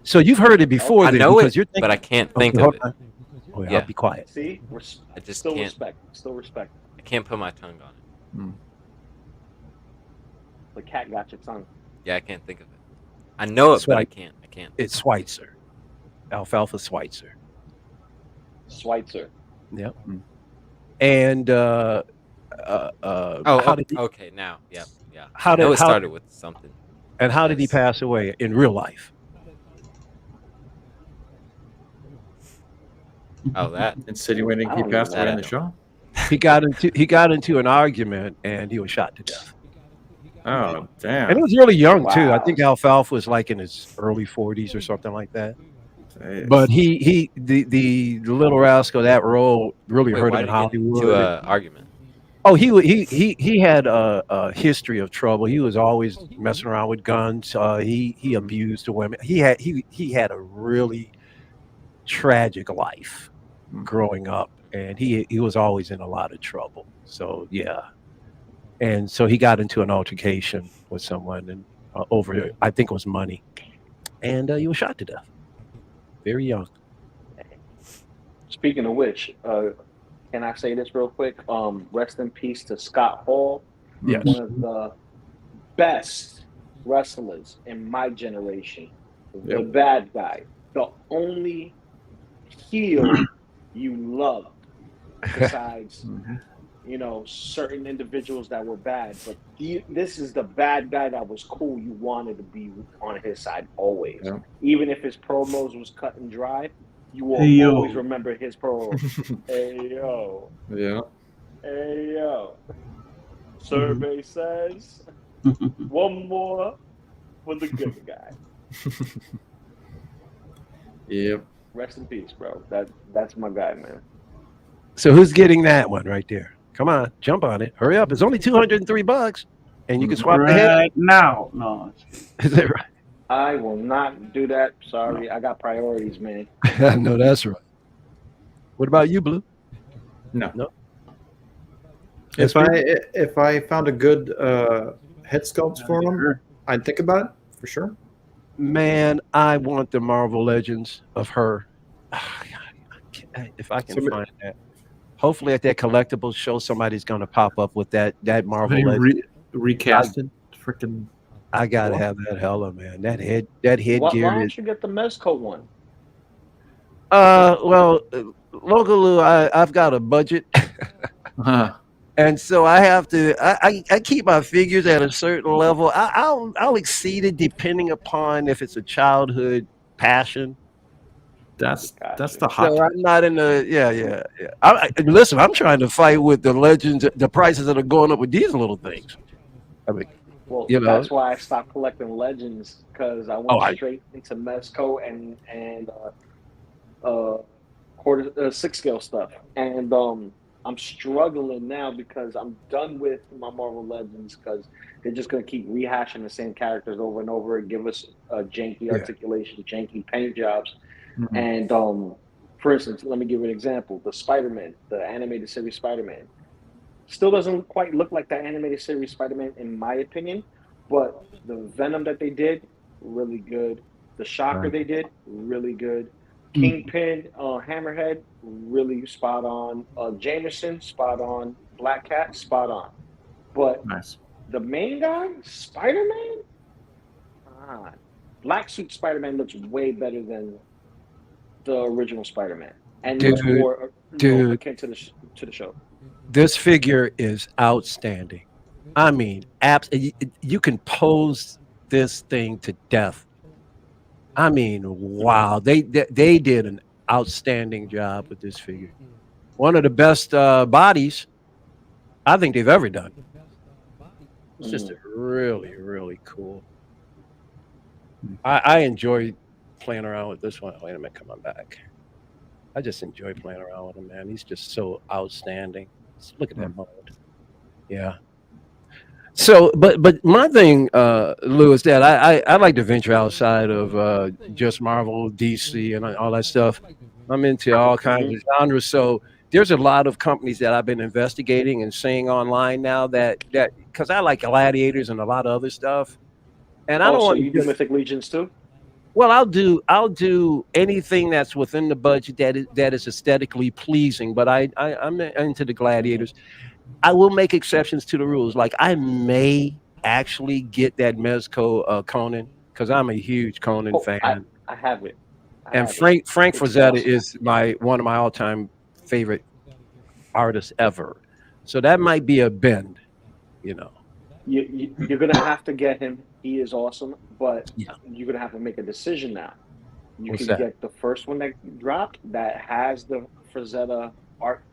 So you've heard it before, I then, know because it, you're thinking, but I can't think Okay, of it. hold on. Oh, yeah, Yeah. I'll be quiet. See? I just Still can't. respect. Still respect. I can't put my tongue on it. The cat got your tongue. Yeah, I can't think of it. I know it, but I Sweat. can't. I can't. It's Schweitzer. Alfalfa Schweitzer. Schweitzer. Yep. Hmm. And Oh, how did he, okay. Now, yeah. how I know did it how started with something. and how did he Yes. pass away in real life? Oh, that. Insinuating I he don't passed even away in know. the show. He got into an argument and he was shot to death. Oh, And damn. he was really young too. I Wow. think Alfalfa was like in his early 40s or something like that. Jeez. But the little rascal, that role really Wait, hurt why him in did he get into Hollywood. a argument? Oh, he had a history of trouble. He was always messing around with guns. He abused the women. He had a really tragic life growing up, and he was always in a lot of trouble. So yeah, and so he got into an altercation with someone and over, I think it was money, and he was shot to death. Very young. Speaking of which, can I say this real quick? Rest in peace to Scott Hall, Yes. one of the best wrestlers in my generation. The Yep. bad guy, the only heel you loved, besides Mhm. certain individuals that were bad. But this is the bad guy that was cool. You wanted to be on his side always, Yeah. even if his promos was cut and dry. You will Hey, yo. always remember his promos. Hey yo, Yeah. hey yo. Survey says one more for the good guy. Yep. Rest in peace, bro. That's my guy, man. So who's getting that one right there? Come on, jump on it. Hurry up. It's only $203, and you can swap the head. Right now. No. Is that right? I will not do that. Sorry, I got priorities, man. No, that's right. What about you, Blue? No. No. If I found a good head sculpt for him, Sure. I'd think about it for sure. Man, I want the Marvel Legends of her. If I can So- find that. Hopefully at that collectibles show, somebody's going to pop up with that Marvel Somebody Legend. recasted. Freaking. I got to What? have that hella, man. That Why headgear don't is. you get the Mezco one? Well, Local Lou, I've got a budget. Huh. And so I have to. I keep my figures at a certain level. I'll exceed it depending upon if it's a childhood passion. That's Gotcha. the hot. So I'm not in the yeah. Listen, I'm trying to fight with the legends, the prices that are going up with these little things. I mean, Well, You know. that's why I stopped collecting legends, because I went I- straight into Mezco and six scale stuff, and I'm struggling now because I'm done with my Marvel Legends because they're just gonna keep rehashing the same characters over and over and give us janky articulation, janky paint jobs, Mhm. and for instance, let me give you an example: the Spider-Man, the animated series Spider-Man. Still doesn't quite look like that animated series Spider-Man in my opinion, but the Venom that they did, really good. The Shocker Right. they did, really good. Kingpin, Hammerhead, really spot on. Jameson, spot on. Black Cat, spot on. But Nice. the main guy, Spider-Man, Black Suit Spider-Man looks way better than the original Spider-Man, and looks Dude, more dude. akin to the show. This figure is outstanding. I mean, you can pose this thing to death. I mean, wow, they did an outstanding job with this figure. One of the best bodies I think they've ever done. It's just a really, really cool. I enjoy playing around with this one. Wait a minute, come on back. I just enjoy playing around with him, man. He's just so outstanding. Look at that mode. Yeah. So, but my thing, Lou, is that I like to venture outside of just Marvel, DC, and all that stuff. I'm into all kinds of genres. So there's a lot of companies that I've been investigating and seeing online now that because I like Gladiators and a lot of other stuff. And I don't so want you do Mythic Legions too? Well, I'll do anything that's within the budget that is aesthetically pleasing. But I'm into the Gladiators. I will make exceptions to the rules. Like I may actually get that Mezco Conan because I'm a huge Conan fan. I have it. And have it. Frank It's Frazetta awesome. is one of my all-time favorite artists ever. So that might be a bend, you know. You're gonna have to get him. He is awesome, but Yeah. you're gonna have to make a decision now. You What's can that? get the first one that dropped that has the Frazetta art,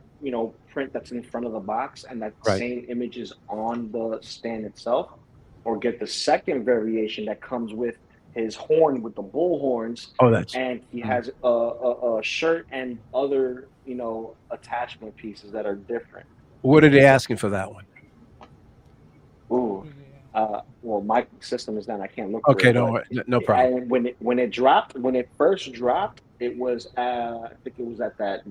print that's in front of the box, and that Right. same image is on the stand itself, or get the second variation that comes with his horn with the bull horns, Oh, that's and he has a shirt and other attachment pieces that are different. what are they asking for that one? Ooh. Well, my system is down. I can't look. For Okay, it, but no problem. And when it first dropped, it was I think it was at that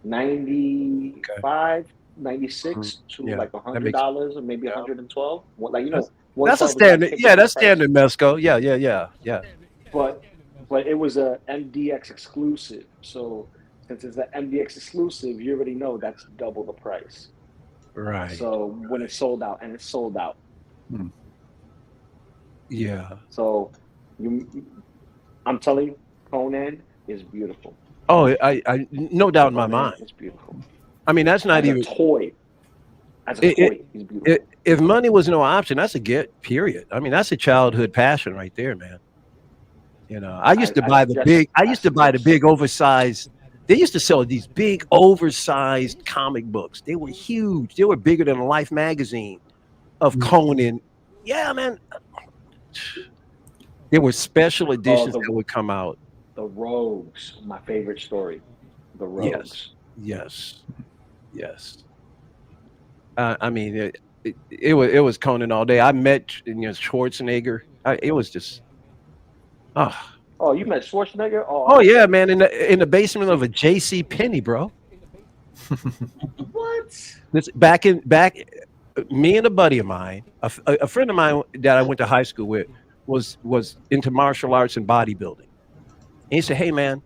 95, 96 to Yeah, like that makes $100 or maybe yeah. 112. Like That's 112 a is that standard. typical Yeah, that's price. standard Mesco. Yeah. But it was a MDX exclusive. So since it's an MDX exclusive, you already know that's double the price. Right. So when it's sold out, and it's sold out. Yeah. So I'm telling you, Conan is beautiful. Oh, I no doubt in my Conan mind. is beautiful. I mean, that's not As even a toy. As a toy, he's beautiful. if money was no option, that's a get. Period. I mean, that's a childhood passion right there, man. You know, I used to buy the big oversized. They used to sell these big oversized comic books. They were huge. They were bigger than a Life magazine of Conan. Yeah, man. There were special editions that would come out. The Rogues, my favorite story. The Rogues. Yes. I mean, it was Conan all day. I met Schwarzenegger. It was just, Oh, you met Schwarzenegger? Oh yeah, man, in the basement of a J.C. Penney, bro. What? Back, me and a buddy of mine, a friend of mine that I went to high school with, was into martial arts and bodybuilding. And he said, "Hey, man,"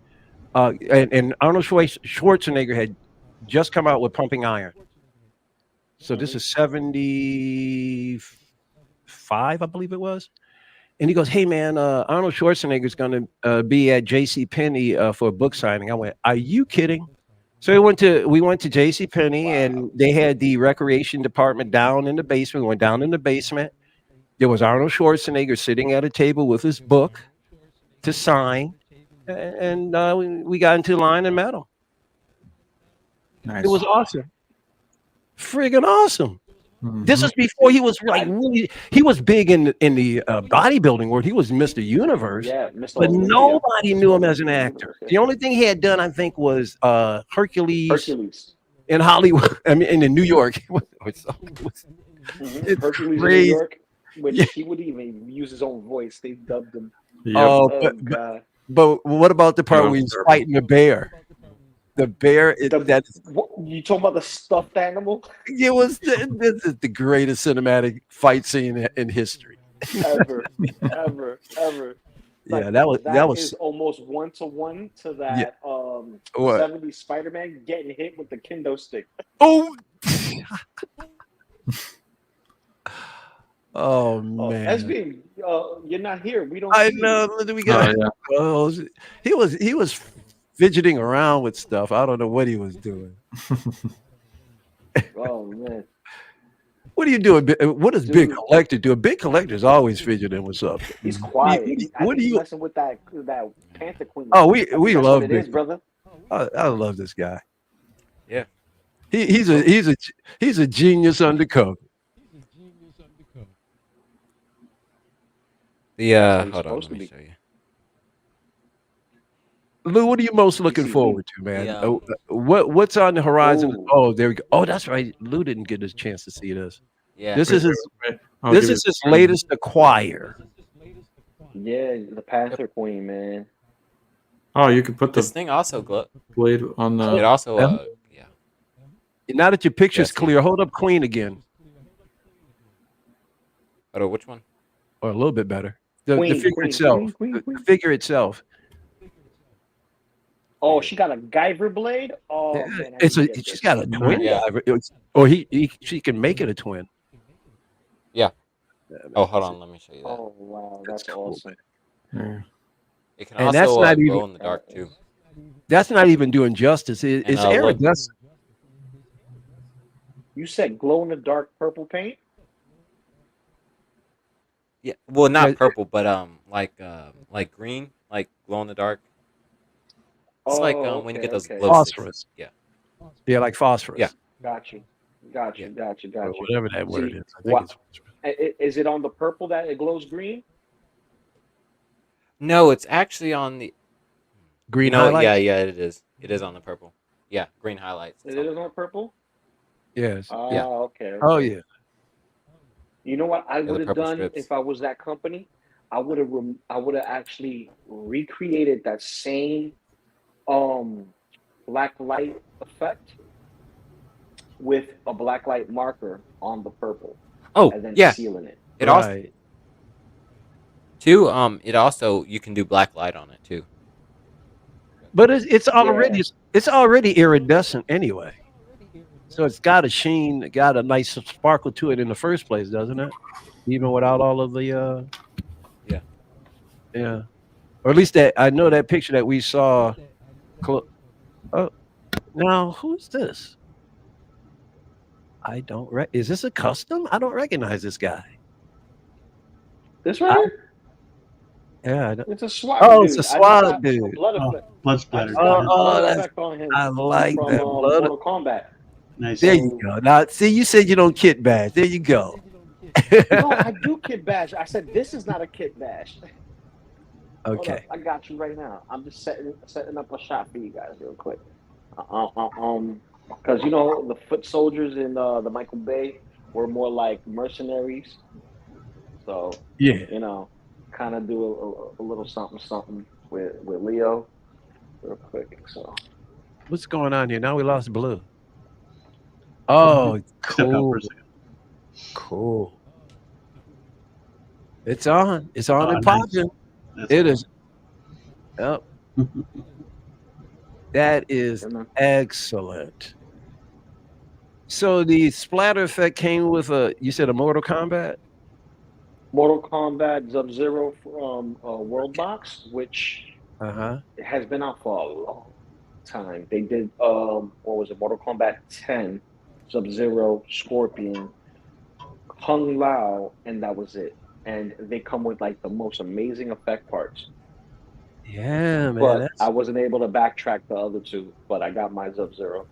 and Arnold Schwarzenegger had just come out with Pumping Iron. So this is 75, I believe it was. And he goes, "Hey, man, Arnold Schwarzenegger is going to be at J.C. Penney for a book signing." I went, "Are you kidding?" So we went to J.C. Penney, and they had the recreation department down in the basement. We went down in the basement. There was Arnold Schwarzenegger sitting at a table with his book to sign, and we got into line and met him. Nice. It was awesome, friggin' awesome. This was before he was like really. He was big in the bodybuilding world. He was Mr. Universe, Yeah, Mr. but Olympia. nobody knew him as an actor. The only thing he had done, I think, was Hercules in Hollywood. I mean, in New York. It's Hercules crazy. in New York, which he would even use his own voice. They dubbed him. Yep. Oh, God. but what about the part where he's fighting the bear? The bear. You talking about the stuffed animal? It was this is the greatest cinematic fight scene in history. ever. Yeah, that was is almost 1-to-1 to that Yeah. What? 70s Spider-Man getting hit with the kendo stick. Oh. Oh man! SB, you're not here. We don't. I see know. We got. He was fidgeting around with stuff. I don't know what he was doing. Oh man! What are you doing? What does Big Collector do? Big Collector's always fidgeting with something. He's quiet. What are you messing with that Panther Queen? Oh, we love it Big, is, brother. I love this guy. Yeah. He's a genius undercover. Hold on, let me show you. Lou, what are you most looking forward to, man? Yeah. What's on the horizon? Ooh. Oh, there we go. Oh, that's right. Lou didn't get a chance to see this. Yeah. This is his latest acquire. Yeah, the Panther Queen, man. Oh, you can put This the thing also blade on the. it also yeah. Now that your picture's Yes, clear, hold up Queen again. Oh, which one? Or a little bit better. The Queen, figure Queen, itself. Queen. The figure itself. Oh, she got a Guyver blade. Oh, man, She's got a twin. Yeah. Or she can make it a twin. Yeah. Oh, hold on, let me show you that. Oh wow, that's cool, awesome. Yeah. It can And that's also not glow even in the dark too. doing justice. And It's look, iridescent. You said glow in the dark purple paint. yeah, well, Yeah, not purple, but like green, like glow in the dark. It's like Oh, when you okay, get those okay. glow sticks. phosphorus. Yeah, Yeah, like phosphorus. Yeah. Got you. Got yeah. you. Got you. Or Got you. whatever that word See, is. I think what it's phosphorus. is it on the purple that it glows green? No, it's actually on the. Green You know, highlights? yeah, it is. It is on the purple. Yeah, green highlights. It's It on is the on purple. Yes. Ah, Yeah. okay, Oh okay. yeah. You know what I the would have purple done strips. if I was that company? I would have actually recreated that same um black light effect with a black light marker on the purple Oh, and then yeah. sealing it. It also Right. too. It also you can do black light on it too. But it's Yeah. already iridescent anyway. So it's got a sheen, got a nice sparkle to it in the first place, doesn't it? Even without all of the Yeah. yeah. Or at least that I know that picture that we saw. Oh, now who's this? Is this a custom? I don't recognize this guy. This right here? Yeah. I don't, It's a SWAT oh, dude. it's a I just SWAT got a dude. blood Oh, effect. blood I splatter. just got Oh, his oh, blood that's effect on him I like from that blood. Mortal Kombat. Nice. There you go. Now, see, you said you don't kit bash. There you go. No, I do kit bash. I said this is not a kit bash. Hold up, Okay. I got you right now. I'm just setting up a shot for you guys real quick. Because you know the foot soldiers in the Michael Bay were more like mercenaries, so Yeah. you know, kind of do a little something with Leo real quick. So What's going on here? Now we lost blue. Oh, Stepped out for cool. a second. Cool. It's on. It's on Oh, and nice. popping. That's It is. Yep. That is you know, excellent. So the splatter effect came with you said a Mortal Kombat? Mortal Kombat Sub-Zero from World Box, which Uh-huh. has been out for a long time. They did what was it, Mortal Kombat 10, Sub-Zero, Scorpion, Kung Lao, and that was it. And they come with like the most amazing effect parts. Yeah, man. But That's I wasn't able to backtrack the other two, but I got my Sub-Zero.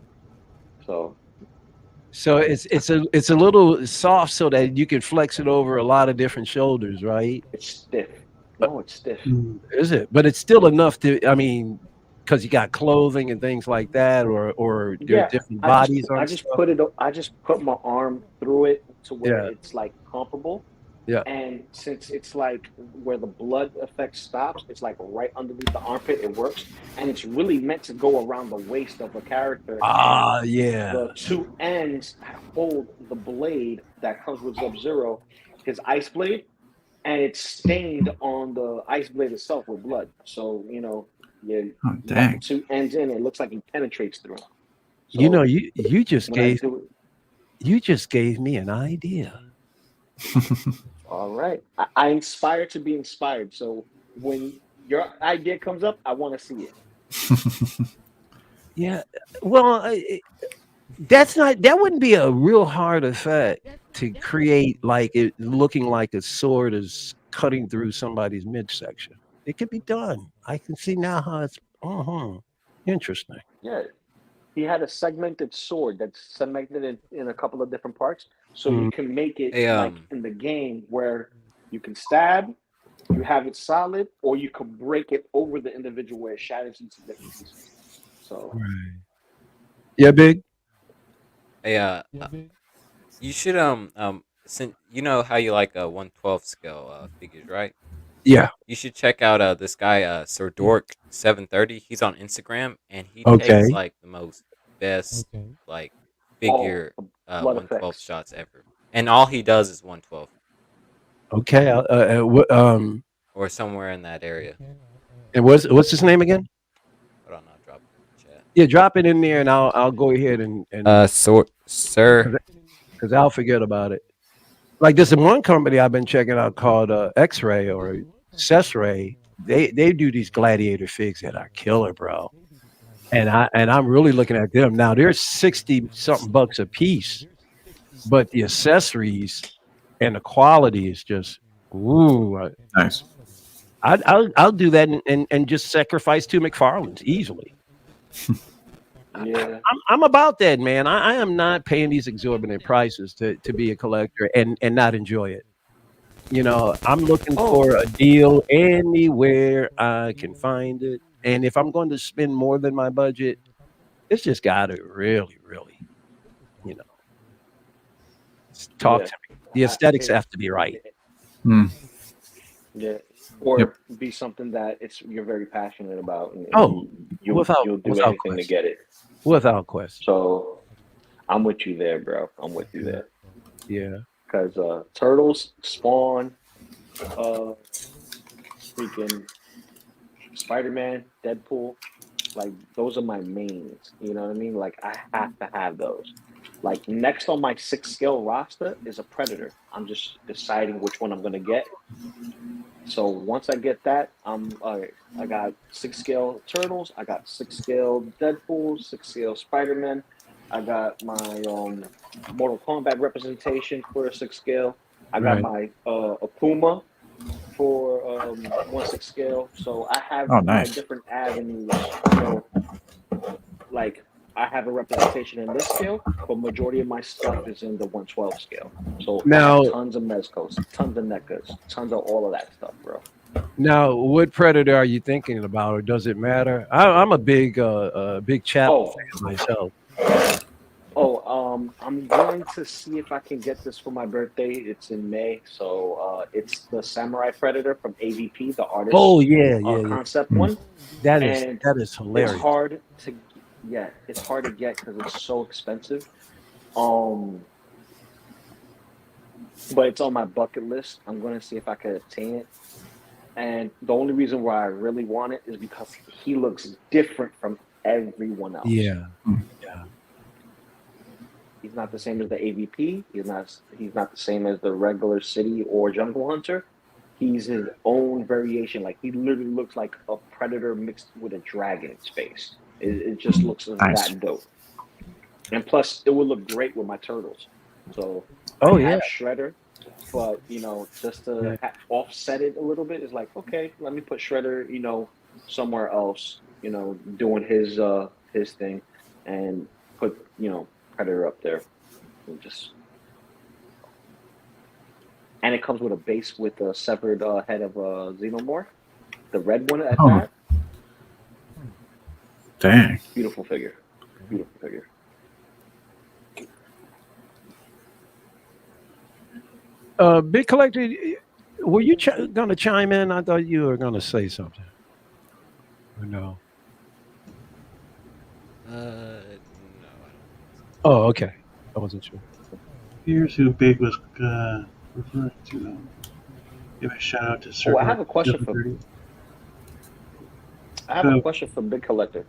So so it's a little soft so that you can flex it over a lot of different shoulders, right? it's stiff. No, it's stiff. Mm. Is it? But it's still enough to I mean, because you got clothing and things like that, or there are Yeah, different I bodies just on I just stuff. put it. I just put my arm through it to where Yeah. it's like comparable. Yeah. And since it's like where the blood effect stops, it's like right underneath the armpit. It works, and it's really meant to go around the waist of a character. Ah, And yeah. the two ends hold the blade that comes with Sub-Zero, his ice blade, and it's stained on the ice blade itself with blood. So you know, you Oh, got the dang. two ends in. It looks like it penetrates through. So You know, you just when I gave do it, you just gave me an idea. all right, I inspire to be inspired. So when your idea comes up, I want to see it. Yeah. Well, that wouldn't be a real hard effect to create like it looking like a sword is cutting through somebody's midsection. It could be done. I can see now how it's interesting. Yeah, he had a segmented sword that's segmented in a couple of different parts, so you can make it Hey, like in the game where you can stab, you have it solid, or you can break it over the individual where it shatters into different pieces. So Right. Yeah, big. Hey, you should since you know how you like 1/12 scale figures, right? Yeah. You should check out this guy Sir Dork 730. He's on Instagram and he Okay. takes like the most best like figure blood 1/12 effects. shots ever, and all he does is 1/12 Okay. or somewhere in that area. And what's his name again? Hold on, I'll drop it in the chat. Yeah, drop it in there, and I'll go ahead and Sir. because I'll forget about it. Like there's one company I've been checking out called X-Ray or Cesray. they do these gladiator figs that are killer, bro. And I'm really looking at them now. They're 60 something bucks a piece, but the accessories and the quality is just ooh. Nice. I'll do that and just sacrifice 2 McFarlanes easily. Yeah. I'm about that, man. I am not paying these exorbitant prices to be a collector and not enjoy it. You know, I'm looking for a deal anywhere I can find it. And if I'm going to spend more than my budget, it's just got to really, really, you know, talk Yeah. to me. The aesthetics have to be right. Hmm. Yeah. Or Yep. be something that you're very passionate about, and Oh, you'll do without anything to question. get it. Without question. So I'm with you there, bro. I'm with you there. Yeah. Because Turtles, Spawn, freaking Spider-Man, Deadpool, like those are my mains. You know what I mean? Like I have to have those. Like next on my 6 scale roster is a Predator. I'm just deciding which one I'm gonna get. So once I get that, I'm all right. I got 6 scale Turtles. I got 6 scale Deadpool, 6 scale Spider-Man. I got my Mortal Kombat representation for a 6 scale. I got Right. my Akuma for 1/6 scale. So I have Oh, my nice. different avenues. So like I have a representation in this scale, but majority of my stuff is in the 112 scale. So I Now, have tons of Mezcos, tons of NECAs, tons of all of that stuff, bro. what Predator are you thinking about, or does it matter? I'm a big Chapel Oh, fan myself. I'm going to see if I can get this for my birthday. It's in May, so it's the Samurai Predator from AVP, the Oh artist yeah. concept Hmm. one, That is and it's hilarious. hard to it's hard to get because it's so expensive. Um, but it's on my bucket list. I'm going to see if I can obtain it. And the only reason why I really want it is because he looks different from everyone else. Yeah. He's not the same as the AVP. He's not the same as the regular city or jungle hunter. He's his own variation. Like he literally looks like a predator mixed with a dragon in space. It just looks Nice. that dope. And plus, it would look great with my turtles. So Oh I yeah. have Shredder, but just to offset it a little bit is like, okay, let me put Shredder, somewhere else, doing his thing, and put Predator up there, and it comes with a base with a severed head of Xenomorph, the red one at Oh. that. Dang. Beautiful figure. Beautiful figure. Big collector, were you going to chime in? I thought you were going to say something. Or no? No. Oh, okay. I wasn't sure. Here's who Big was referring to. Give a shout out to Circle. I have a question for. 730. I have a question for Big Collector.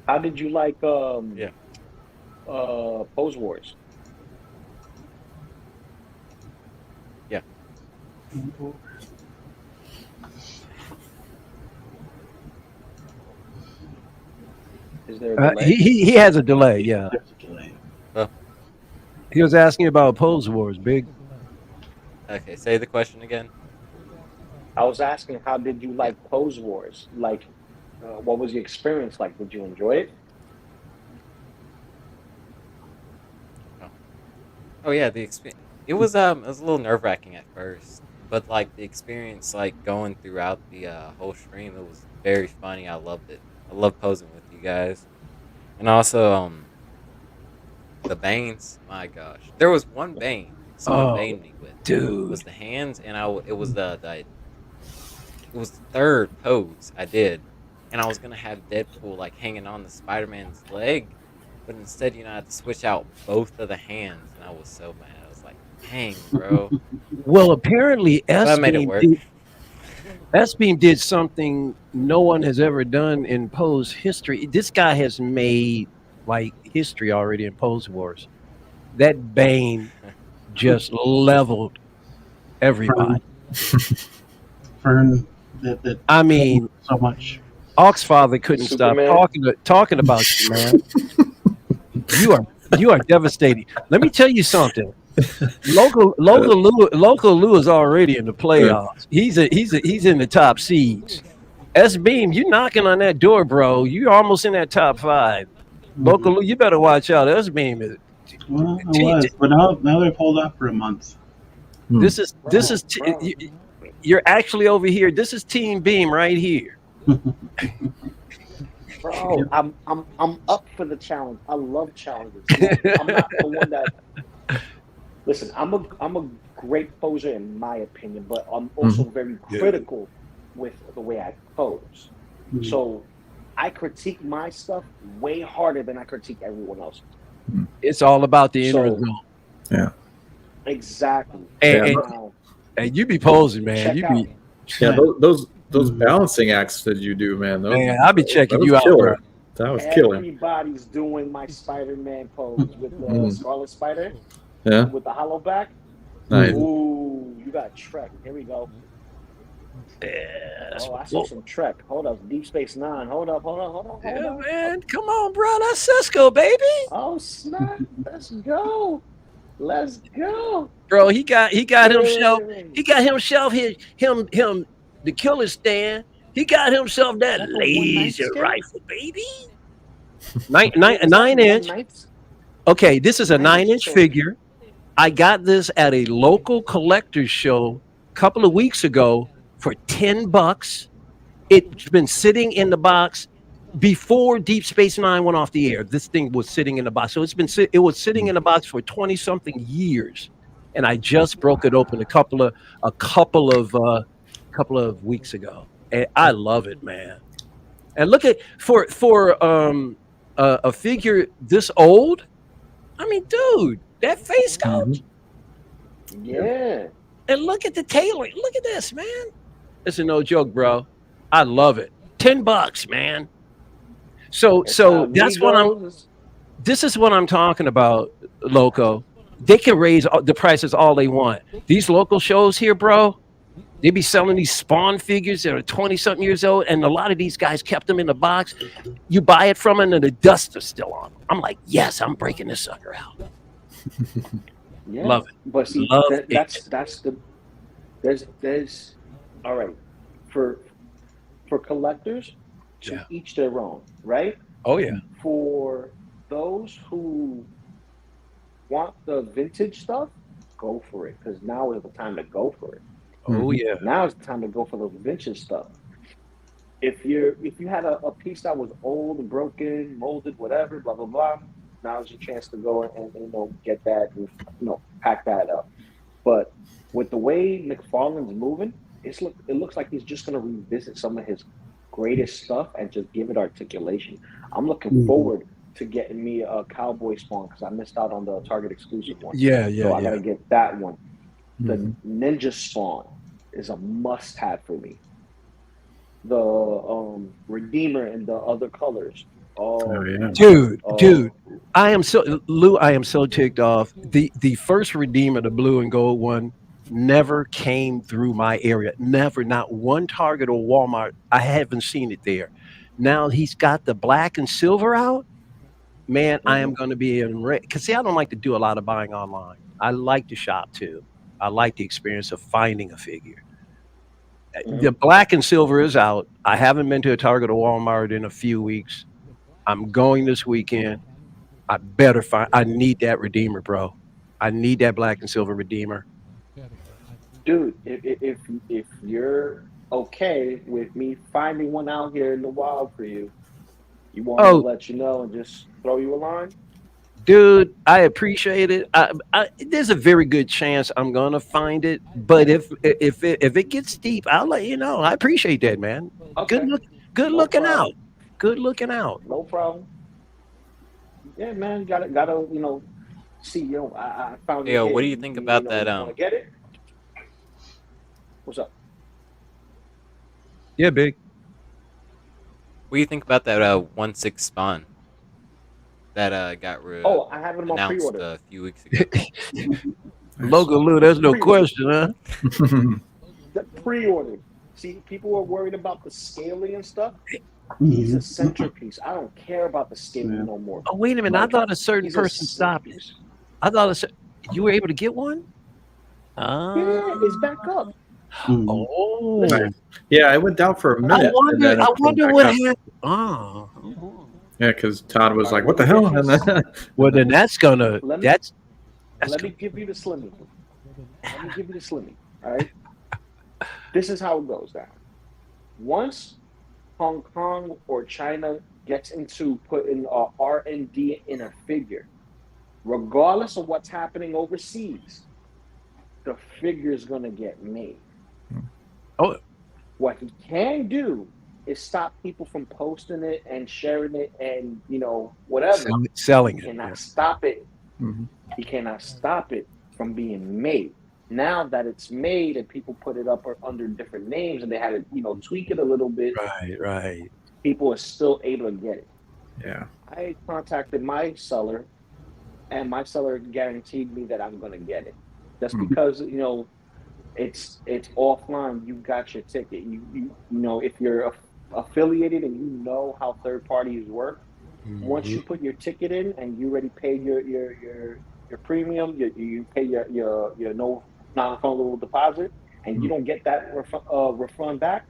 How did you like Pose Wars? Yeah. Is there a delay? He has a delay. Yeah. There's a delay. He was asking about Pose Wars, Big. Okay, say the question again. I was asking, how did you like Pose Wars? Like, what was your experience like? Did you enjoy it? Oh yeah, the experience. It was a little nerve wracking at first, but like the experience, like going throughout the whole stream, it was very funny. I loved it. I love posing with you guys, and also the Banes. My gosh, there was one Bane someone baned me with. Dude. It was the hands, and it was it was the third pose I did, and I was gonna have Deadpool like hanging on the Spider-Man's leg, but instead, I had to switch out both of the hands, and I was so mad. I was like, "Dang, bro!" Well, apparently But I made it work. S-Beam did something no one has ever done in Pose history. This guy has made like history already in Pose Wars. That Bane just leveled everybody. Fern, that I mean, so much. Oxfather couldn't Superman. stop talking about you, man. You are devastating. Let me tell you something. Local Lou is already in the playoffs. He's in the top seeds. S Beam, you knocking on that door, bro. You're almost in that top 5. Local Lou, you better watch out. S Beam is. Well, I was, but now they've pulled off for a month. This is you're actually over here. This is Team Beam right here. Bro, I'm up for the challenge. I love challenges. I'm not the one that. Listen, I'm a great poser in my opinion, but I'm also very critical with the way I pose. So I critique my stuff way harder than I critique everyone else. It's all about the end So- result. Yeah. Exactly. And Now, you be posing, man. check You out. be Yeah, those balancing acts that you do, man. I be checking that you was out, killer. bro. That was killer. Everybody's doing my Spider-Man pose with the Scarlet Spider Yeah, with the hollow back. nice. Ooh, you got Trek. Here we go. Yeah, Oh, I saw some Trek. Hold up, Deep Space Nine. Hold up. yeah, man. Come on, bro. That's Cisco, baby. Oh snap! Let's go. Bro, he got himself. Hey. He got himself him the killer stand. He got himself that That's a one-night laser stand? rifle, baby. 9-inch. Okay, this is a 9-inch So- figure. I got this at a local collector's show a couple of weeks ago for $10. It's been sitting in the box before Deep Space Nine went off the air. This thing was sitting in the box, so it was sitting in the box for 20-something years, and I just broke it open a couple of weeks ago, and I love it, man. And look at for a figure this old. I mean, dude, that face sculpt. Yeah. And look at the tailoring. Look at this, man. This is no joke, bro. I love it. $10, man. So that's what this is what I'm talking about, Loco. They can raise the prices all they want. These local shows here, bro, they be selling these Spawn figures that are 20-something years old, and a lot of these guys kept them in the box. You buy it from them, and the dust is still on them. I'm like, yes, I'm breaking this sucker out. Yeah. Love it. But see, Love that's the there's all right for collectors to Yeah. each their own, right? Oh yeah. For those who want the vintage stuff, go for it because now is the time to go for it. Oh yeah. Now is the time to go for the vintage stuff. If you had a piece that was old and broken, molded, whatever, blah blah blah, now's your chance to go and get that and pack that up. But with the way McFarlane's moving, it looks like he's just gonna revisit some of his greatest stuff and just give it articulation. I'm looking forward to getting me a Cowboy Spawn because I missed out on the Target exclusive one. Yeah, So I gotta get that one. The Ninja Spawn is a must-have for me. The Redeemer in the other colors. Oh yeah. Dude, I am so ticked off. The first Redeemer, the blue and gold one, never came through my area. Never, not one Target or Walmart. I haven't seen it there. Now he's got the black and silver out. Man, I am going to be in because see, I don't like to do a lot of buying online. I like to shop too. I like the experience of finding a figure. The black and silver is out. I haven't been to a Target or Walmart in a few weeks. I'm going this weekend. I need that Redeemer, bro. I need that black and silver Redeemer. Dude, if you're okay with me finding one out here in the wild for you, you want me to let you know and just throw you a line? Dude, I appreciate it. There's a very good chance I'm gonna find it, but if it gets deep, I'll let you know. I appreciate that, man. Okay. Good looking out. Good looking out. No problem. Yeah, man, gotta see. I found. Yo, it what do here. you think about that, You wanna get it? What's up? Yeah, big. What do you think about that 1/6 Spawn that got Oh, I have it on my announced pre-order. a few weeks ago? Logo Lou, there's no question, huh? The pre-order. See, people are worried about the scaling and stuff. He's a centerpiece. I don't care about the scaling Yeah. no more. Oh, wait a minute. I Like, thought a certain he's a person stopped it. centerpiece. I thought you were able to get one? Yeah, it's back up. Oh. Yeah, it went down for a minute. and then it I came wonder back what up. happened. Oh. Yeah, because Todd was like, "What the hell?" And then, Well, then that's gonna Let me- that's Let me give you the slimming. Let me give you the slimming. All right. This is how it goes down. Once Hong Kong or China gets into putting R&D in a figure, regardless of what's happening overseas, the figure is going to get made. Oh. What he can do is stop people from posting it and sharing it and, whatever. selling He it. cannot stop it. Mhm. He cannot stop it from being made. Now that it's made and people put it up under different names and they had to, tweak it a little bit, Right. people are still able to get it. yeah, I contacted my seller, and my seller guaranteed me that I'm going to get it. Just because it's offline. You got your ticket. You if you're affiliated and you know how third parties work, once you put your ticket in and you already paid your premium, you pay your no non-refundable deposit, and you don't get that refund back,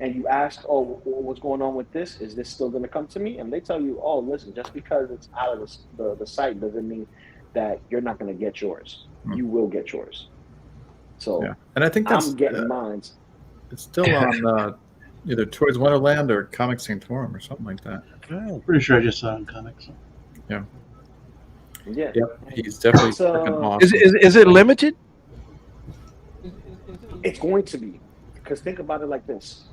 and you ask, oh, what's going on with this? Is this still going to come to me? And they tell you, oh, listen, just because it's out of the site doesn't mean that you're not going to get yours. You will get yours. So yeah, and I think that's I'm getting mine. it's still on either Toys Wonderland or Comic Sanctorum or something like that. Pretty sure I just saw it in comics. Yeah. Yep, he's definitely So- freaking awesome. Is it limited? It's going to be, because think about it like this: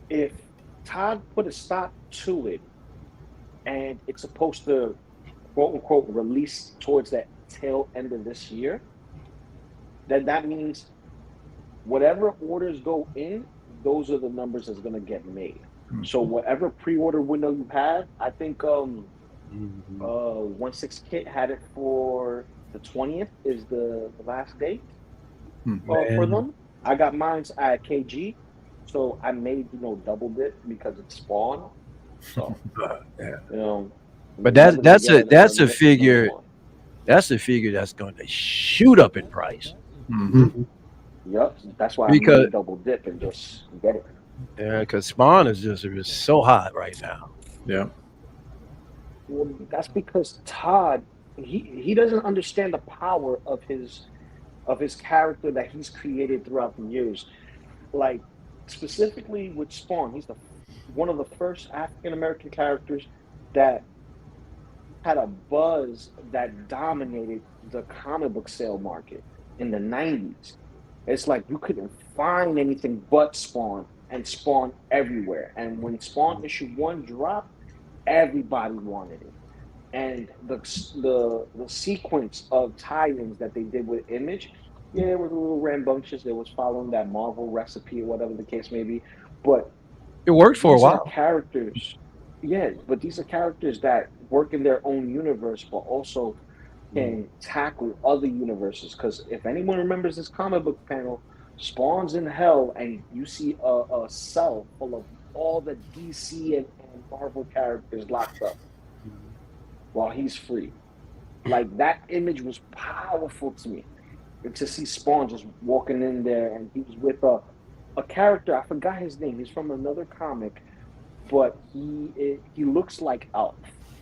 if Todd put a stop to it, and it's supposed to quote unquote release towards that tail end of this year, then that means whatever orders go in, those are the numbers that's going to get made. So whatever pre-order window you have, I think 1/6 Kit had it for the 20th is the last date for them. I got mine at KG, so I made double dip because it's Spawn. So But that's a figure. That's a figure that's going to shoot up in price. Yep, that's why Because- I made double dip and just get it. Yeah, because Spawn is just so hot right now. Yeah, Well, that's because Todd he doesn't understand the power of his character that he's created throughout the years. Like specifically with Spawn, he's one of the first African American characters that had a buzz that dominated the comic book sale market in the 90s. It's like you couldn't find anything but Spawn, and Spawn everywhere. And when Spawn issue 1 dropped, everybody wanted it. And the sequence of tie-ins that they did with Image, yeah, it was a little rambunctious. It was following that Marvel recipe or whatever the case may be. But It worked for a these are while. characters, yeah, but these are characters that work in their own universe, but also can tackle other universes. Because if anyone remembers this comic book panel, Spawn's in hell, and you see a cell full of all the DC and Marvel characters locked up while he's free. Like that image was powerful to me. And to see Spawn just walking in there, and he was with a character, I forgot his name. He's from another comic, but he looks like Elf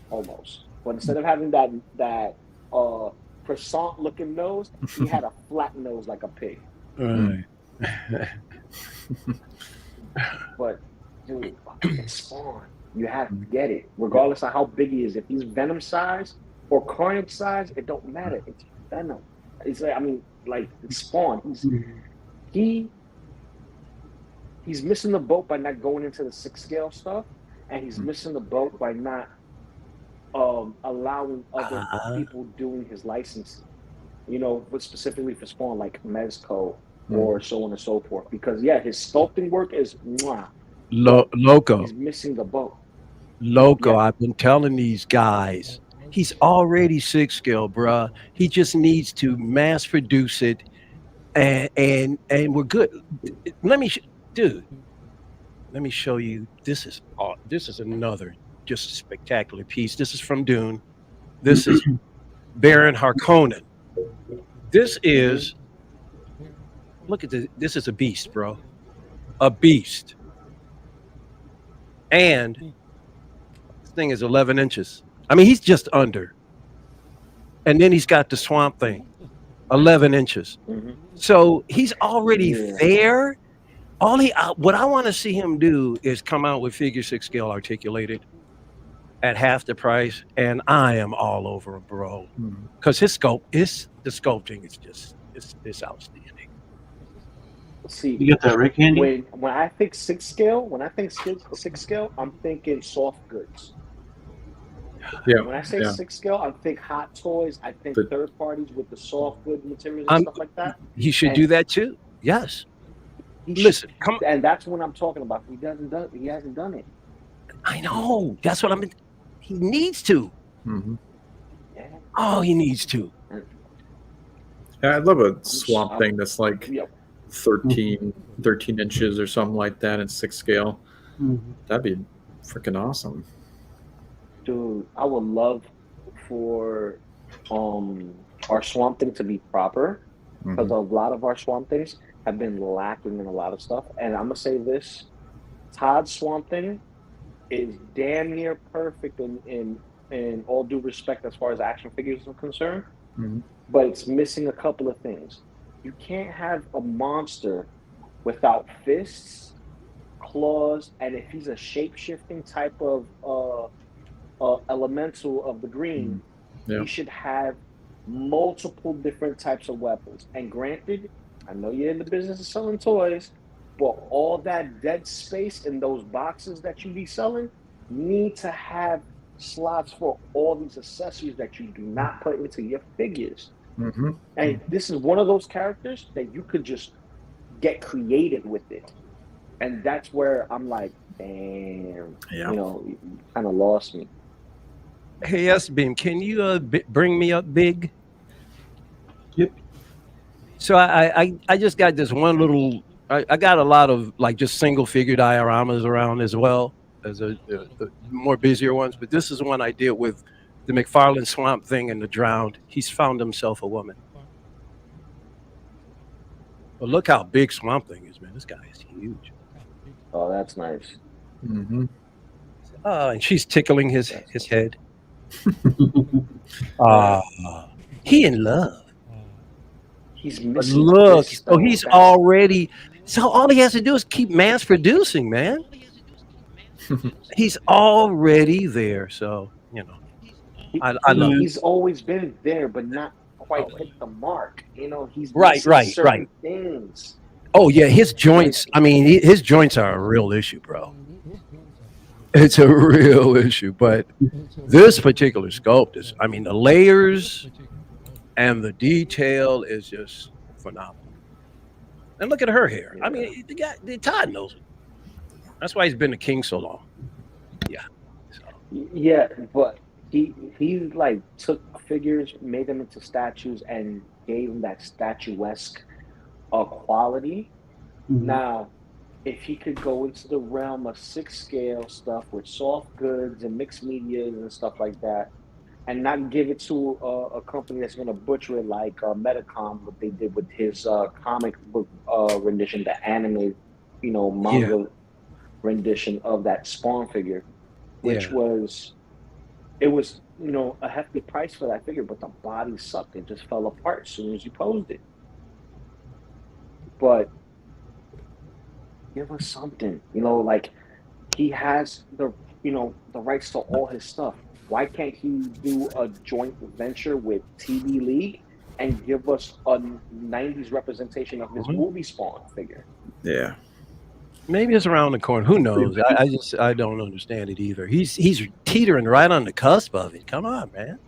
almost. But instead of having that croissant looking nose, he had a flat nose like a pig. Right. But dude, it's Spawn. You have to get it, regardless of how big he is. If he's Venom size or Carnage size, it don't matter. It's Venom. It's it's Spawn. He's missing the boat by not going into the 6 scale stuff, and he's missing the boat by not allowing other people doing his licensing. But specifically for Spawn, like Mezco or so on and so forth. Because his sculpting work is Loco. He's missing the boat. Loco. Yeah. I've been telling these guys, he's already 6 scale, bruh. He just needs to mass produce it and we're good. Let me, dude. Let me show you. This is another just spectacular piece. This is from Dune. This is Baron Harkonnen. This is look at this. This is a beast, bro. A beast. And this thing is 11 inches. I mean, he's just under. And then he's got the Swamp Thing, 11 inches. Mhm. So he's already Yeah. there. What I want to see him do is come out with figure 6 scale articulated at half the price, and I am all over him, bro. Mhm. Because the sculpting is just it's outstanding. See, You got that right, Candy? when I think six scale, I'm thinking soft goods. Yeah. When I say Yeah. six scale, I think hot toys. I think The- third parties with the soft good materials and I'm- stuff like that. He should do that too. Yes. He Listen, come. and that's what I'm talking about. He hasn't done it. I know. That's what he needs to. Mhm. Yeah. Oh, he needs to. Yeah, I'd love a Swamp I'm- Thing that's like Yep. 13 inches or something like that in 6 scale. Mhm. That'd be freaking awesome. Dude, I would love for our Swamp Thing to be proper, because Mhm. a lot of our Swamp Things have been lacking in a lot of stuff. And I'm gonna say this: Todd's Swamp Thing is damn near perfect in all due respect as far as action figures are concerned, Mhm. but it's missing a couple of things. You can't have a monster without fists, claws, and if he's a shape-shifting type of elemental of the green, Yeah. you should have multiple different types of weapons. And granted, I know you're in the business of selling toys, but all that dead space in those boxes that you be selling need to have slots for all these accessories that you do not put into your figures. Mhm. And this is one of those characters that you could just get creative with it. And that's where I'm like, damn, Yeah. you kind of lost me. Hey, S-Beam, can you bring me up big? Yep. So I just got this one little. I got a lot of like just single figure dioramas around as well as the more busier ones, but this is one I did with the McFarlane Swamp Thing and the Drowned. He's found himself a woman. But look how big Swamp Thing is, man. This guy is huge. Oh, that's nice. Mhm. And she's tickling his head. He in love. He's But missing. look, this, so though. he's That's- already. So all he has to do is keep mass producing, man. He's already there. So I love it. He's always been there, but not quite hit the mark. He's Right, missing right, certain right. things. Oh yeah, his joints. I mean, his joints are a real issue, bro. It's a real issue. But this particular sculpt is. I mean, the layers and the detail is just phenomenal. And look at her hair. I mean, the Todd knows it. That's why he's been the king so long. Yeah. So, Yeah, but he like took figures, made them into statues, and gave them that statuesque quality. Mhm. Now, if he could go into the realm of 6 scale stuff with soft goods and mixed medias and stuff like that, and not give it to a company that's going to butcher it like Metacom, what they did with his comic book rendition, the anime, manga rendition of that Spawn figure, which Yeah. was a hefty price for that figure, but the body sucked. It just fell apart as soon as you posed it. But give us something, like he has the rights to all his stuff. Why can't he do a joint venture with TV League and give us a 90s representation of his movie Spawn figure? Yeah. maybe it's around the corner. Who knows? I don't understand it either. He's teetering right on the cusp of it. Come on, man.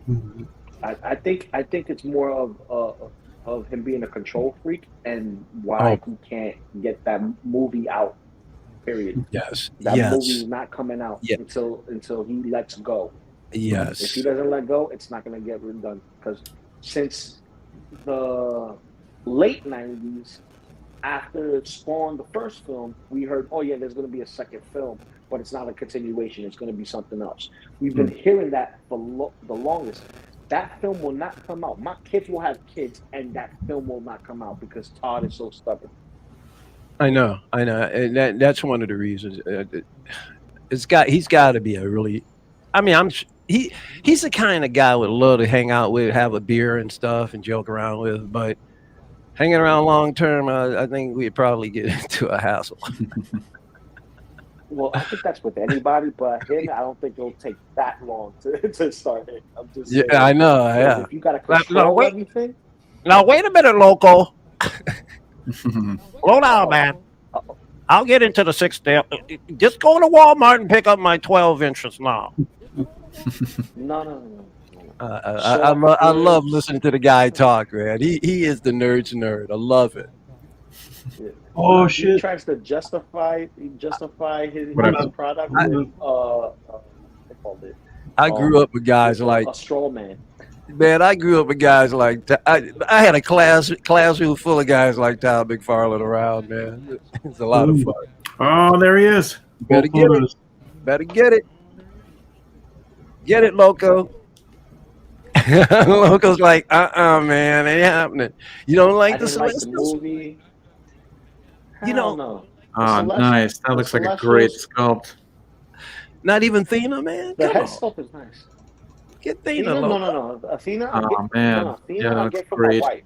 Mhm. I think it's more of him being a control freak and why he can't get that movie out. Period. Yes. That yes. movie's not coming out Yeah. until he lets go. Yes. If he doesn't let go, it's not going to get done. Because since the late 90s, after Spawn, the first film, we heard, oh yeah, there's going to be a second film, but it's not a continuation. It's going to be something else. We've been hearing that for the longest. That film will not come out. My kids will have kids, and that film will not come out because Todd is so stubborn. I know, and that's one of the reasons. He's got to be a really. I mean, he's the kind of guy would love to hang out with, have a beer and stuff, and joke around with. But hanging around long term, I think we'd probably get into a hassle. Well, I think that's with anybody, but him, I don't think it'll take that long to start it. I'm just saying, I know. Yeah. If you got to control everything. Now wait a minute, Loco. Slow down, man. I'll get into the 6 step. Just go to Walmart and pick up my 12 inches now. No. I love listening to the guy talk, man. He is the nerd's nerd. I love it. Yeah. Oh He shit! tries to justify his Whatever. product I- with they called it I grew up with guys like, a straw man. man, I grew up with guys like, I had a classroom full of guys like Todd McFarlane around, man. It's a lot of fun. Oh, there he is. Better get it. Better get it. Get it, Loco. Loco's like, man, ain't happening. You don't like I the didn't like the Celestials? movie. You know- Hell no. Oh, nice. That looks like a great sculpt. Not even Thena, man. The Come head on. sculpt is nice. Get Thena, Athena, Loco. no. Athena, I Oh, get, man. no, Athena, Yeah, I that's get from great. my wife.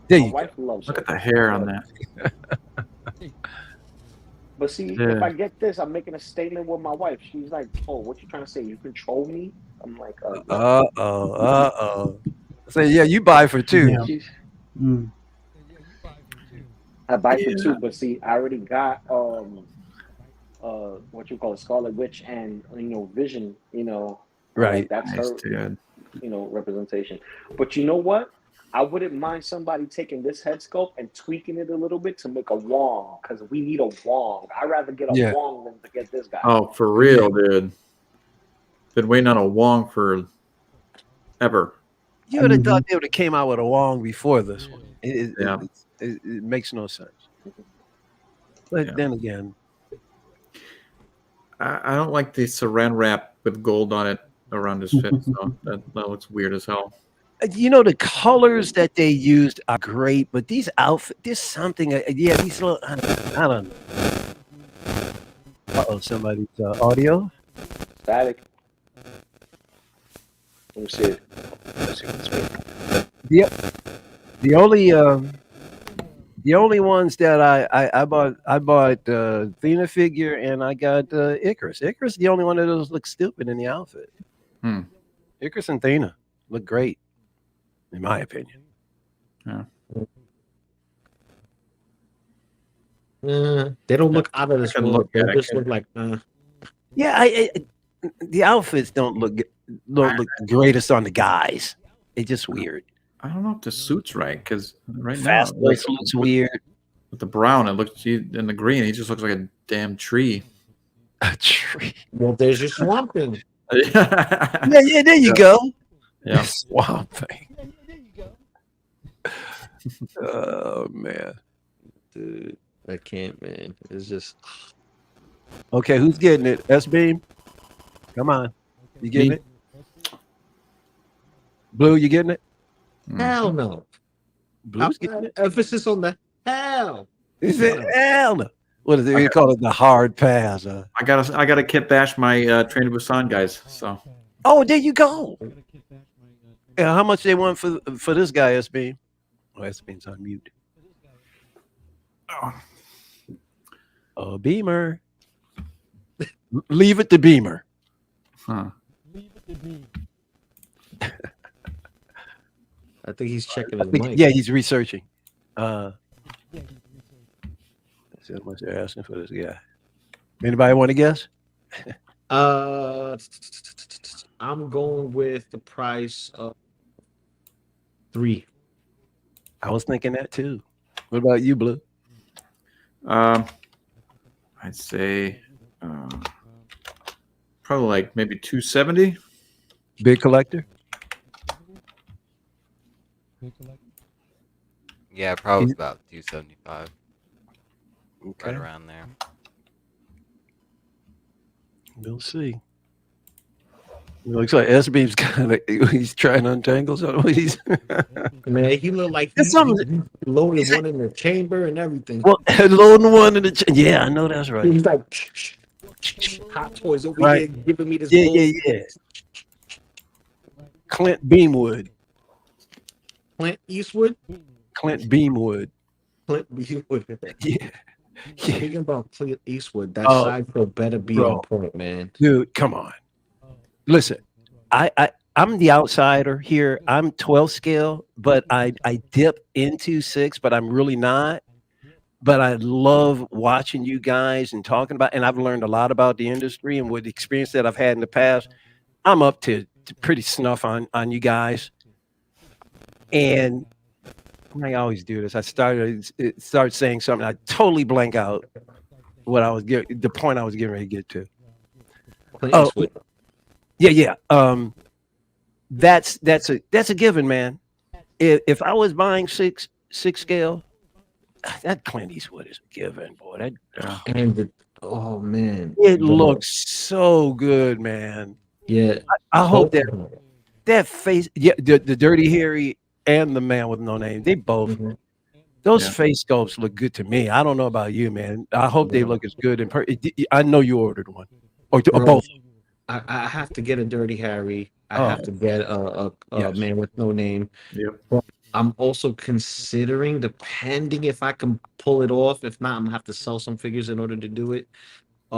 There My you go. wife loves Look her. at the hair on that. But see, Yeah. if I get this, I'm making a statement with my wife. She's like, "Oh, what you trying to say? You control me?" I'm like, yeah. Uh-oh. Say, yeah, you buy for two. Yeah. She's- Mm. I buy for two, but see, I already got what you call it, Scarlet Witch, and Vision. Right. That's Nice, her, dude. representation. But you know what? I wouldn't mind somebody taking this head sculpt and tweaking it a little bit to make a Wong, because we need a Wong. I'd rather get a Yeah. Wong than to get this guy. Oh, for real, dude. Been waiting on a Wong for ever. You would have thought they would have came out with a Wong before this one. Yeah. It makes no sense. But Yeah. then again, I don't like the saran wrap with gold on it around his fit. So that looks weird as hell. the colors that they used are great, but these outfits, there's something. Yeah, these little. I don't know. Uh-oh, somebody's audio. Static. Let me see it. Let's see what's good. The only ones that I bought Athena figure, and I got Icarus. Icarus is the only one that doesn't look stupid in the outfit. Hmm. Icarus and Athena look great, in my opinion. They don't look out of this can world. look They at it. just look like Yeah, the outfits don't look the greatest on the guys. It's just weird. I don't know if the suit's right because right Fast now Voice looks weird. with the brown, it looks in the green. He just looks like a damn tree. A tree. well, there's your Swamp Thing. Yeah. Yeah, there you go. Yeah. Swamp Thing. Oh man. Dude, I can't, man. It's just Okay, who's getting it? S-Beam? Come on. You getting Me. it? Blue, you getting it? hell no. Blue's getting it? Emphasis on the hell. He said, hell no. What is it? We call it the hard pass. I gotta kit bash my Train to Busan guys. So Oh, there you go. Yeah, how much they want for this guy, S-Beam? Oh, S-Beam's on mute. Oh, Beamer. Leave it to Beamer. huh. I think he's checking I his think- mic. yeah, he's researching. Let's see how much they're asking for this guy. Anybody want to guess? I'm going with the price of 3. I was thinking that too. What about you, Blue? I'd say probably like maybe 270. Big collector? Yeah, probably about 275, Okay, right around there. we'll see. It looks like SB's kind of he's trying to untangle something. He's Man, he looked like That's something. he loaded one in the chamber and everything. Well, loading one in the yeah, I know that's right. He's like Hot Toys over Right. here giving me this. Yeah, gold. yeah. Clint Beamwood. Clint Eastwood. Clint Beamwood. Clint Eastwood. Yeah. Yeah. Speaking about Clint Eastwood, that Oh, side pro better be bro. on point, man. Dude, come on. Listen, I'm the outsider here. I'm 12 scale, but I dip into 6, but I'm really not. But I love watching you guys and talking about, and I've learned a lot about the industry and with the experience that I've had in the past. I'm up to pretty snuff on you guys. And I always do this. I started saying something. I totally blank out what I was the point I was getting ready to get to. Clint Oh, Eastwood. yeah. That's a given, man. If I was buying six scale, that Clint Eastwood is a given, boy. And oh man, It looks so good, man. yeah. I hope Both of them. that face, yeah, the Dirty Harry and the Man with No Name, they both. Mhm. Those Yeah. face sculpts look good to me. I don't know about you, man. I hope they look as good. I know you ordered one or Bro, both. I have to get a Dirty Harry. I Oh. have to get a Yes. Man with No Name. Yep. But I'm also considering, depending if I can pull it off. If not, I'm gonna have to sell some figures in order to do it. I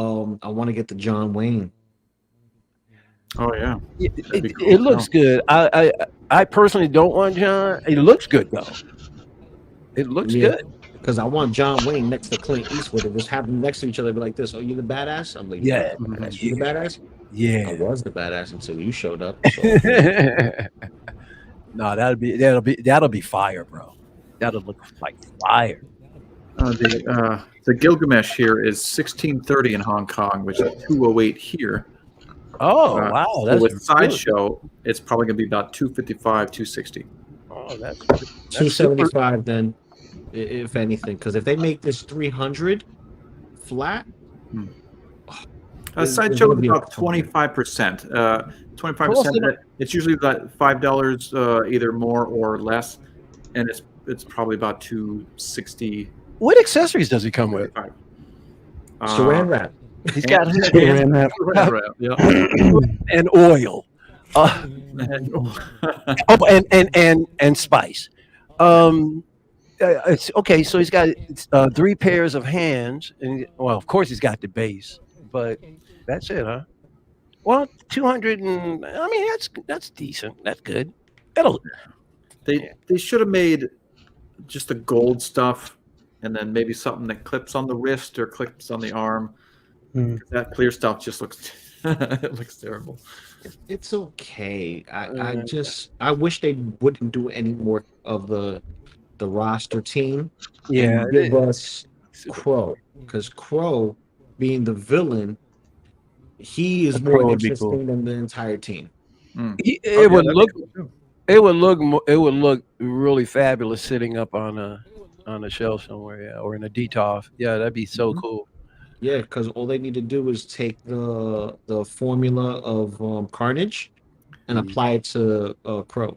want to get the John Wayne. Oh yeah. That'd be cool It as looks hell. good. I personally don't want John. It looks good though. It looks Yeah. good. Because I want John Wayne next to Clint Eastwood and just have them next to each other, be like this. Oh, you the badass? I'm like, Yeah. badass. You the badass? I Yeah. was the badass until you showed up. So. No, that'll be fire, bro. That'll look like fire. The Gilgamesh here is 1630 in Hong Kong, which is 208 here. Oh wow, So that's with good. sideshow, it's probably gonna be about 255, 260. Oh, that's 275 then, if anything. Because if they make this 300 flat, There's Sideshow gonna is be a about ton. 25%. 25%. Well, It's usually about $5, either more or less, and it's probably about 260. What accessories does he come with? saran wrap. He's got Yeah. and oil, and spice. It's okay. So he's got 3 pairs of hands, and well, of course he's got the base, but that's it, huh? Well, 200, and I mean that's decent. That's good. They should have made just the gold stuff, and then maybe something that clips on the wrist or clips on the arm. That clear stuff just looks it looks terrible. It's okay. I wish they wouldn't do any more of the roster team. Yeah, and give us Crow, because Crow, being the villain, he is Crow more would be interesting cool. than the entire team. It would look really fabulous sitting up on a shelf somewhere, yeah, or in a DTOF. Yeah, that'd be so cool. Yeah, because all they need to do is take the formula of Carnage and apply it to Crow.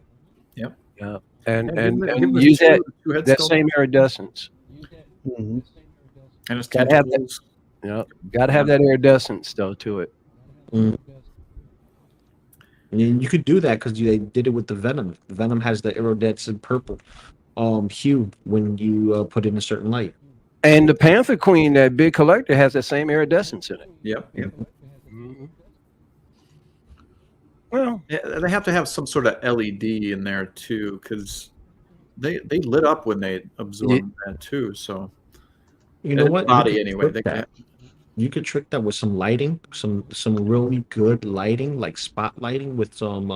Yeah, Yeah, and give them use that two head that sculpts same iridescence. and it's Gotta have that. tentacles. Yeah, got to have that iridescence though to it. And you could do that because they did it with the Venom. Venom has the iridescent purple hue when you put in a certain light. And the Panther Queen, that big collector, has that same iridescence in it. Yep. Mhm. Well, Yeah, they have to have some sort of LED in there too, because they lit up when they absorbed that too. So You know and what? body You could anyway. trick that. You could trick that with some lighting, some really good lighting, like spot lighting with some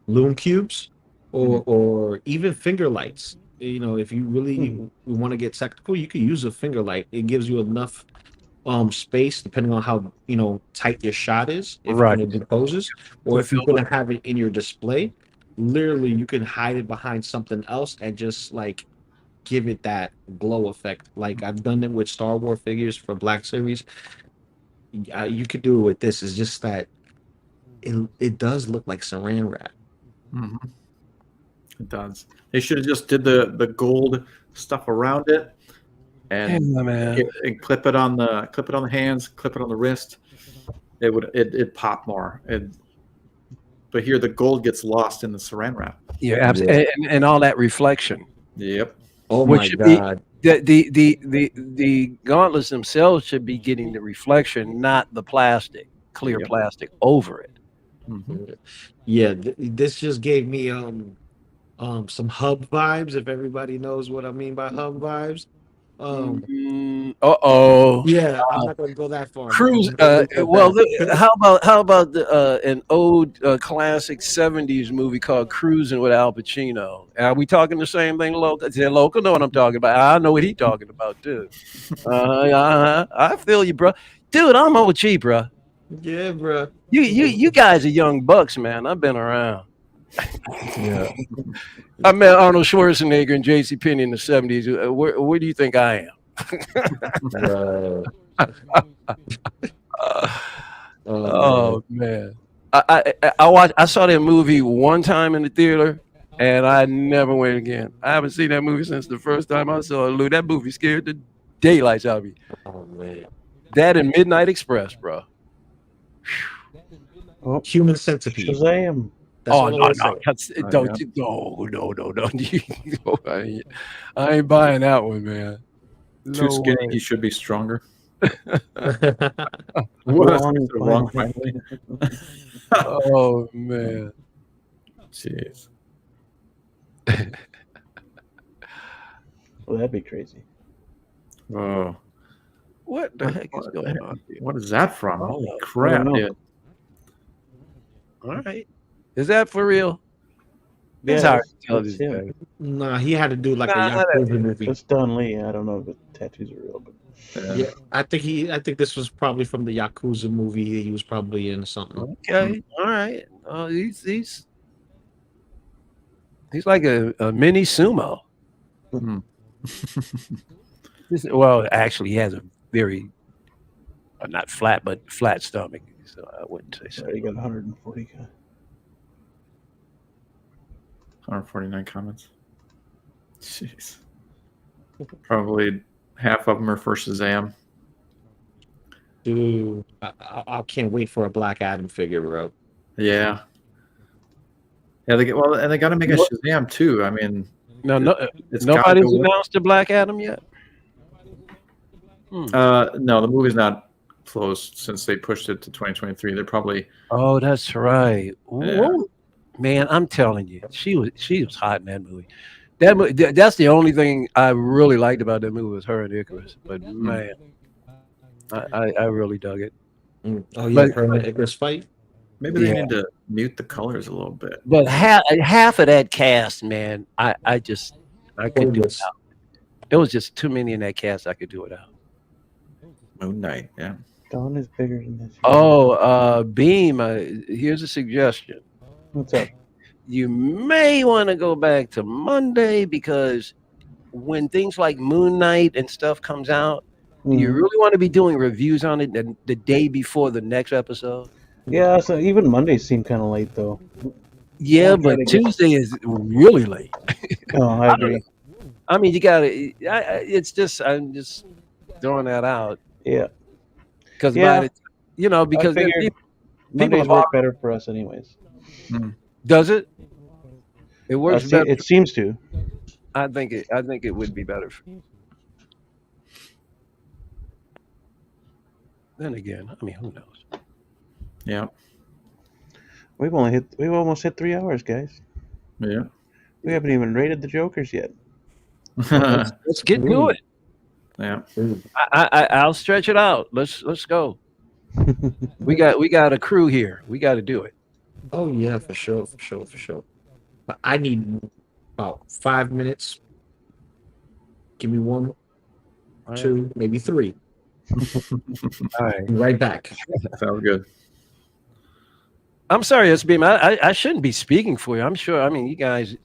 lume cubes, or even finger lights. You know, if you really want to get technical, you could use a finger light. It gives you enough space, depending on how tight your shot is, if Right. you're going to do poses, or if you're going to have it in your display. Literally, you can hide it behind something else and just like give it that glow effect. Like I've done it with Star Wars figures for Black Series. You could do it with this. It's just that it does look like Saran wrap. Mhm. It does. They should have just did the gold stuff around it and Yeah, man. and clip it on the hands, clip it on the wrist. It pop more. But here the gold gets lost in the Saran wrap. Yeah, absolutely. And all that reflection. Yep. Oh Which my should be- god. The gauntlets themselves should be getting the reflection, not the clear Yep. plastic over it. Mhm. Yeah, this just gave me some hub vibes. If everybody knows what I mean by hub vibes. Yeah, I'm not gonna go that far. Cruise. How about an old classic '70s movie called Cruising with Al Pacino? Are we talking the same thing? Local? Local know what I'm talking about. I know what he's talking about too. I feel you, bro. Dude, I'm OG, bro. Yeah, bro. You guys are young bucks, man. I've been around. Yeah. I met Arnold Schwarzenegger and J.C. Penney in the '70s. Where do you think I am? Oh man, I saw that movie one time in the theater, and I never went again. I haven't seen that movie since the first time I saw it. Lou, that movie scared the daylights out of me. Oh man. That and Midnight Express, bro. Oh, Human Centipede. Shazam! That's Oh all no, I no, say. no. I ain't buying that one, man. Too No skinny. way. He should be stronger. Wrong, Wrong finally. Oh man. Jeez. Well, that'd be crazy. Oh, What the heck is going on here? what is that from? Holy I crap, don't know. dude. All right. Is that for real? It's Yeah, hard to tell it's this him. guy. Nah, he had to do like Nah, a Yakuza movie. It's Don Lee. I don't know if the tattoos are real, but Yeah, I think this was probably from the Yakuza movie. He was probably in something. Okay. All right. Oh, he's like a mini sumo. Hmm. Well, actually, he has a very not flat, but flat stomach. So I wouldn't say so. he got 140. 149 comments. Jeez. Probably half of them are for Shazam. Dude, I can't wait for a Black Adam figure, bro. Yeah. Yeah, and they got to make a Shazam too. I mean, No, it's nobody's gotta go- announced the Black Adam yet. No, the movie's not closed since they pushed it to 2023. They're probably Oh, that's right. Yeah. Whoa. Man, I'm telling you, she was hot in that movie. That's the only thing I really liked about that movie was her and Icarus. But man, I really dug it. Oh yeah, But- her and Icarus fight. maybe they Yeah. need to mute the colors a little bit. But half of that cast, man, I could do Pointless. without. There was just too many in that cast I could do without. Moon Knight, yeah. Don is bigger than this. Oh, Beam, here's a suggestion. What's up? You may want to go back to Monday because when things like Moon Knight and stuff comes out, you really want to be doing reviews on it the day before the next episode. Yeah, so even Mondays seem kind of late though. Yeah, I'll but try to get- Tuesday is really late. Oh, I agree. I mean, you got to. It's just I'm just throwing that out Yeah, because Yeah. because I figured Mondays have work better for us anyways. does it? It works better. It seems to. I think it would be better. Then again, I mean, who knows? Yeah. We've almost hit 3 hours, guys. Yeah. We haven't even rated the Jokers yet. Let's get to it. Yeah. I'll stretch it out. Let's go. We got a crew here. We got to do it. Oh yeah, for sure. But I need about 5 minutes. Give me one, two, maybe three. All right. Be right back. Sounds good. I'm sorry, SBM. I shouldn't be speaking for you. I'm sure. I mean, you guys.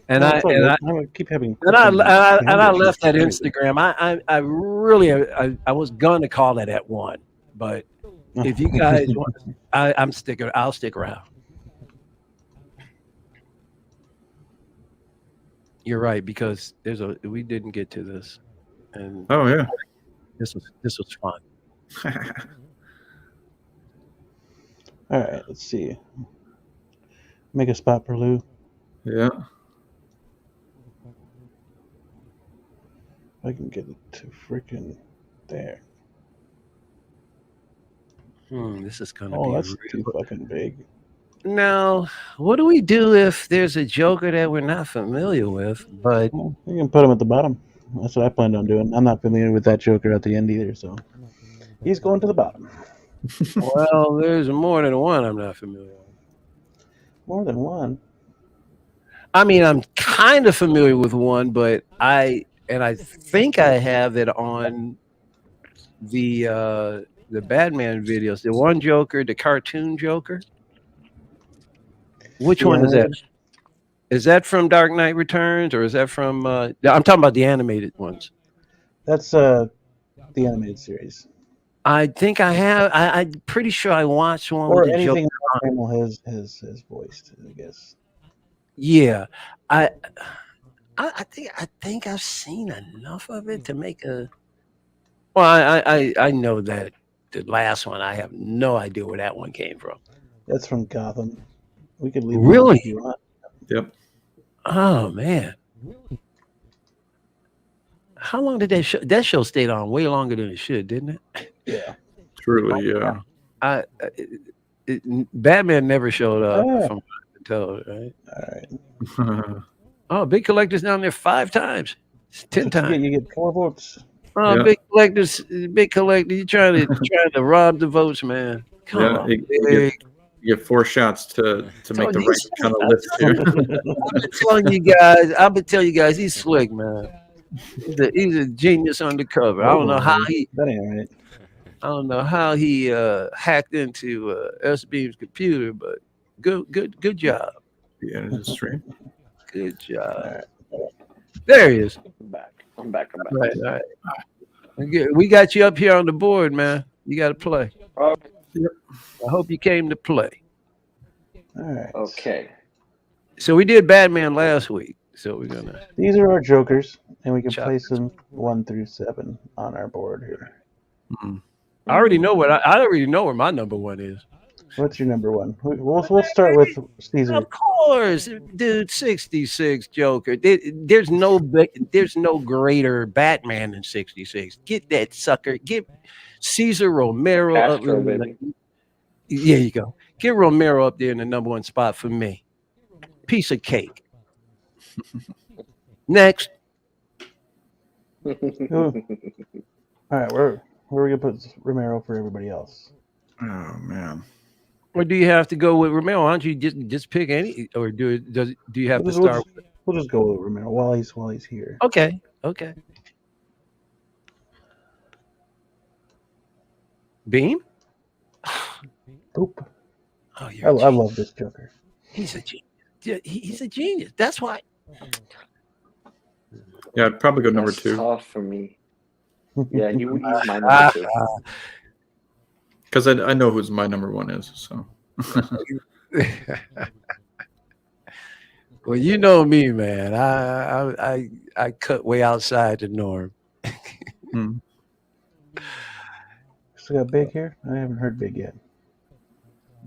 And No, I it's all and good. I I'm gonna keep having. and I, clicking I and I camera left issues that for some reason. Instagram. I really I was gonna call it at 1, but if you guys want, I'm sticking. I'll stick around. You're right because we didn't get to this, and Oh yeah. this was fun. All right, let's see. Make a spot for Lou. Yeah. If I can get it to freaking there. This is gonna Oh, be that's real. too fucking big. Now, what do we do if there's a Joker that we're not familiar with, but Well, you can put him at the bottom. That's what I planned on doing. I'm not familiar with that Joker at the end either, so he's going to the bottom. well, there's more than one I'm not familiar with. More than one. I mean, I'm kind of familiar with one, but I think I have it on the Batman videos. The one Joker, the cartoon Joker. Which The one is that? animated? Is that from Dark Knight Returns, or is that from? I'm talking about the animated ones. That's the animated series. I think I have. I'm pretty sure I watched one Or with the Joker. anything that Hamill has voiced, I guess. Yeah, I think I've seen enough of it to make a. Well, I know that the last one. I have no idea where that one came from. That's from Gotham. We could leave Really? it if you want. Yep. Oh man, how long did that show? That show stayed on way longer than it should, didn't it? Yeah. Truly, yeah. Batman never showed up. Ah. From what I can tell, right? All right. Oh, Big Collector's down there 5 times, 10 times. You get 4 votes. Oh, Yeah. Big Collector, you trying to rob the votes, man? Come Yeah, on, you get 4 shots to make the right kind of list here. I've been telling you guys, he's slick, man. He's a genius undercover. I don't know how he. That ain't right. I don't know how he hacked into S-Beam's computer, but good job. The end of the stream. Good job. There he is. I'm back. Right, all right. We got you up here on the board, man. You got to play. I hope you came to play. All right. Okay. So we did Batman last week. So we're gonna. These are our Jokers, and we can Chop. place them 1 through 7 on our board here. I already know what I already know where my number 1 is. What's your number 1? We'll start with Caesar. Of course, dude. 66 Joker. There's no greater Batman than 66. Get that sucker. Get Cesar Romero up. Astro, baby. Yeah, you go. Get Romero up there in the number 1 spot for me. Piece of cake. Next. All right, where are we gonna put Romero for everybody else? Oh man. Or do you have to go with Romero? Why don't you just pick any? Or do you have to start? We'll just go with Romero while he's here. Okay. Beam? Oop. Oh, I love this Joker. He's a genius. Yeah, he's a genius. That's why. Yeah, I'd probably go number That's 2. tough for me. Yeah, he's my number 2. Because I know who's my number 1 is. So. Well, you know me, man. I cut way outside the norm. Still got Big here? I haven't heard Big yet.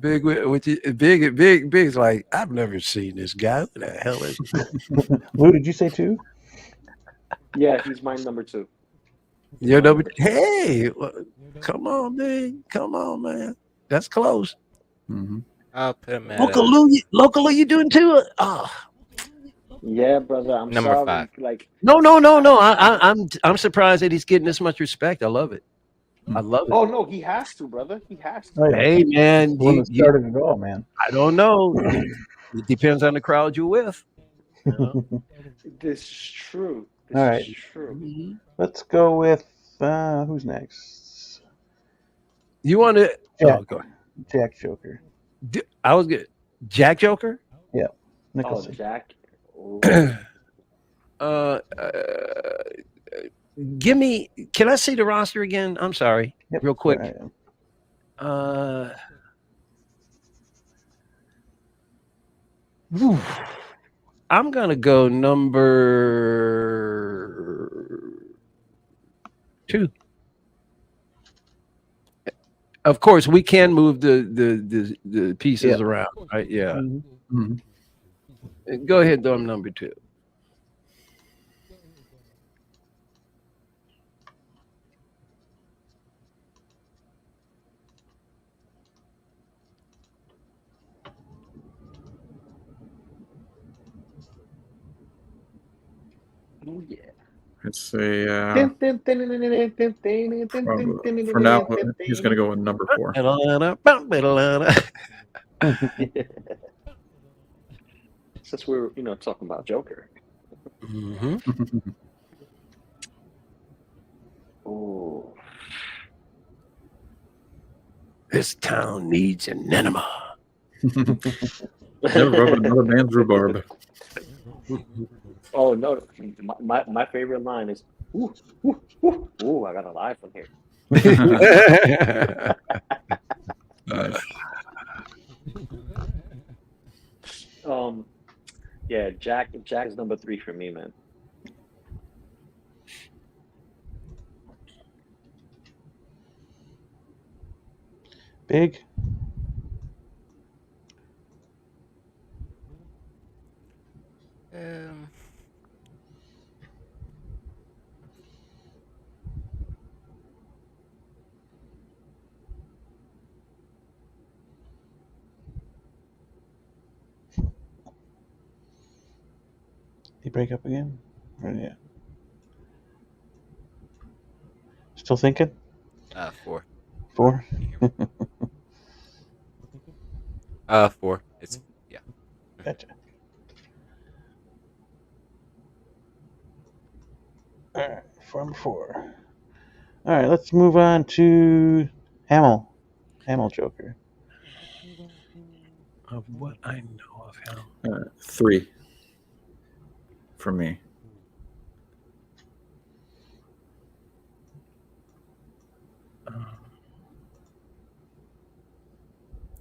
Big's like, I've never seen this guy. What the hell is he? Lou, did you say 2? Yeah, he's my number 2. Your number? Hey, come on, man. Come on, man. That's close. Mm-hmm. I'll put him at Local, you doing too? Oh. Yeah, brother. I'm Number sorry. 5. Like, No. I'm surprised that he's getting this much respect. I love it. I love it. oh no, he has to, brother. He has to. Oh, yeah. Hey, man. The one that started it all, man. I don't know. It depends on the crowd you're with. You know? This is true. This All right. is true. Let's go with who's next? You want to? Jack. Oh, go ahead. Jack Joker. I was good. Jack Joker. Oh, Nicholson. Jack. uh, give me. Can I see the roster again? I'm sorry, Yep, real quick. right. Whew. I'm gonna go number 2. Of course, we can move the pieces around, right? Yeah. Mhm. Go ahead, Dom, number 2. Oh yeah. It's a for now. He's going to go with number 4. Since we're talking about Joker. Mhm. Oh, This town needs an enema. Never rub another man's rhubarb. oh no! My favorite line is ooh, ooh, ooh, ooh, I got a lie from here. Nice. Yeah, Jack's number 3 for me, man. Big. You break up again? Or, yeah. Still thinking? 4. 4? 4. It's yeah. Gotcha. All right, from 4. All right, let's move on to Hamill. Hamill Joker. Of what I know of him. 3 for me.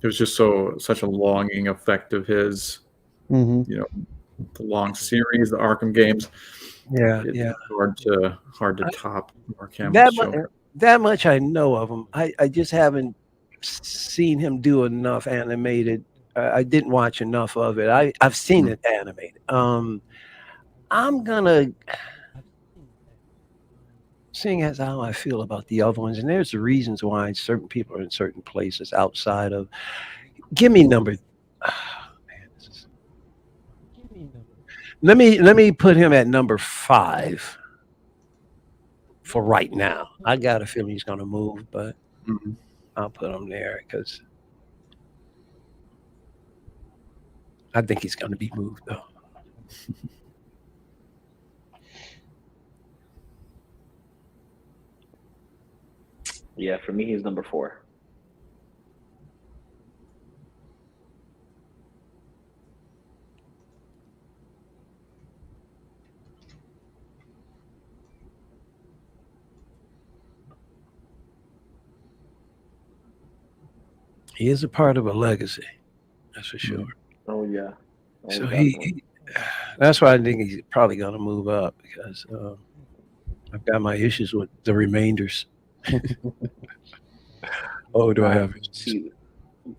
It was just such a longing effect of his. Mm-hmm. The long series, the Arkham games. It's hard to top Mark Hamill's Joker. That much I know of him. I just haven't seen him do enough animated. I didn't watch enough of it. I've seen it animated. I'm gonna, seeing as how I feel about the other ones, and there's the reasons why certain people are in certain places outside of. Give me number. Let me put him at number 5 for right now. I got a feeling he's going to move, but I'll put him there because I think he's going to be moved, though. Yeah, for me, he's number 4. He is a part of a legacy, that's for sure. Oh yeah. So that's why I think he's probably going to move up because I've got my issues with the remainders. Oh, do I have it? See,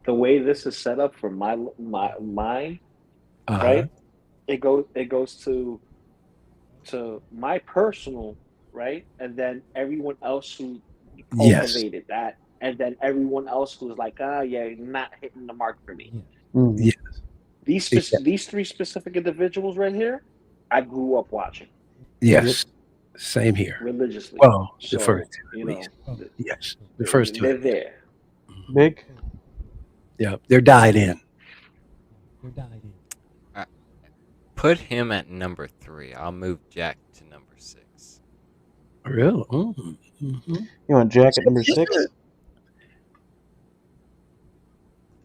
the way this is set up for my mine, right? It goes to my personal, right, and then everyone else who cultivated that, and then everyone else who's like, yeah, not hitting the mark for me. Yes. These 3 specific individuals right here, I grew up watching. Yes. Same here. Religiously. Well, the So, first two, yes, the first 2. They're there. Big. Yeah, they're dyed in. Put him at number 3. I'll move Jack to number 6. Really? Mm-hmm. You want Jack at number 6?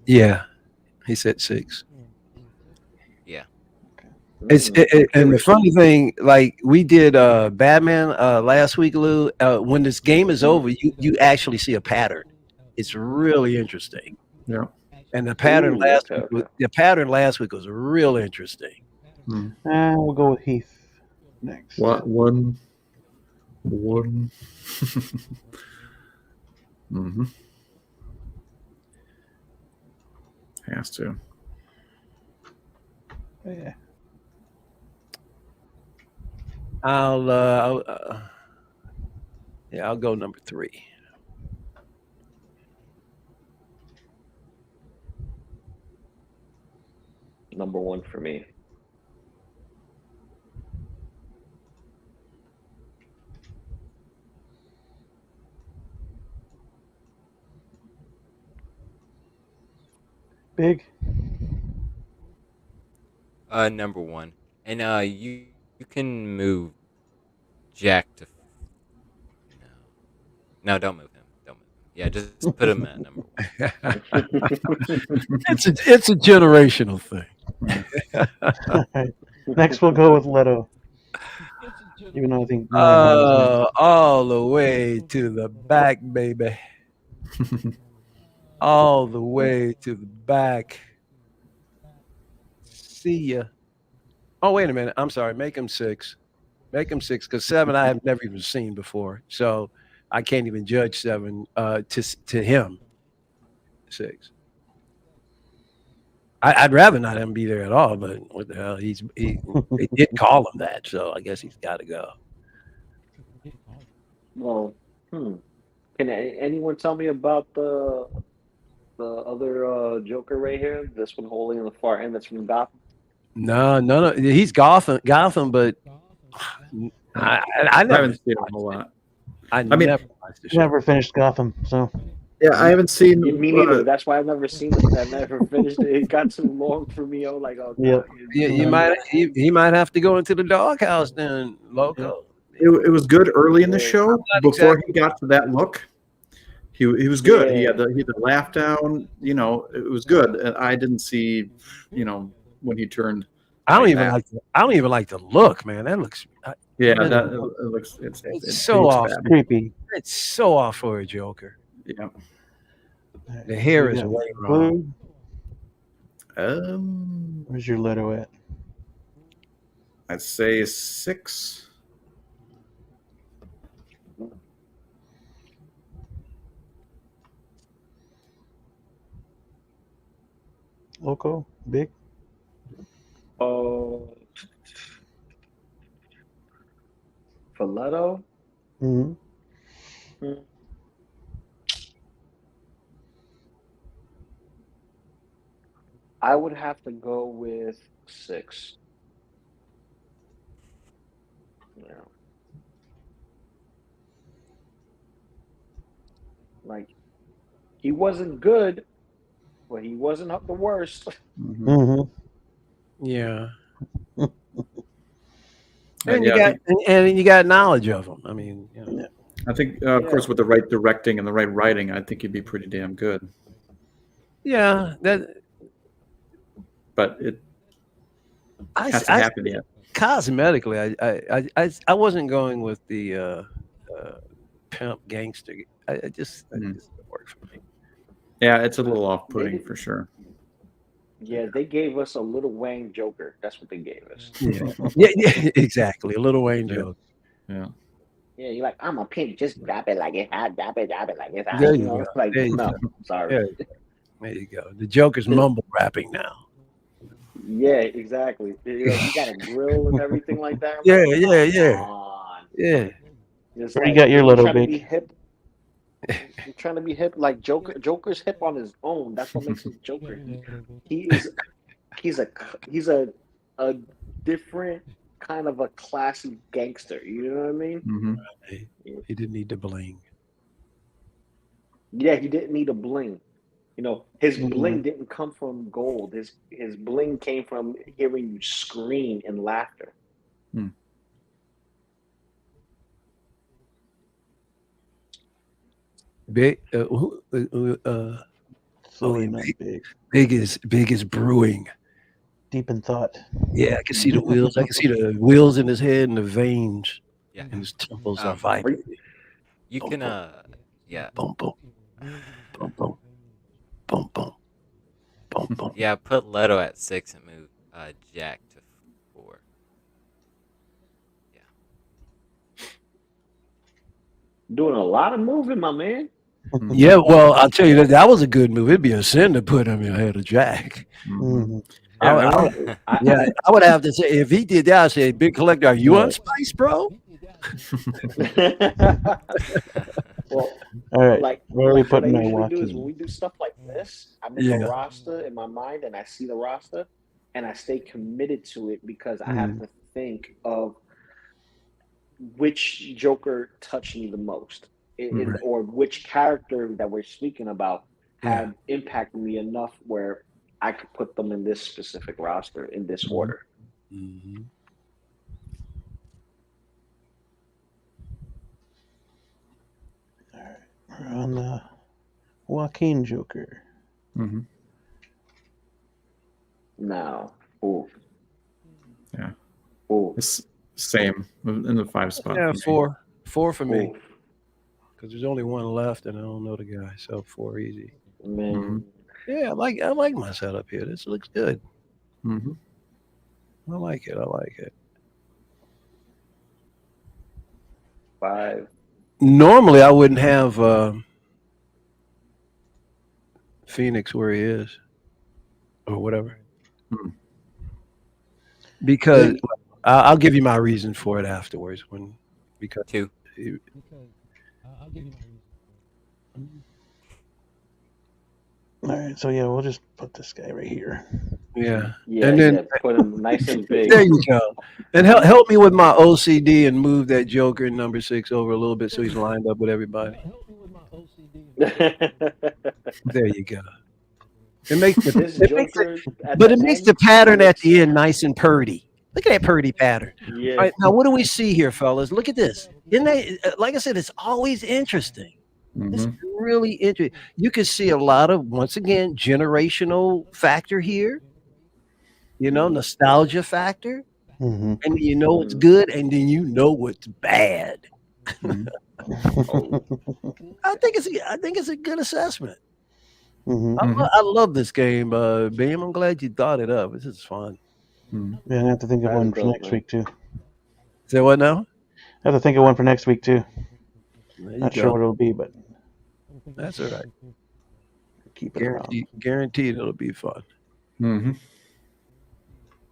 Yeah, he said 6. Yeah. And the funny thing, like we did Batman last week, Lou. When this game is over, you actually see a pattern. It's really interesting. Yeah. And the pattern Ooh, last okay, week was, okay. the pattern last week was real interesting. Hmm. And we'll go with Heath next. What one? Mm-hmm. Has to. Yeah. I'll go number 3. Number 1 for me. Big. Number 1, and you can move Jack to. No, don't move him. Don't move him. Yeah, just put him at number 1. It's a generational thing. All right. Next, we'll go with Leto. Even though I think All the way to the back, baby. All the way to the back. See ya. Oh, wait a minute. I'm sorry. Make him 6. Make him 6 because 7 I have never even seen before. So I can't even judge 7 to him. 6. I'd rather not him be there at all, but what the hell? He did call him that, so I guess he's got to go. Well, can anyone tell me about the other Joker right here? This one holding in the far end that's from Gotham. No. He's Gotham, but I haven't seen a whole lot. I mean, never watched the show. never finished Gotham, so Yeah, I haven't seen. Me neither. That's why I've never seen it. I never finished it. It got too long for me. I was like, oh, yeah. He might have to go into the doghouse then, Loco. It was good early in the show Not before exactly. he got to that look. He was good. He Yeah. had the laugh down. You know, it was good. And I didn't see, when he turned. I don't like even that. like the look, man. That looks Yeah, Really? that it looks. It's so looks off. bad. Creepy. it's so off for a Joker. Yeah. The hair is Yeah. way wrong. Blue, where's your Leto at? I'd say 6. Loco? Big? For Leto, Mm-hmm. I would have to go with 6. Yeah. Like, he wasn't good, but he wasn't up the worst. Mhm. Mm-hmm. Yeah. And And you got knowledge of him. I mean, I think, of course, with the right directing and the right writing, I think he'd be pretty damn good. yeah, that But it I, hasn't I happened yet. cosmetically, I wasn't going with the pimp gangster. It just didn't work for me. Yeah, it's a little off-putting for sure. Yeah, they gave us a Little Wayne Joker. That's what they gave us. Yeah, exactly. A Little Wayne joke. Yeah. Yeah, you're like, I'm a pimp. Just drop it like it's hot. Drop it like it's hot. There You you know, go. it's like, There you no, go. sorry. Yeah. There you go. The Joker's mumble rapping now. Yeah, exactly. You got a grill and everything like that. I'm Yeah, like, yeah. come on. Yeah. It's Where you got your Little trying to be Big? hip. You're trying to be hip, like Joker. Joker's hip on his own. That's what makes him Joker. He's a different kind of a classy gangster. You know what I mean? Mm-hmm. He didn't need to bling. Yeah, he didn't need a bling. You know, his Mhm. bling didn't come from gold. His bling came from hearing you scream in laughter. Big, Silly, not big. big is brewing. deep in thought. Yeah, I can see the wheels. I can see the wheels in his head and the veins Yeah. in his temples are Um, vibrating. You Boom, can boom, yeah. boom, boom, boom, boom, boom, boom, boom, boom. Yeah, put Leto at 6 and move Jack to 4. Doing a lot of moving, my man. Yeah, well, I'll tell you that was a good move. It'd be a sin to put him ahead of Jack. Mhm. I would have to say if he did that, I'd say, Big Collector, are you on Spice, bro? Well, All right. like Where are we like what I putting our usually do is when Joaquin? we do stuff like this, I make Yeah. a roster in my mind and I see the roster and I stay committed to it because I have to think of which Joker touched me the most, or which character that we're speaking about had impacted me enough where I could put them in this specific roster in this order. Mhm. We're on the Joaquin Joker. Mm-hmm. Now, ooh, Yeah. ooh, It's same in the 5 spot. Yeah, four for me, ooh, because there's only one left, and I don't know the guy, so 4 easy. man. Yeah, I like my setup here. This looks good. Mm-hmm. I like it. I like it. 5. Normally, I wouldn't have Phoenix where he is, or whatever, because I'll give you my reason for it afterwards. Because 2. All right. So yeah, we'll just put this guy right here. yeah, Yeah, and then yeah, put them nice and big. there you go. And help me with my OCD and move that Joker in number 6 over a little bit so he's lined up with everybody. There you go. It makes the, This it makes Joker it, at but the it makes end, the pattern at the end nice and purdy. Look at that purdy pattern. yeah, All right, now what do we see here, fellas? Look at this. Isn't that, like I said, it's always interesting. It's really interesting. You can see a lot of, once again, generational factor here. You know, nostalgia factor, Mm-hmm. and you know what's good, and then you know what's bad. I think it's a good assessment. Mm-hmm. I love this game, Bam. I'm glad you thought it up. This is fun. Yeah, I have to think of That's one for dope, next man. week too. Say what now? I have to think of one for next week too. There you Not go. sure what it'll be, but That's all right. keep it around. Guaranteed it'll be fun. Mm-hmm.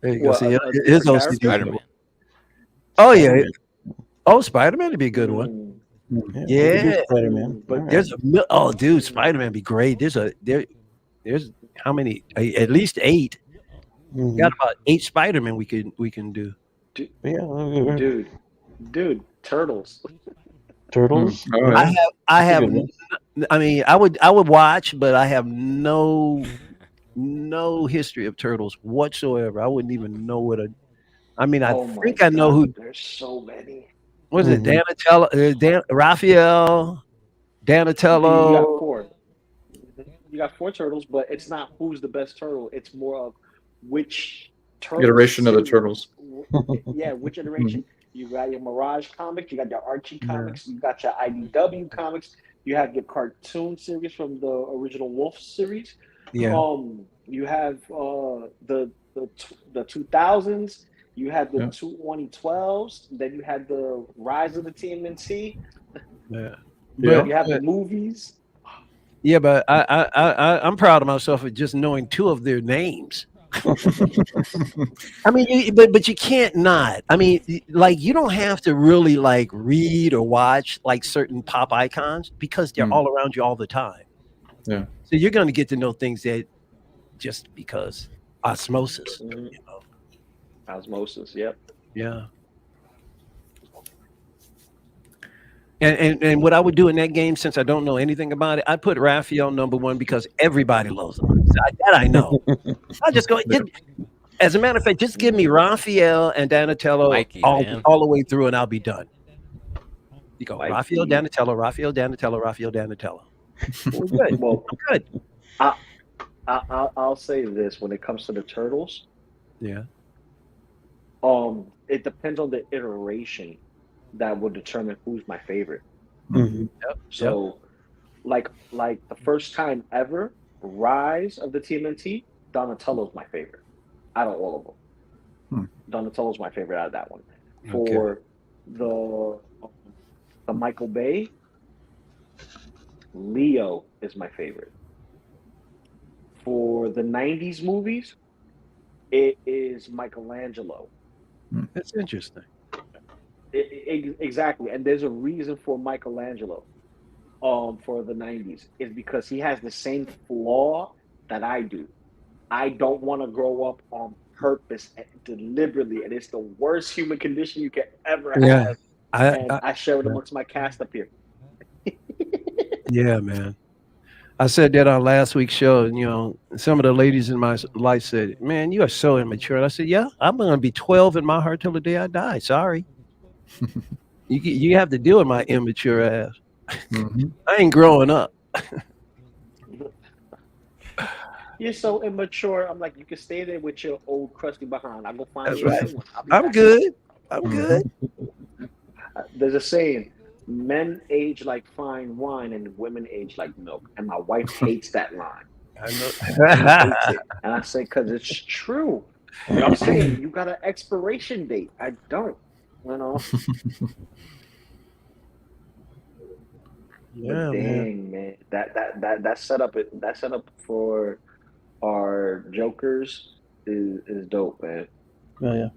There you go. What, See, a his different OCD. Spider-Man. Oh yeah. Oh, Spider-Man would be a good one. Yeah. Yeah. Spider-Man. But There's dude, Spider-Man be great. There's how many? At least 8. Mm-hmm. Got about 8 Spider-Man we can do. Yeah. dude, Turtles. Turtles. Oh, yeah. I have. That's a good I mean, I would watch, but I have no history of Turtles whatsoever. I wouldn't even know what a. I mean, I Oh my think I know God, who There's so many. was it. Mhm. Donatello, Raphael, You got Donatello. 4. You got 4 turtles, but it's not who's the best turtle. It's more of which turtle Iteration of the series- turtles. Yeah, which iteration? You got your Mirage comics, you got your Archie comics, you got your IDW comics, you have your cartoon series from the original Wolf series. Yeah. You have the 2000s. You had the Yeah. 2012s. Then you had the Rise of the TMNT. Yeah. Yeah. You have the movies. Yeah, but I'm proud of myself for just knowing 2 of their names. I mean, but you can't not. I mean, like you don't have to really like read or watch like certain pop icons because they're all around you all the time. Yeah. So you're going to get to know things that just because osmosis. Mhm. You know? Osmosis. Yep. Yeah. And what I would do in that game, since I don't know anything about it, I put Raphael number 1 because everybody loves him. That I know. I just go. As a matter of fact, just give me Raphael and Donatello Mikey, all man. the way through, and I'll be done. You go Mikey. Raphael, Donatello, Raphael, Donatello, Raphael, Donatello. We're good. Well, Good. I'll say this: when it comes to the turtles, Yeah. It depends on the iteration that will determine who's my favorite. Mm-hmm. So, like the first time ever, Rise of the TMNT, Donatello's my favorite out of all of them. Donatello's my favorite out of that one. For the Michael Bay, Leo is my favorite. For the '90s movies, it is Michelangelo. That's interesting. Exactly, and there's a reason for Michelangelo. For the '90s is because he has the same flaw that I do. I don't want to grow up on purpose and deliberately, and it's the worst human condition you can ever Yeah. have. I, And I I share it amongst my cast up here. yeah, man. I said that on last week's show, and some of the ladies in my life said, "Man, you are so immature." And I said, "Yeah, I'm going to be 12 in my heart till the day I die. Sorry, you have to deal with my immature ass. I ain't growing up." You're so immature. I'm like, you can stay there with your old crusty behind. I'll go find That's you a right. new one. I'll be I'm back. good. I'm good. There's a saying: men age like fine wine, and women age like milk. And my wife hates that line. I She know. hates it, and I say, because it's true. I'm saying you got an expiration date. I don't. Yeah, But man. dang, man, that setup for our jokers is dope, man. Oh yeah,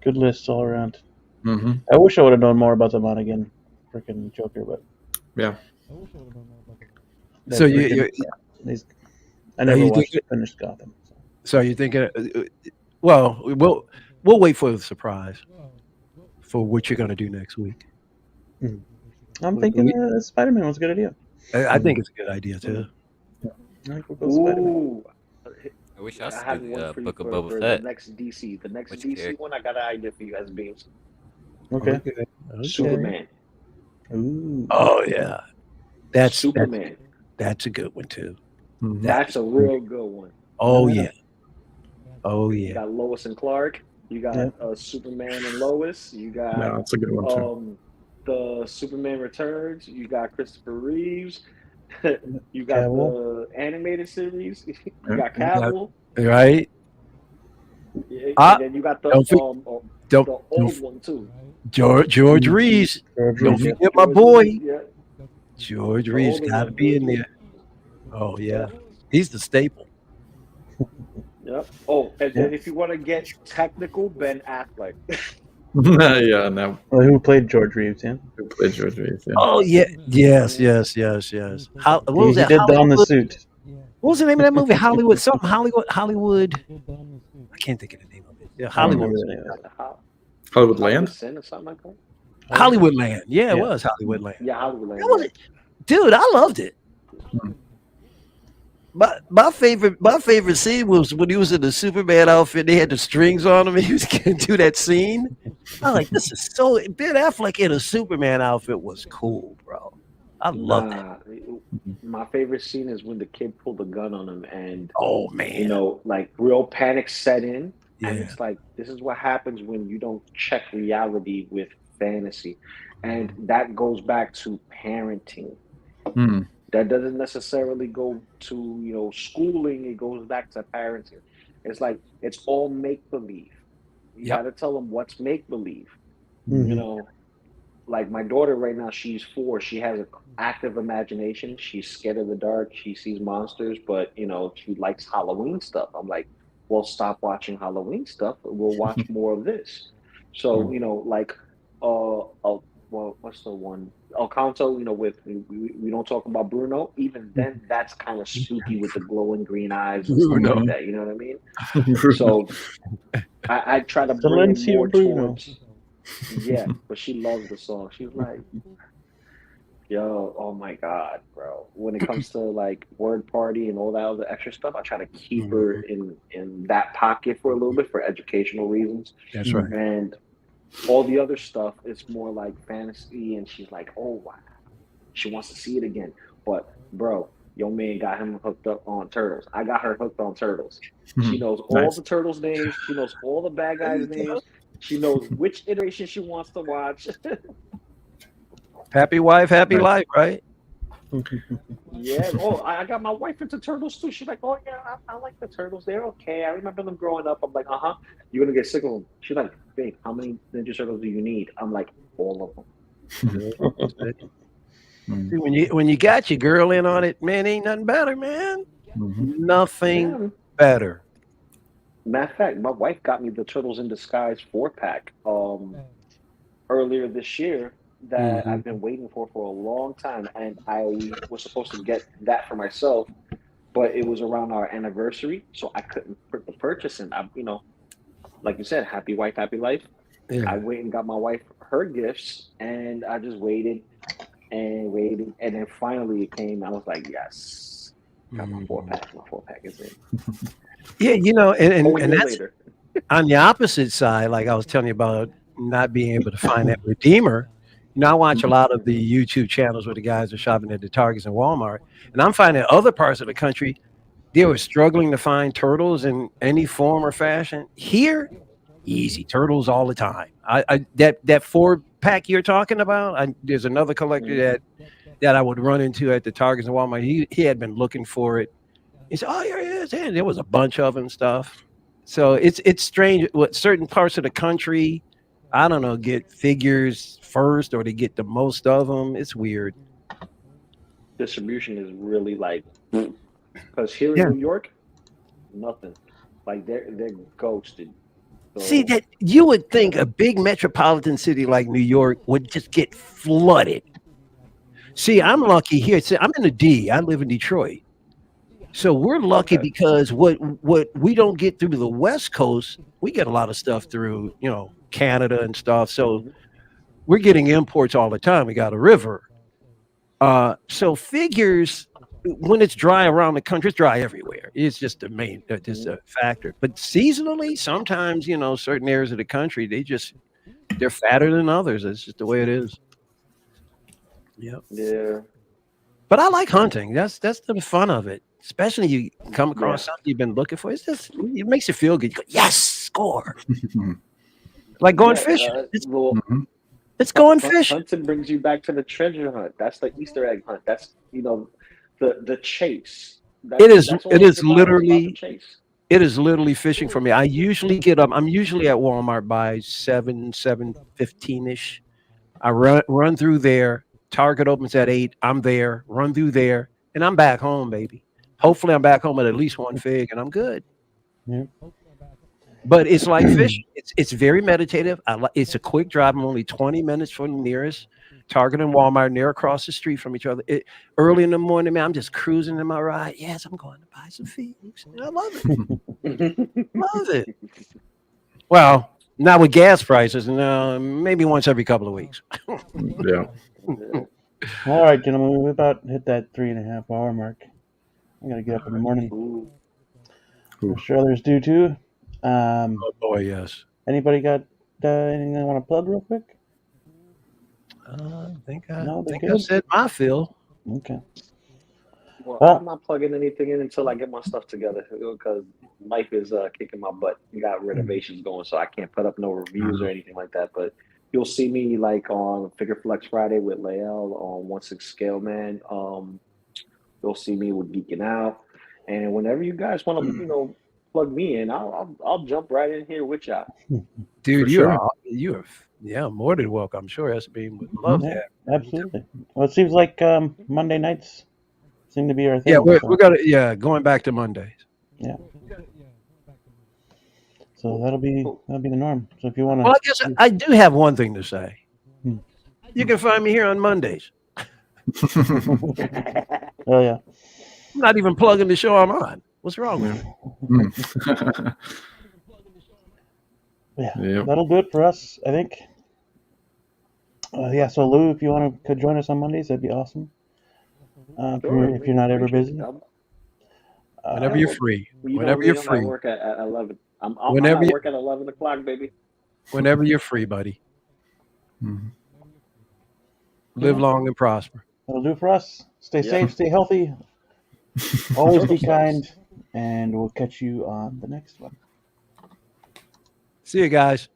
good lists all around. Mm-hmm. I wish I would have known more about the Monaghan freaking Joker, but Yeah. that So I never you watched think- finished Gotham. So you're thinking? Well, we'll wait for the surprise for what you're going to do next week. I'm thinking Spider-Man was a good idea. I think it's a good idea too. I think we'll go Spider-Man. Ooh, I wish I I was have to do one the for you Book of for Boba the Fett. next DC. The next Which DC character? one, I got an idea for you guys, Beans. Okay. Superman. Ooh. Oh yeah, that's Superman. that's a good one too. That's a real good one. Oh yeah. Oh You yeah. got Lois and Clark. You got Superman and Lois. You got Yeah, that's a good one too. The Superman Returns. You got Christopher Reeves. You got Cavill. the animated series. You Yeah. got Cavill. Right. And then you got the Don't old one too. George Reeves. George Don't Reeves, forget my boy. Yeah. George The Reeves older got to one, be in George there. Oh yeah, he's the staple. Yep. Oh, and then if you want to get technical, Ben Affleck. Yeah, no. Well, who played George Reeves? Yeah. Who played George Reeves? Yeah. Oh yeah, yes. How, what was He that? did don the Hollywood- suit. What was the name of that movie? Hollywood something. Hollywood. I can't think of the name of it. Yeah, I don't Hollywood. remember the name of it. Hollywood Land? Sin or something like that. Hollywood Land. Yeah, it Yeah. was Hollywood Land. Yeah, Hollywood Land. That was it. Dude, I loved it. My favorite scene was when he was in the Superman outfit. They had the strings on him, and he was getting to that scene. I was like, this is so. Ben Affleck in a Superman outfit was cool, bro. I loved it. My favorite scene is when the kid pulled the gun on him, and Oh man, like real panic set in, and Yeah. it's like this is what happens when you don't check reality with fantasy, and that goes back to parenting. Hmm. That doesn't necessarily go to schooling. It goes back to parenting. It's like it's all make believe. You Yep. got to tell them what's make believe. Mhm. Like my daughter right now, she's 4. She has an active imagination. She's scared of the dark. She sees monsters, but she likes Halloween stuff. I'm like, well, stop watching Halloween stuff. We'll watch more of this. So like, well, what's the one? El Canto, with we don't talk about Bruno. Even then, that's kind of spooky with the glowing green eyes and stuff Bruno. like that. You know what I mean? So I try to bring it Silencio more Bruno. towards. Yeah, but she loves the song. She's like, yo, oh my God, bro. When it comes to like word party and all that other extra stuff, I try to keep her in that pocket for a little bit for educational reasons. That's right. And all the other stuff is more like fantasy, and she's like, oh wow, she wants to see it again. But bro, Your man got him hooked up on turtles. I got her hooked on turtles. She knows all Nice. the turtles' names. She knows all the bad guys' names. She knows which iteration she wants to watch. Happy wife, happy Nice. life, right? Yeah. Oh, I got my wife into turtles too. She's like, oh yeah, I like the turtles. They're okay. I remember them growing up. I'm like, You're gonna get sick of them. She's like, babe, how many Ninja Turtles do you need? I'm like, all of them. See, when you got your girl in on it, man, ain't nothing better, man. Nothing Yeah. better. Matter of fact, my wife got me the Turtles in Disguise 4-pack earlier this year that I've been waiting for a long time, and I was supposed to get that for myself, but it was around our anniversary, so I couldn't put the purchase in. Like you said, happy wife, happy life. Yeah. I waited and got my wife her gifts, and I just waited and waited, and then finally it came. I was like, yes, got my 4-pack. My 4-pack is in. Yeah, you know, and that's later. on the opposite side. Like I was telling you about not being able to find that Redeemer. You know, I watch a lot of the YouTube channels where the guys are shopping at the Targets and Walmart, and I'm finding other parts of the country they were struggling to find turtles in any form or fashion. Here, easy turtles all the time. That 4-pack you're talking about. There's another collector that I would run into at the Targets and Walmart. He had been looking for it. He said, "Oh, here it is." And there was a bunch of them and stuff. So it's strange what certain parts of the country, I don't know, get figures first or they get the most of them. It's weird. Distribution is really like, because here in New York, nothing. Like they're ghosted. So, See, that you would think a big metropolitan city like New York would just get flooded. See, I'm lucky here. See, I'm in the D. I live in Detroit. So we're lucky because what we don't get through the West Coast, we get a lot of stuff through, you know, Canada and stuff. So we're getting imports all the time. We got a river. So figures when it's dry around the country, it's dry everywhere. It's just the main, just a factor. But seasonally, sometimes, you know, certain areas of the country, they're fatter than others. It's just the way it is. Yeah. But I like hunting. That's the fun of it. Especially you come across something you've been looking for. It makes you feel good. You go, yes, score. Like going fishing. It's going fishing. Hunting brings you back to the treasure hunt. That's the Easter egg hunt. That's, you know, the chase. It is literally fishing for me. I usually get up. I'm usually at Walmart by 7:15 ish. I run through there. Target opens at 8. I'm there. Run through there, and I'm back home, baby. Hopefully, I'm back home at least one fig, and I'm good. Yeah. But it's like fishing. It's very meditative. It's a quick drive. I'm only 20 minutes from the nearest Target and Walmart. They're across the street from each other. Early in the morning, man, I'm just cruising in my ride. Yes, I'm going to buy some figs. I love it. Love it. Well, not with gas prices. No, maybe once every couple of weeks. Yeah. All right, gentlemen, we about hit that 3.5 hour mark. I gotta get up in the morning. I'm sure others do too. Oh boy, yes. Anybody got anything they want to plug real quick? I think No, I said my fill. Okay. Well, I'm not plugging anything in until I get my stuff together because life is kicking my butt. We got renovations going, so I can't put up no reviews or anything like that. But you'll see me like on Figure Flex Friday with Lael on 1/6 Scale Man. You'll see me with Geeking Out, and whenever you guys want to, plug me in, I'll jump right in here with y'all. Dude, you are more than welcome. I'm sure SB would love that. Absolutely. Well, it seems like Monday nights seem to be our thing. Yeah, we're going back to Mondays. Yeah. So that'll be the norm. So if you want to, well, I guess I do have one thing to say. You can find me here on Mondays. Oh yeah. I'm not even plugging the show I'm on. What's wrong with me? Yeah, that'll do it for us, I think. Yeah, so Lou, if you could join us on Mondays, that'd be awesome. Sure, if you're not ever busy. Whenever you're free. Whenever you're free. I work at 11. I'm at work at 11 o'clock, baby. Whenever you're free, buddy. Live long and prosper. That'll do it for us. Stay safe, stay healthy. Always be kind, and we'll catch you on the next one. See you guys.